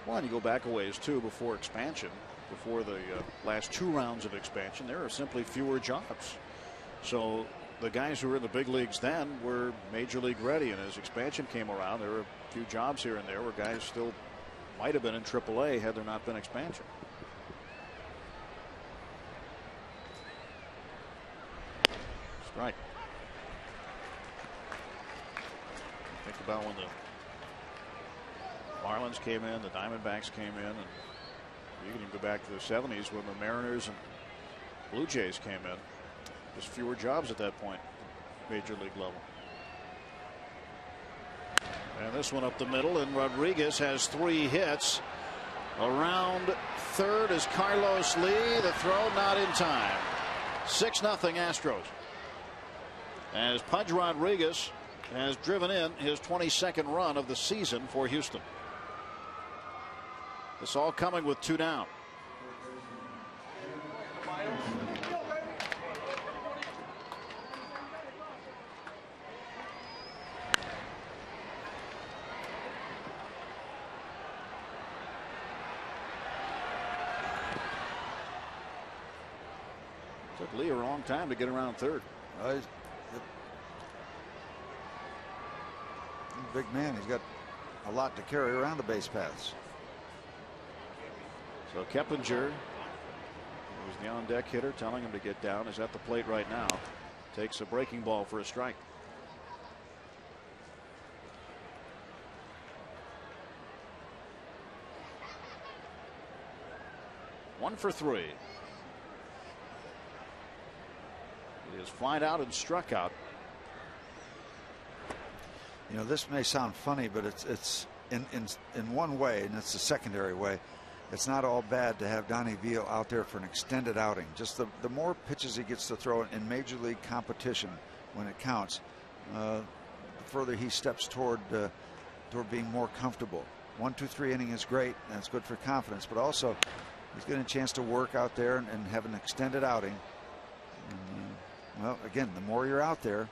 Well, and you go back a ways too before expansion, before the last 2 rounds of expansion, there are simply fewer jobs. So the guys who were in the big leagues then were major league ready, and as expansion came around, there were a few jobs here and there where guys still might have been in AAA had there not been expansion. Strike. Think about when the Marlins came in, the Diamondbacks came in, and you can even go back to the 70s when the Mariners and Blue Jays came in. Just fewer jobs at that point, major league level. And this one up the middle, and Rodriguez has 3 hits. Around third is Carlos Lee. The throw not in time. 6-0 Astros. As Pudge Rodriguez has driven in his 22nd run of the season for Houston. This all coming with 2 down. Took Lee a long time to get around third. Big man. He's got a lot to carry around the base paths. So Keppinger, who was the on deck hitter telling him to get down, is at the plate right now. Takes a breaking ball for a strike. One for 3. He is flied out and struck out. You know, this may sound funny, but it's in one way, and it's a secondary way. It's not all bad to have Donnie Veal out there for an extended outing. Just the more pitches he gets to throw in major league competition when it counts, the further he steps toward being more comfortable. 1, 2, 3 inning is great, and it's good for confidence, but also he's getting a chance to work out there and have an extended outing. And, well, again, the more you're out there,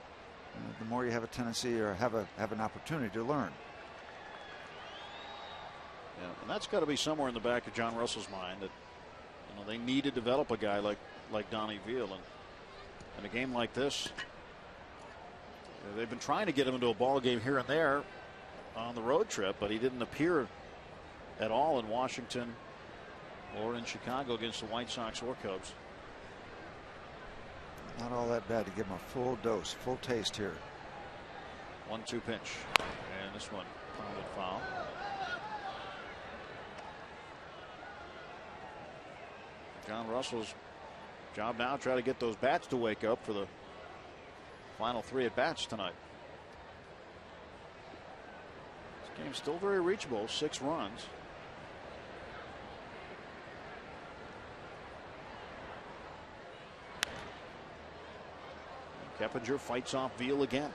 the more you have a tendency or have an opportunity to learn. Yeah, and that's got to be somewhere in the back of John Russell's mind that they need to develop a guy like Donnie Veal, and in a game like this, they've been trying to get him into a ball game here and there on the road trip, but he didn't appear at all in Washington or in Chicago against the White Sox or Cubs. Not all that bad to give him a full dose, full taste here. 1-2 pitch, and this one pounded foul. John Russell's job now, try to get those bats to wake up for the final 3 at bats tonight. This game's still very reachable, 6 runs. Keppinger fights off Veal again.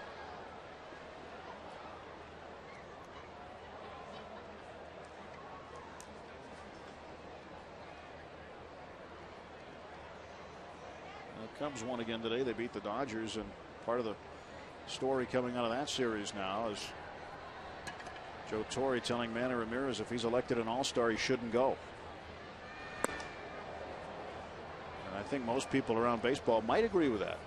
Cubs won again today. They beat the Dodgers, and part of the story coming out of that series now is Joe Torre telling Manny Ramirez if he's elected an all-star, he shouldn't go. And I think most people around baseball might agree with that.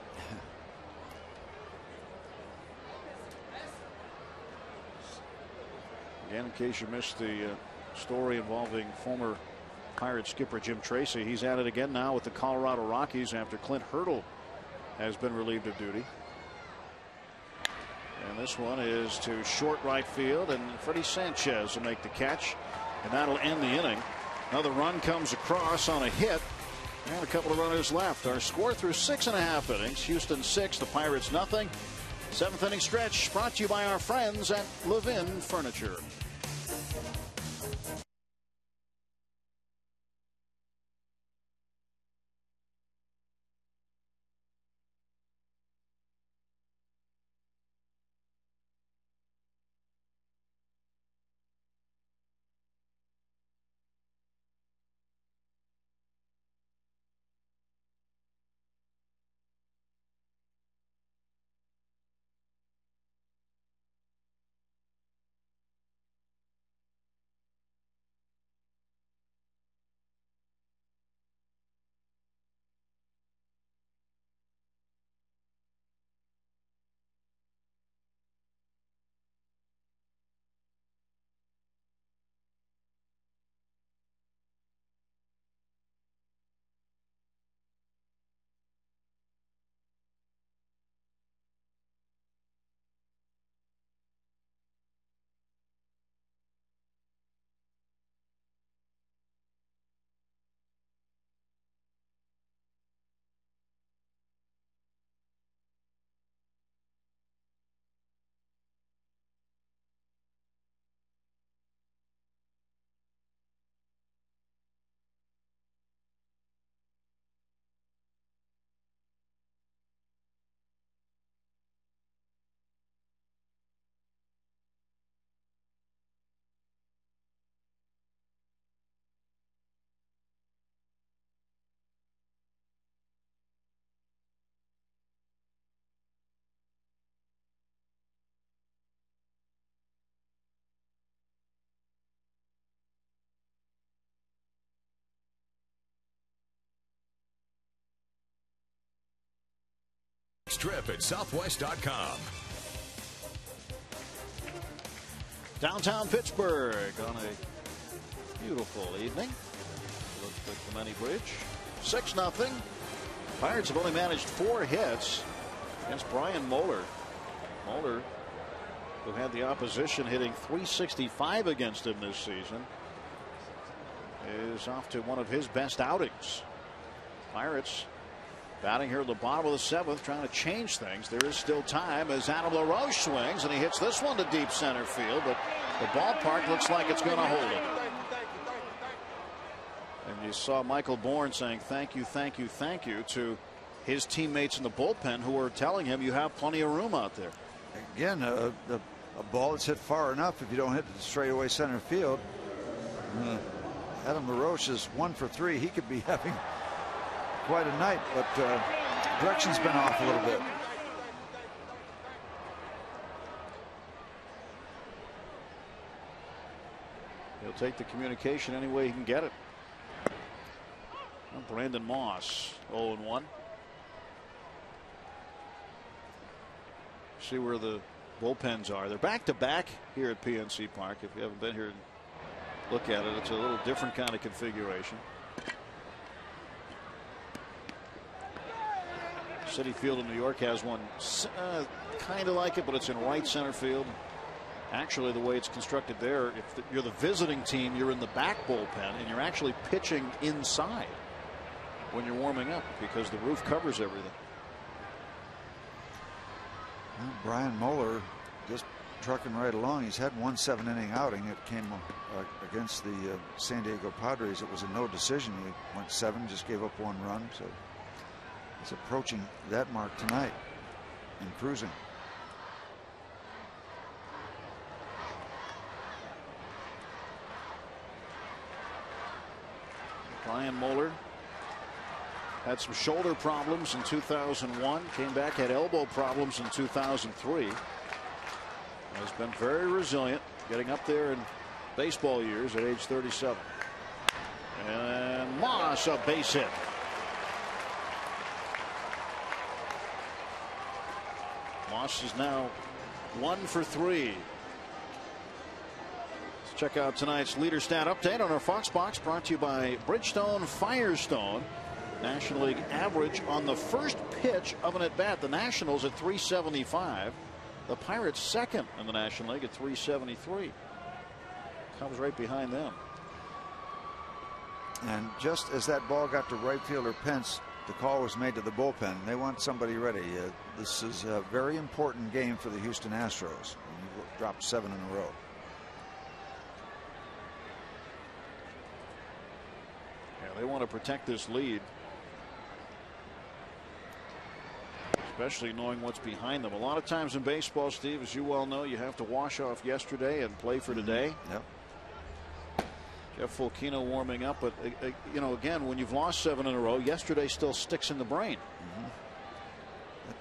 Again, in case you missed the story involving former Pirate skipper Jim Tracy, he's at it again now with the Colorado Rockies after Clint Hurdle has been relieved of duty. And this one is to short right field, and Freddie Sanchez will make the catch, and that'll end the inning. Another run comes across on a hit, and a couple of runners left. Our score through 6.5 innings: Houston 6, the Pirates nothing. 7th inning stretch brought to you by our friends at Levin Furniture. trip at southwest.com. Downtown Pittsburgh on a beautiful evening. Looks like the Clemente Bridge. 6-0. Pirates have only managed 4 hits against Brian Moeller. Moeller, who had the opposition hitting .365 against him this season, is off to one of his best outings. Pirates batting here at the bottom of the 7th, trying to change things. There is still time as Adam LaRoche swings, and he hits this one to deep center field, but the ballpark looks like it's going to hold it. And you saw Michael Bourne saying thank you, thank you, thank you to his teammates in the bullpen who were telling him you have plenty of room out there. Again, a ball that's hit far enough, if you don't hit it straight away center field. Adam LaRoche is 1 for 3. He could be having quite a night, but direction's been off a little bit. He'll take the communication any way he can get it. Well, Brandon Moss 0-1. See where the bullpens are. They're back to back here at PNC Park. If you haven't been here, look at it. It's a little different kind of configuration. Citi Field in New York has one kind of like it, but it's in right center field. Actually, the way it's constructed there, if you're the visiting team, you're in the back bullpen, and you're actually pitching inside when you're warming up because the roof covers everything. Well, Brian Moeller just trucking right along. He's had one 7-inning outing. It came against the San Diego Padres. It was a no decision. He went 7, just gave up 1 run. So he's approaching that mark tonight and cruising. Brian Moeller had some shoulder problems in 2001, came back, had elbow problems in 2003. Has been very resilient, getting up there in baseball years at age 37. And Moss, a base hit. Moss is now 1 for 3. Let's check out tonight's leader stat update on our Fox Box, brought to you by Bridgestone Firestone. National League average on the first pitch of an at-bat. The Nationals at .375. The Pirates second in the National League at .373. Comes right behind them. And just as that ball got to right fielder Pence, the call was made to the bullpen. They want somebody ready. This is a very important game for the Houston Astros. You dropped 7 in a row. Yeah, they want to protect this lead, especially knowing what's behind them. A lot of times in baseball, Steve, as you well know, you have to wash off yesterday and play for today. Yep. Jeff Fulchino warming up, but you know, again, when you've lost 7 in a row, yesterday still sticks in the brain.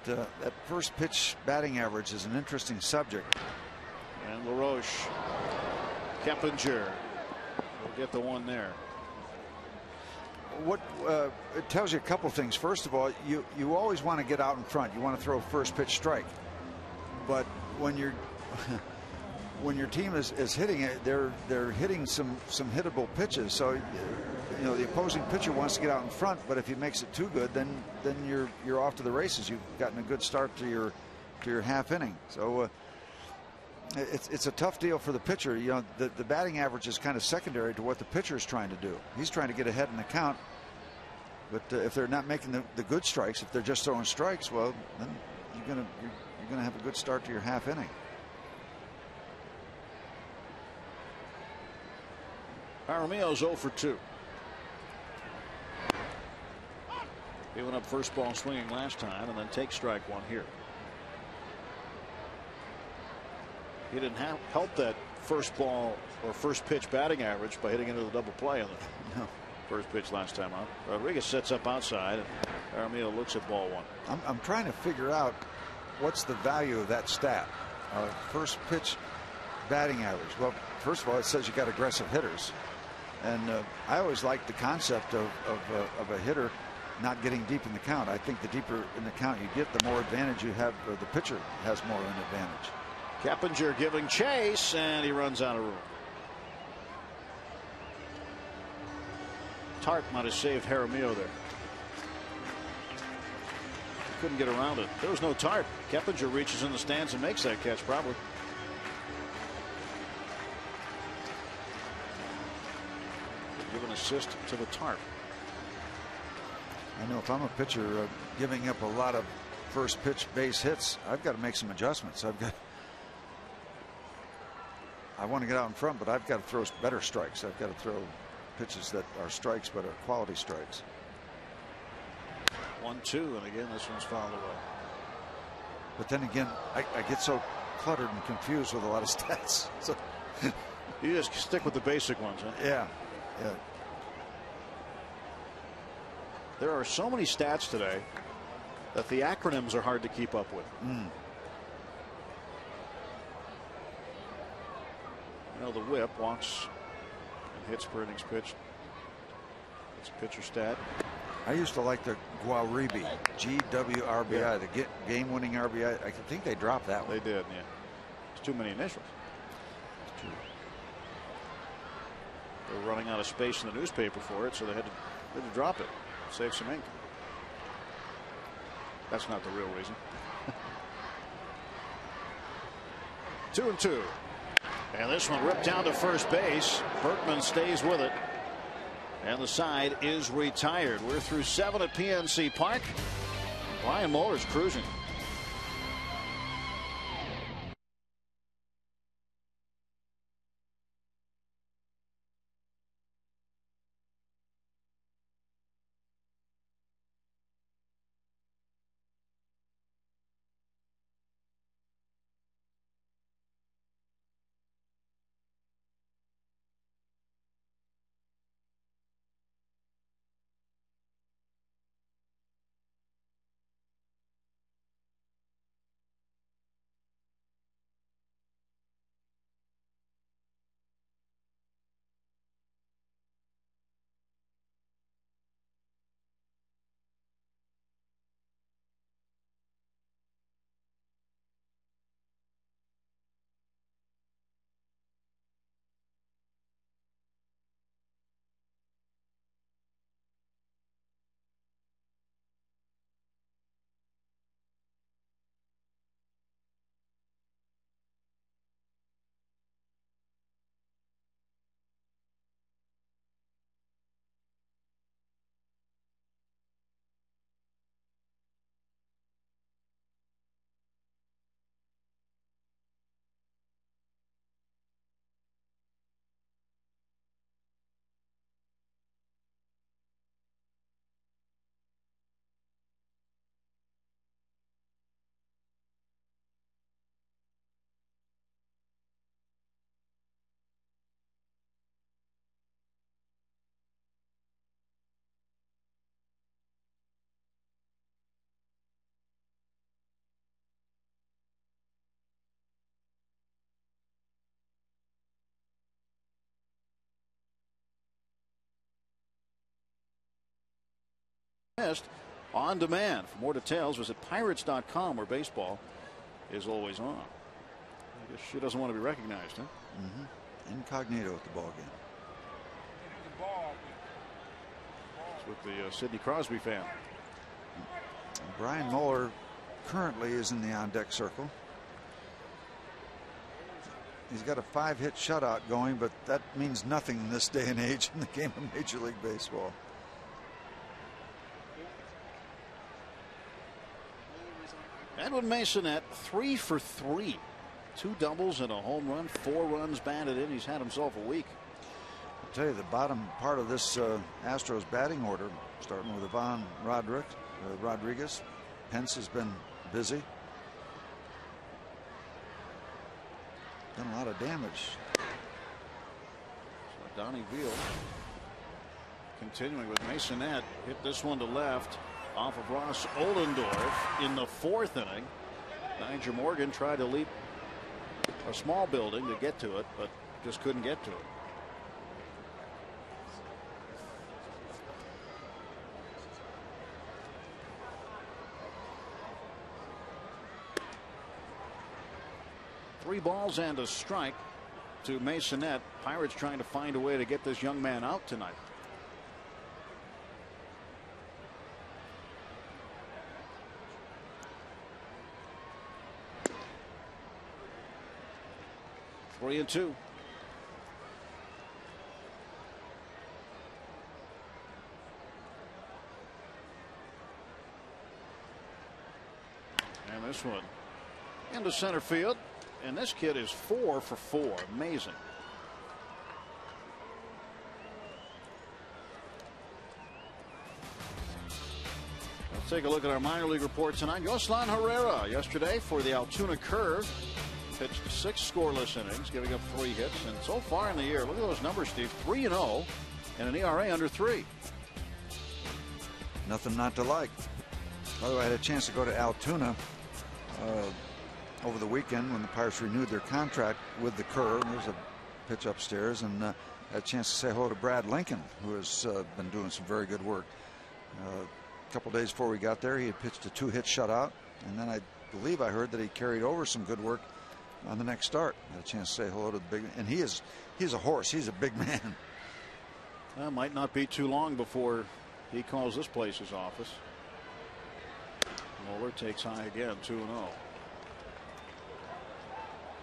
That first pitch batting average is an interesting subject. And LaRoche, Keppinger will get the one there. What it tells you a couple things. First of all, you always want to get out in front. You want to throw a first pitch strike, but when you're when your team is hitting it, they're hitting some hittable pitches. So you know the opposing pitcher wants to get out in front, but if he makes it too good, then you're off to the races. You've gotten a good start to your half inning. So it's a tough deal for the pitcher. You know, the batting average is kind of secondary to what the pitcher is trying to do. He's trying to get ahead in the count, but if they're not making the good strikes, if they're just throwing strikes, well, then you're gonna have a good start to your half inning. Jaramillo's 0 for 2. He went up first ball swinging last time and then take strike 1 here. He didn't help that first ball or first pitch batting average by hitting into the double play on the first pitch last time out. Rodriguez sets up outside and Jaramillo looks at ball 1. I'm trying to figure out what's the value of that stat. First pitch batting average. Well, first of all, it says you got aggressive hitters. And I always liked the concept of a hitter not getting deep in the count. I think the deeper in the count you get, the more advantage you have, or the pitcher has more of an advantage. Keppinger giving chase, and he runs out of room. Tarp might have saved Jaramillo there. He couldn't get around it. There was no Tarp. Keppinger reaches in the stands and makes that catch, probably. Give an assist to the Tarp. I know if I'm a pitcher giving up a lot of first pitch base hits, I've got to make some adjustments. I want to get out in front, but I've got to throw better strikes. I've got to throw pitches that are strikes but are quality strikes. 1-2, and again this one's fouled away. But then again, I get so cluttered and confused with a lot of stats. So you just stick with the basic ones, huh? Yeah. There are so many stats today that the acronyms are hard to keep up with. You know, the whip walks and hits per innings pitched. It's a pitcher stat. I used to like the Guaribi, GWRBI, yeah. the game-winning RBI. I think they dropped that one. They did, yeah. It's too many initials. It's true. They were running out of space in the newspaper for it, so they had to drop it, save some ink. That's not the real reason. 2-2. And this one ripped down to first base. Berkman stays with it. And the side is retired. We're through 7 at PNC Park. Brian Muller's cruising. On demand. For more details, visit pirates.com, where baseball is always on. I guess she doesn't want to be recognized, huh? Incognito at the ball game. It's with the Sidney Crosby fan. Brian Muller currently is in the on-deck circle. He's got a 5-hit shutout going, but that means nothing in this day and age in the game of Major League Baseball. Edwin Masonette 3 for 3. 2 doubles and a home run, 4 runs batted in. He's had himself a week. I'll tell you, the bottom part of this Astros batting order, starting with Ivan Rodriguez. Pence has been busy. Done a lot of damage. So Donnie Veal continuing with Masonette. Hit this one to left off of Ross Ohlendorf in the 4th inning. Nigel Morgan tried to leap a small building to get to it, but just couldn't get to it. 3 balls and a strike to Masonette. Pirates trying to find a way to get this young man out tonight. Three and two. And this one into center field. And this kid is 4 for 4. Amazing. Let's take a look at our minor league report tonight. Yoselan Herrera yesterday for the Altoona Curve. Pitched 6 scoreless innings, giving up 3 hits. And so far in the year, look at those numbers, Steve. 3-0 and an ERA under 3. Nothing not to like. By the way, I had a chance to go to Altoona over the weekend when the Pirates renewed their contract with the Curve. There's a pitch upstairs, and had a chance to say hello to Brad Lincoln, who has been doing some very good work. A couple days before we got there, he had pitched a 2-hit shutout, and then I believe I heard that he carried over some good work on the next start. I had a chance to say hello to the big, and he's a horse. He's a big man. Might not be too long before he calls this place his office. Moeller takes high again, 2-0.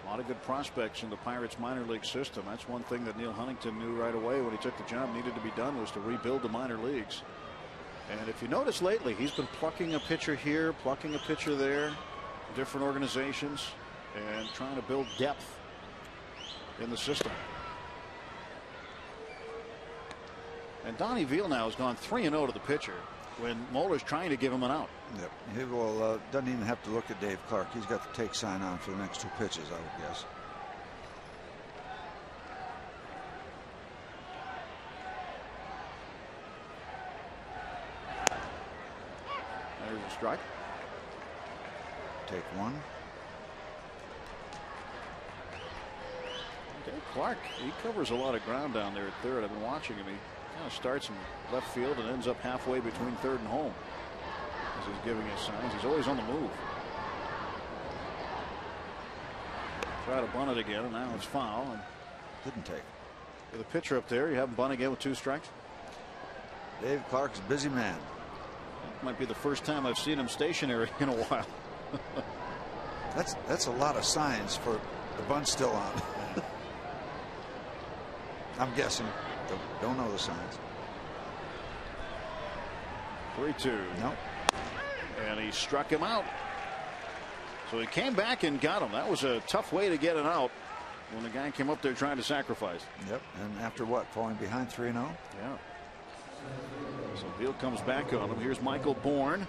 A lot of good prospects in the Pirates minor league system. That's one thing that Neil Huntington knew right away when he took the job needed to be done, was to rebuild the minor leagues. And if you notice lately, he's been plucking a pitcher here, plucking a pitcher there, different organizations, and trying to build depth in the system. And Donnie Veal now has gone 3-0 to the pitcher when Moeller's trying to give him an out. Yep. He will doesn't even have to look at Dave Clark. He's got the take sign on for the next 2 pitches, I would guess. There's a strike. Take 1. Dave Clark, he covers a lot of ground down there at third. I've been watching him. He kind of starts in left field and ends up halfway between third and home as he's giving his signs. He's always on the move. Try to bunt it again, and now it's foul. And didn't take. with a pitcher up there, you have him bunt again with 2 strikes. Dave Clark's a busy man. That might be the first time I've seen him stationary in a while. That's a lot of signs for the bunt still on. I'm guessing. Don't know the signs. 3-2. Nope. And he struck him out. So he came back and got him. That was a tough way to get an out when the guy came up there trying to sacrifice. Yep. And after what? Falling behind 3-0? Yeah. So Beal comes back on him. Here's Michael Bourne.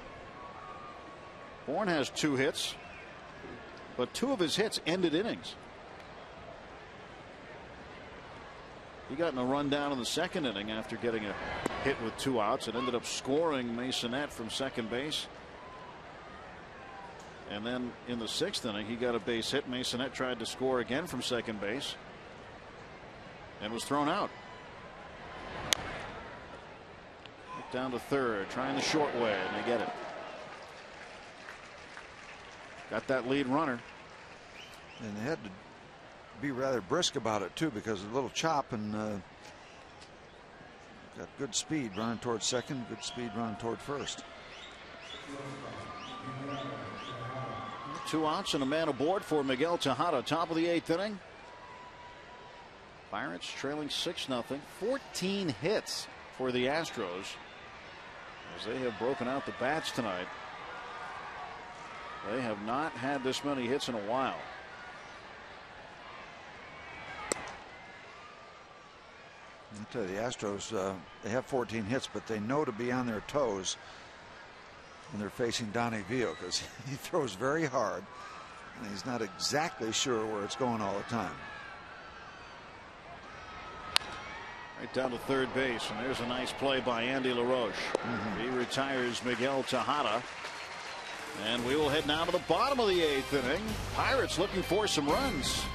Bourne has 2 hits, but 2 of his hits ended innings. He got in a run down in the 2nd inning after getting a hit with 2 outs and ended up scoring Masonette from second base. And then in the 6th inning, he got a base hit. Masonette tried to score again from second base and was thrown out. Down to third, trying the short way, and they get it. Got that lead runner. And they had to be rather brisk about it too, because a little chop, and got good speed running toward second, good speed running toward first. 2 outs and a man aboard for Miguel Tejada. Top of the 8th inning. Pirates trailing 6-0. 14 hits for the Astros as they have broken out the bats tonight. They have not had this many hits in a while. I'll tell you, the Astros, they have 14 hits, but they know to be on their toes when they're facing Donnie Veal, because he throws very hard and he's not exactly sure where it's going all the time. Right down to third base, and there's a nice play by Andy LaRoche. He retires Miguel Tejada, and we will head now to the bottom of the 8th inning. Pirates looking for some runs.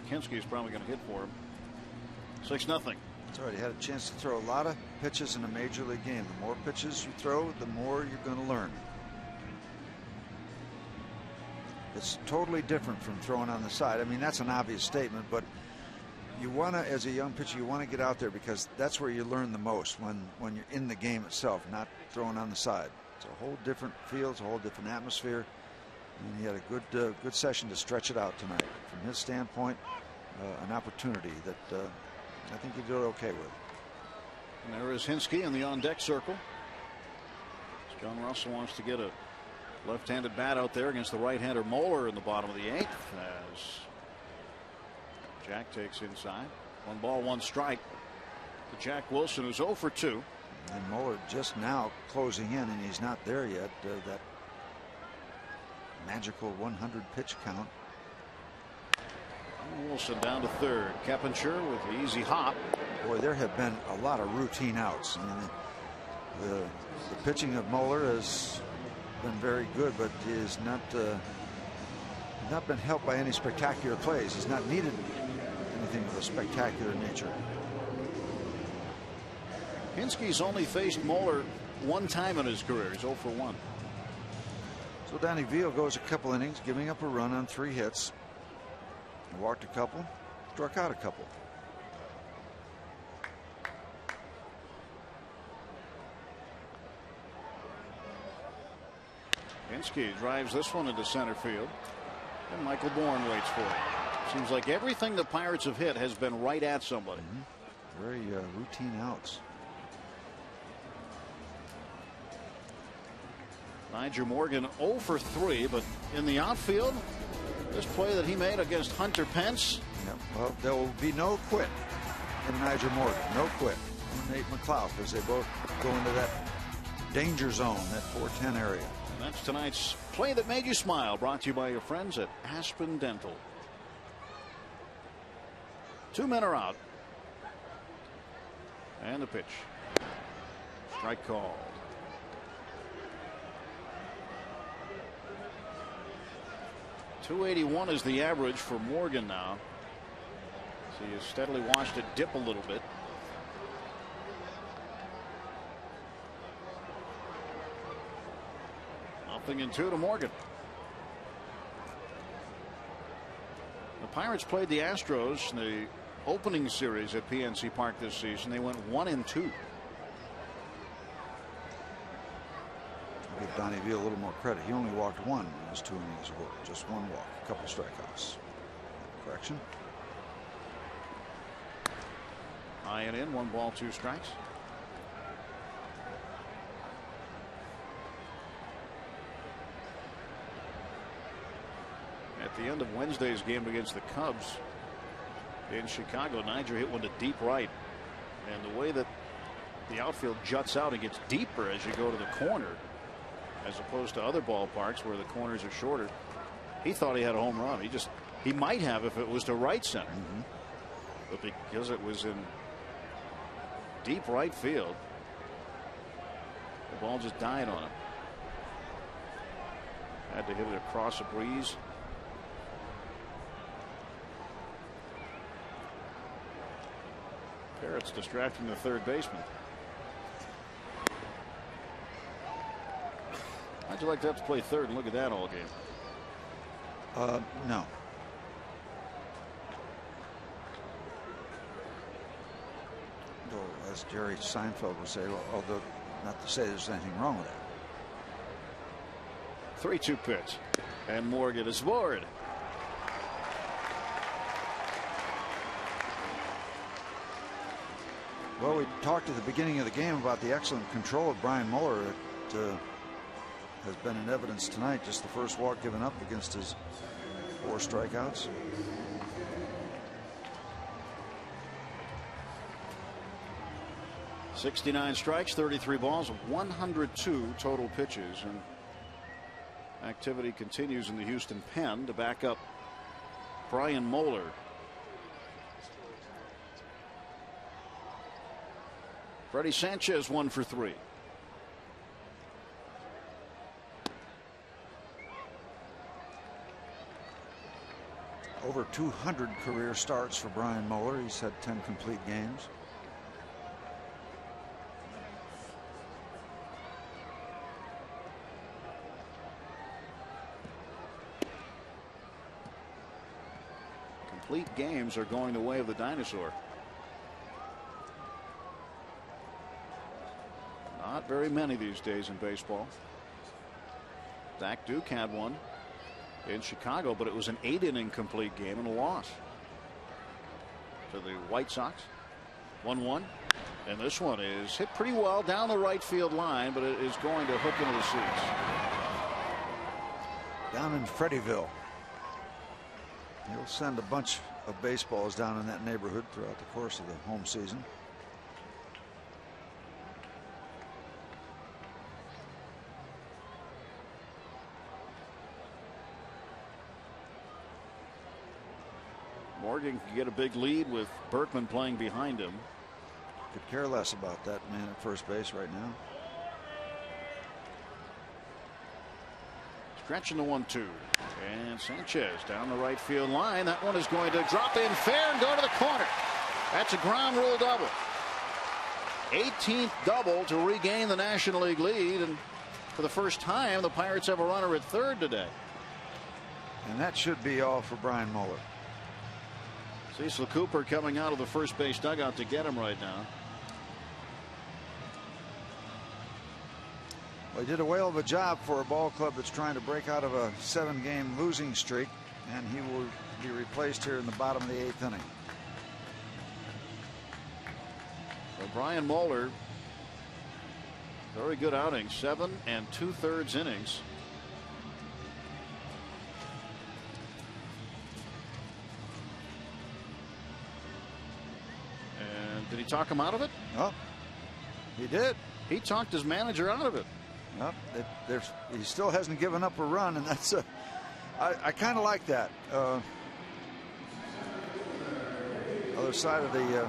Derek Hinske is probably going to hit for him. 6-0. That's right. He had a chance to throw a lot of pitches in a major league game. The more pitches you throw, the more you're going to learn. It's totally different from throwing on the side. I mean, that's an obvious statement, but you want to, as a young pitcher, you want to get out there because that's where you learn the most when you're in the game itself, not throwing on the side. It's a whole different field, it's a whole different atmosphere. And he had a good session to stretch it out tonight. From his standpoint, an opportunity that I think he did okay with. And there is Hinske in the on-deck circle. John Russell wants to get a left-handed bat out there against the right-hander Moeller in the bottom of the 8th as Jack takes inside. 1 ball, 1 strike to Jack Wilson, who's 0 for 2. And Moeller just now closing in, and he's not there yet. That magical 100 pitch count. Wilson down to third. Keppinger with the easy hop. Boy, there have been a lot of routine outs. I mean, the pitching of Moeller has been very good, but he has not been helped by any spectacular plays. He's not needed anything of a spectacular nature. Hinske's only faced Moeller 1 time in his career. He's 0 for 1. So Danny Veal goes a couple innings, giving up a run on 3 hits. He walked a couple, struck out a couple. Hinske drives this one into center field, and Michael Bourne waits for it. Seems like everything the Pirates have hit has been right at somebody. Very routine outs. Nyjer Morgan 0 for 3, but in the outfield, this play that he made against Hunter Pence. Yep. Well, there will be no quit in Nyjer Morgan. No quit from Nate McLeod as they both go into that danger zone, that 410 area. And that's tonight's play that made you smile, brought to you by your friends at Aspen Dental. 2 men are out. And the pitch. Strike called. .281 is the average for Morgan now. So he has steadily watched it dip a little bit. Nothing in 2 to Morgan. The Pirates played the Astros in the opening series at PNC Park this season. They went 1-2. Give Donnie Veal a little more credit. He only walked 1 in his 2 innings of work. Just 1 walk, a couple strikeouts. Correction. High and in, 1 ball, 2 strikes. At the end of Wednesday's game against the Cubs in Chicago, Nyjer hit one to deep right. And the way that the outfield juts out and gets deeper as you go to the corner, as opposed to other ballparks where the corners are shorter, he thought he had a home run. He might have if it was to right center. But because it was in deep right field, the ball just died on him. Had to hit it across a breeze. Parrott's distracting the third baseman. How'd you like to have to play third and look at that all game? No. Though, as Jerry Seinfeld would say, although not to say there's anything wrong with that. 3-2 pitch, and Morgan is aboard. Well, we talked at the beginning of the game about the excellent control of Brian Mueller that has been in evidence tonight. Just the first walk given up against his 4 strikeouts. .69 strikes, 33 balls, 102 total pitches, and activity continues in the Houston pen to back up Brian Mueller. Freddie Sanchez 1 for 3. over 200 career starts for Brian Moeller. He's had 10 complete games. Complete games are going the way of the dinosaur. Not very many these days in baseball. Zach Duke had one in Chicago, but it was an 8-inning complete game and a loss to the White Sox. 1-1. And this one is hit pretty well down the right field line, but it is going to hook into the seats. Down in Freddieville. He'll send a bunch of baseballs down in that neighborhood throughout the course of the home season. Morgan can get a big lead with Berkman playing behind him. Could care less about that man at first base right now. Stretching the 1-2. And Sanchez down the right field line. That one is going to drop in fair and go to the corner. That's a ground rule double. 18th double to regain the National League lead. And for the first time, the Pirates have a runner at third today. And that should be all for Brian Moeller. Cecil Cooper coming out of the first base dugout to get him right now. Well, he did a whale of a job for a ball club that's trying to break out of a 7-game losing streak, and he will be replaced here in the bottom of the 8th inning. So Brian Moeller, very good outing, 7 2/3 innings. And did he talk him out of it? Oh, he did. He talked his manager out of it. Well, he still hasn't given up a run, and that's I kind of like that. Other side of the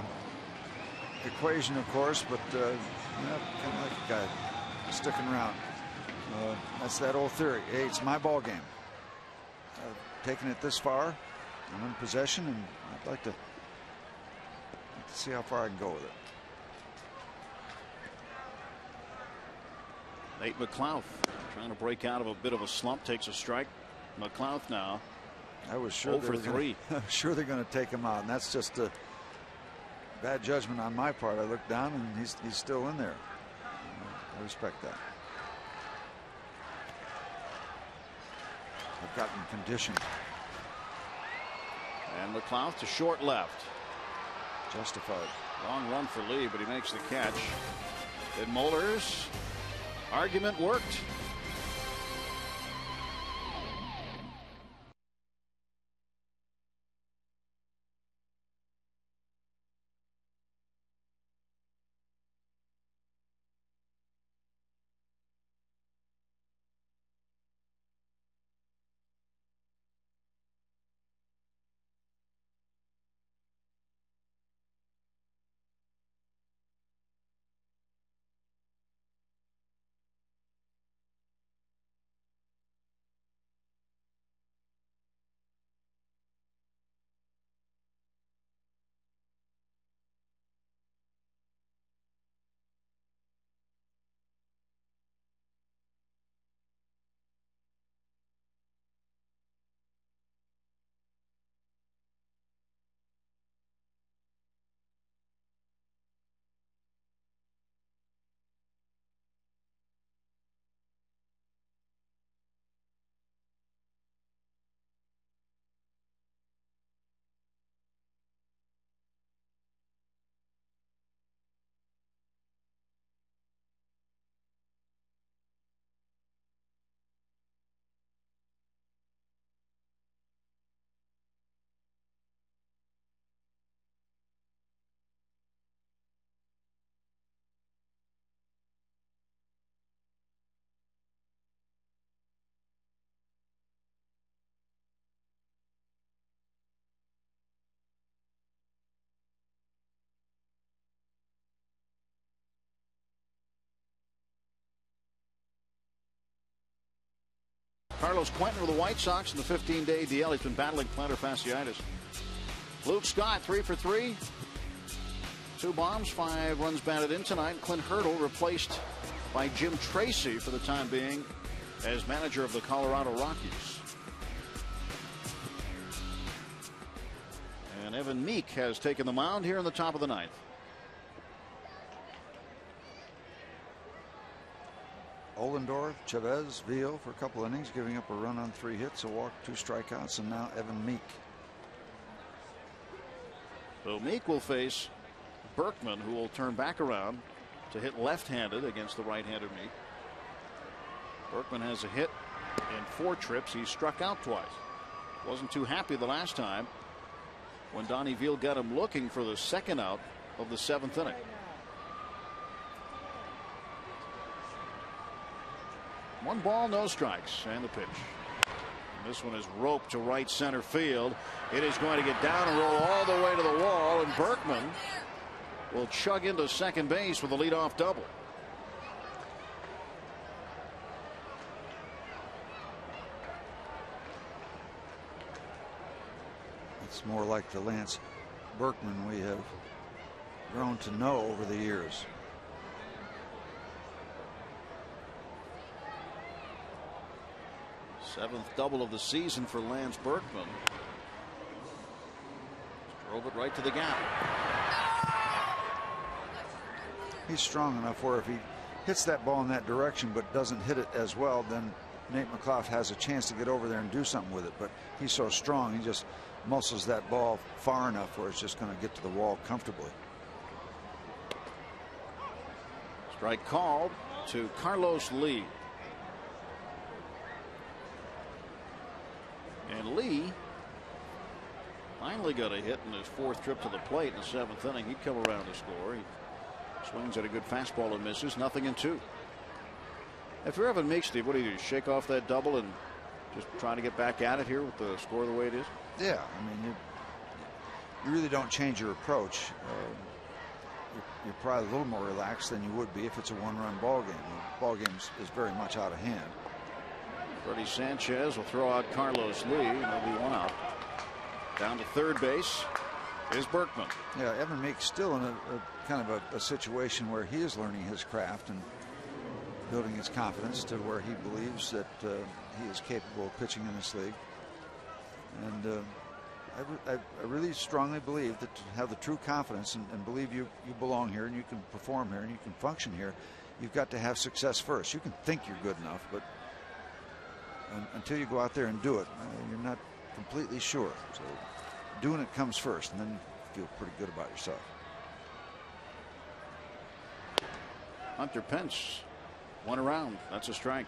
equation, of course, but kind of like a guy sticking around. That's that old theory. Hey, it's my ball game. Taking it this far, I'm in possession, and I'd like to see how far I can go with it. Nate McLouth trying to break out of a bit of a slump, takes a strike. McLouth now. I was sure 0 for 3. I'm sure they're going to take him out, and that's just a bad judgment on my part. I looked down, and he's still in there. I respect that. I've gotten conditioned. And McLouth to short left. Justified. Long run for Lee, but he makes the catch. And Moeller's argument worked. Carlos Quentin with the White Sox in the 15-day DL. He's been battling plantar fasciitis. Luke Scott, 3 for 3. 2 bombs, 5 runs batted in tonight. Clint Hurdle replaced by Jim Tracy for the time being as manager of the Colorado Rockies. And Evan Meek has taken the mound here in the top of the 9th. Ollendorf, Chavez, Veal for a couple innings, giving up a run on 3 hits, a walk, 2 strikeouts, and now Evan Meek. So Meek will face Berkman, who will turn back around to hit left-handed against the right-handed Meek. Berkman has a hit in 4 trips. He struck out twice. Wasn't too happy the last time when Donnie Veal got him looking for the second out of the 7th inning. One ball, no strikes, and the pitch. And this one is roped to right center field. It is going to get down and roll all the way to the wall, and Berkman will chug into second base with a leadoff double. It's more like the Lance Berkman we have grown to know over the years. 7th double of the season for Lance Berkman. Drove it right to the gap. He's strong enough where if he hits that ball in that direction but doesn't hit it as well, then Nate McLaughlin has a chance to get over there and do something with it. But he's so strong, he just muscles that ball far enough where it's just going to get to the wall comfortably. Strike called to Carlos Lee. And Lee finally got a hit in his 4th trip to the plate in the 7th inning. He'd come around to score. He swings at a good fastball and misses. 0-2. If you're Evan Meek, Steve, what do you do? Shake off that double and just try to get back at it here with the score the way it is? Yeah, I mean, you really don't change your approach. You're probably a little more relaxed than you would be if it's a 1-run ball game. The ball game is very much out of hand. Freddie Sanchez will throw out Carlos Lee, and there'll be 1 out. Down to third base is Berkman. Yeah, Evan Meek's still in a kind of a situation where he is learning his craft and building his confidence to where he believes that he is capable of pitching in this league. And I really strongly believe that to have the true confidence and believe you belong here and you can perform here and you can function here, you've got to have success first. You can think you're good enough, but until you go out there and do it, you're not completely sure. So doing it comes first, and then you feel pretty good about yourself. Hunter Pence, 1 around. That's a strike.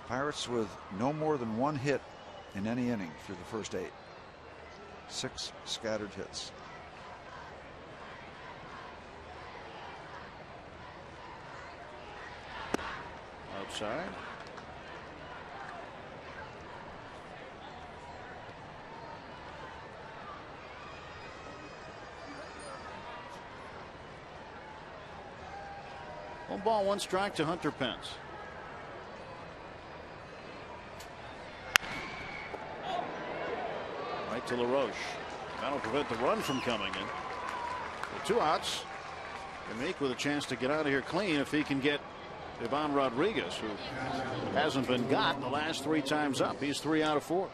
Pirates with no more than 1 hit in any inning through the first 8. 6 scattered hits. Outside. One ball, 1 strike to Hunter Pence. Right to LaRoche. That'll prevent the run from coming in. With 2 outs. And Meek with a chance to get out of here clean if he can get Ivan Rodriguez, who hasn't been got the last 3 times up. He's 3 out of 4.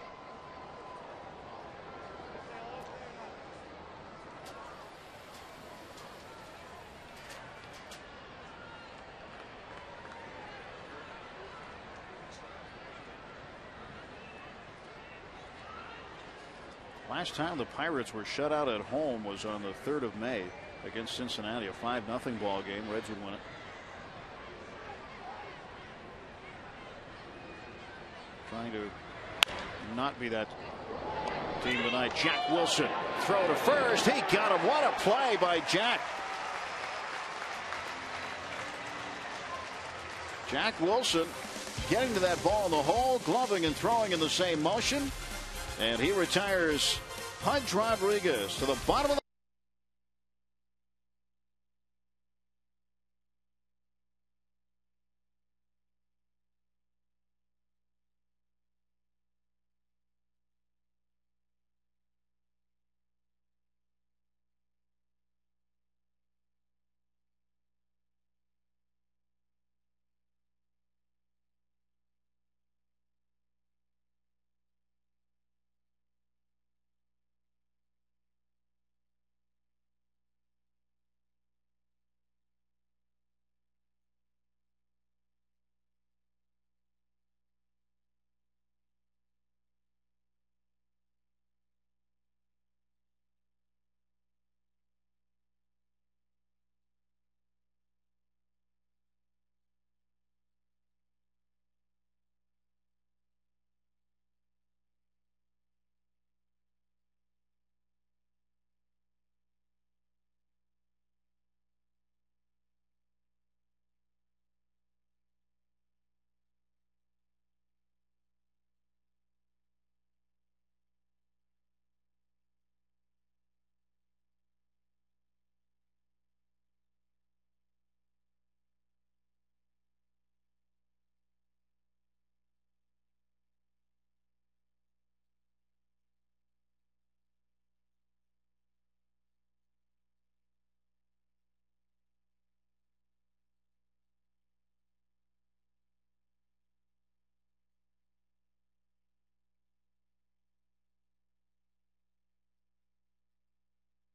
Last time the Pirates were shut out at home was on the 3rd of May against Cincinnati, a 5-0 ball game. Reds would win it. Trying to not be that team tonight. Jack Wilson, throw to first. He got him. What a play by Jack. Jack Wilson getting to that ball in the hole, gloving and throwing in the same motion. And he retires Pudge Rodriguez to the bottom of the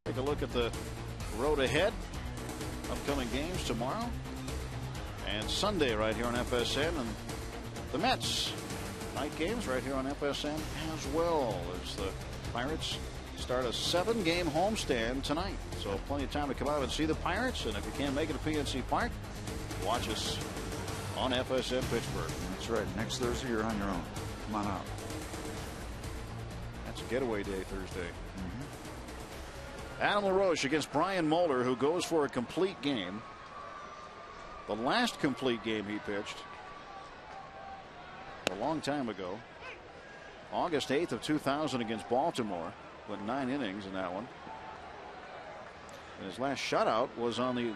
Take a look at the road ahead. Upcoming games tomorrow and Sunday right here on FSN, and the Mets night games right here on FSN as well, as the Pirates start a 7-game homestand tonight. So plenty of time to come out and see the Pirates, and if you can't make it to PNC Park, watch us on FSN Pittsburgh. That's right. Next Thursday you're on your own. Come on out. That's a getaway day Thursday. Adam LaRoche against Brian Moeller, who goes for a complete game. The last complete game he pitched a long time ago, August 8th of 2000 against Baltimore. Went 9 innings in that one. And his last shutout was on the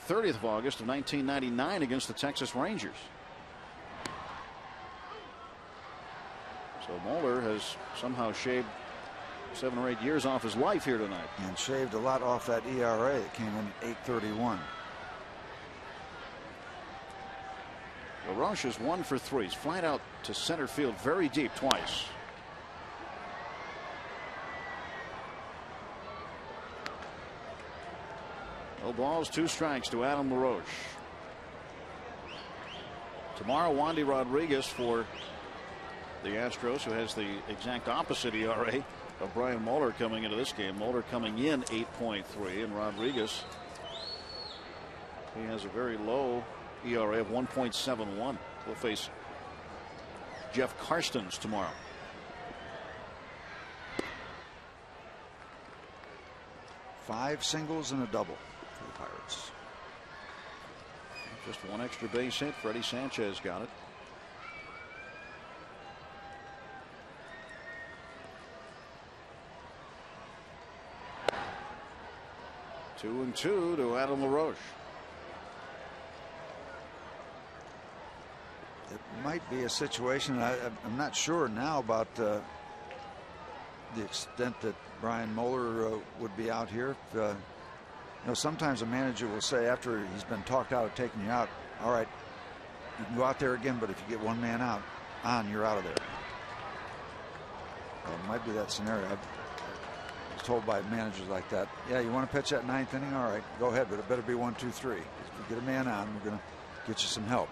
30th of August of 1999 against the Texas Rangers. So Moeller has somehow shaved 7 or 8 years off his life here tonight. And shaved a lot off that ERA that came in at 8.31. LaRoche is 1 for 3. He's flat out to center field very deep twice. No balls, 2 strikes to Adam LaRoche. Tomorrow, Wandy Rodriguez for the Astros, who has the exact opposite ERA of Brian Moeller coming into this game. Moeller coming in 8.3, and Rodriguez, he has a very low ERA of 1.71. We'll face Jeff Karstens tomorrow. Five singles and a double for the Pirates. Just 1 extra base hit. Freddie Sanchez got it. Two and 2 to Adam LaRoche. It might be a situation. I'm not sure now about the extent that Brian Moeller would be out here. You know, sometimes a manager will say after he's been talked out of taking you out, all right, you can go out there again, but if you get 1 man out you're out of there. Well, it might be that scenario. I was told by managers like that, yeah, you want to pitch that 9th inning, all right, go ahead, but it better be 1, 2, 3. If you get a man on, we're going to get you some help.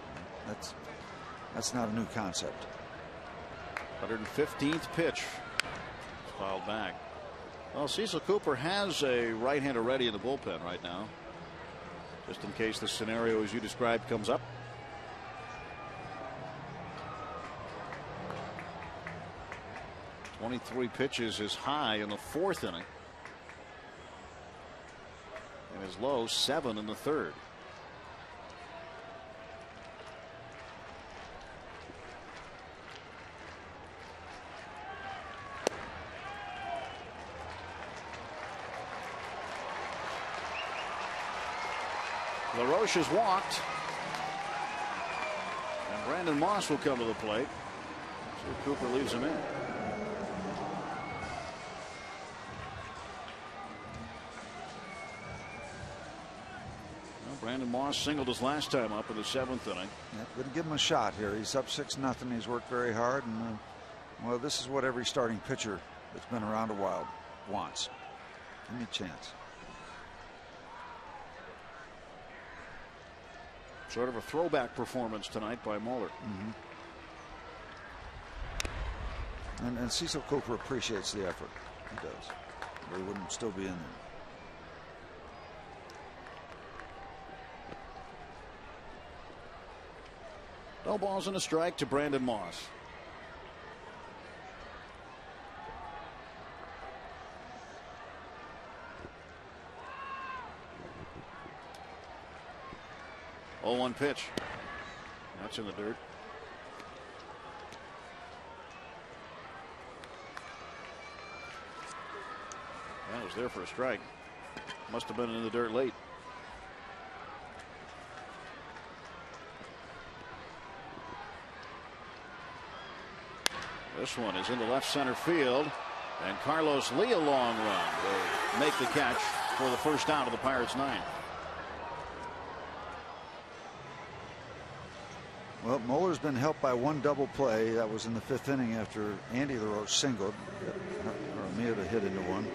That's not a new concept. 115th pitch. Fouled back. Well, Cecil Cooper has a right-hander ready in the bullpen right now, just in case the scenario as you described comes up. .23 pitches is high in the 4th inning, and his low 7 in the 3rd. LaRoche has walked, and Brandon Moss will come to the plate. So Cooper leaves him in. Well, Brandon Moss singled his last time up in the 7th inning. Yeah, going to give him a shot here. He's up 6-0. He's worked very hard, and well, this is what every starting pitcher that's been around a while wants. Give me a chance. Sort of a throwback performance tonight by Moeller. And Cecil Cooper appreciates the effort. He does. Or he wouldn't still be in there. No balls and a strike to Brandon Moss. Oh, 1 pitch. That's in the dirt. That was there for a strike. Must have been in the dirt late. This one is into left center field, and Carlos Lee, a long run, will make the catch for the first out of the Pirates' 9th. Well, Moeller's been helped by 1 double play. That was in the 5th inning after Andy LaRoche singled. Armia to hit into 1.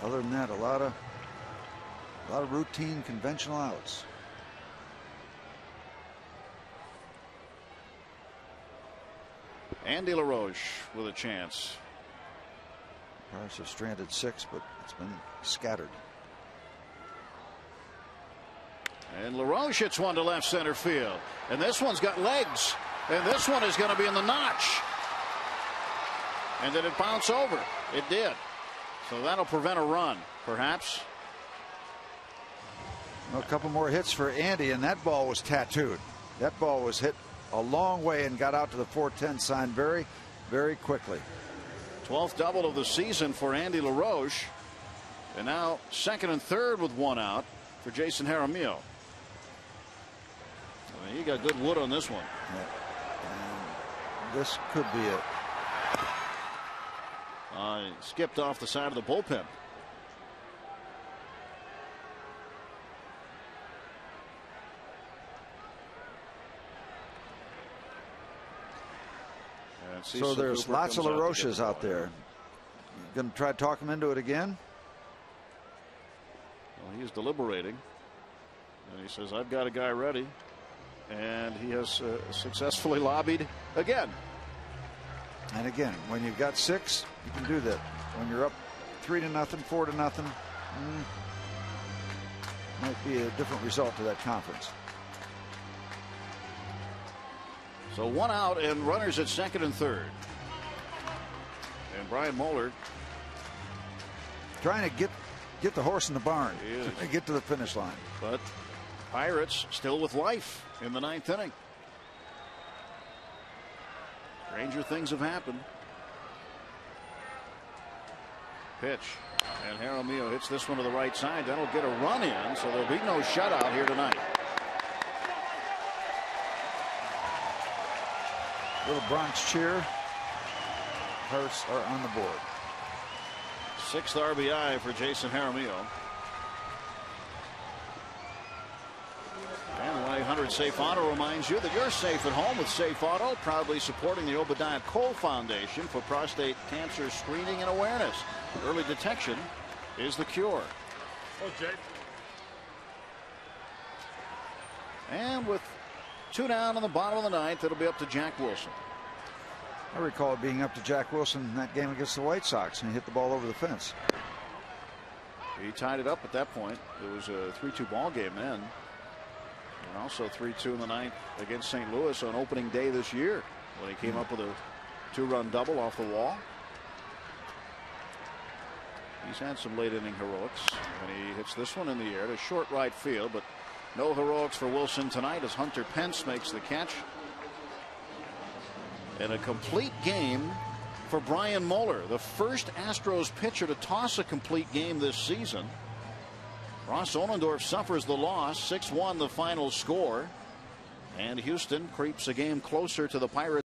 Other than that, a lot of routine conventional outs. Andy LaRoche with a chance. Pirates have stranded 6, but it's been scattered. And LaRoche hits one to left center field. And this one's got legs. And this one is going to be in the notch. And did it bounce over? It did. So that'll prevent a run, perhaps. A couple more hits for Andy, and that ball was tattooed. That ball was hit a long way and got out to the 410 sign very, very quickly. 12th double of the season for Andy LaRoche. And now second and third with one out for Jason Jaramillo. I mean, he got good wood on this one. Yeah. And this could be it. He skipped off the side of the bullpen. So there's lots of LaRoches out there. You going to try to talk him into it again? Well, he's deliberating. And he says, I've got a guy ready. And he has successfully lobbied again. And again, when you've got 6, you can do that. When you're up 3-0, 4-0, might be a different result to that conference. So one out and runners at second and third. And Brian Moeller trying to get the horse in the barn and get to the finish line. But Pirates still with life in the 9th inning. Stranger things have happened. Pitch. And Jaramillo hits this one to the right side. That'll get a run in, so there'll be no shutout here tonight. Little Bronx cheer. Pirates are on the board. 6th RBI for Jason Jaramillo. And 1-800 Safe Auto reminds you that you're safe at home with Safe Auto, proudly supporting the Obadiah Cole Foundation for prostate cancer screening and awareness. Early detection is the cure. Okay. And with 2 down in the bottom of the 9th, it'll be up to Jack Wilson. I recall it being up to Jack Wilson in that game against the White Sox, and he hit the ball over the fence. He tied it up at that point. It was a 3-2 ball game then. And also 3-2 in the 9th against St. Louis on opening day this year when he came up with a 2-run double off the wall. He's had some late inning heroics, and he hits this one in the air to short right field, but no heroics for Wilson tonight as Hunter Pence makes the catch. And a complete game for Brian Moeller, the first Astros pitcher to toss a complete game this season. Ross Ohlendorf suffers the loss, 6-1 the final score, and Houston creeps a game closer to the Pirates.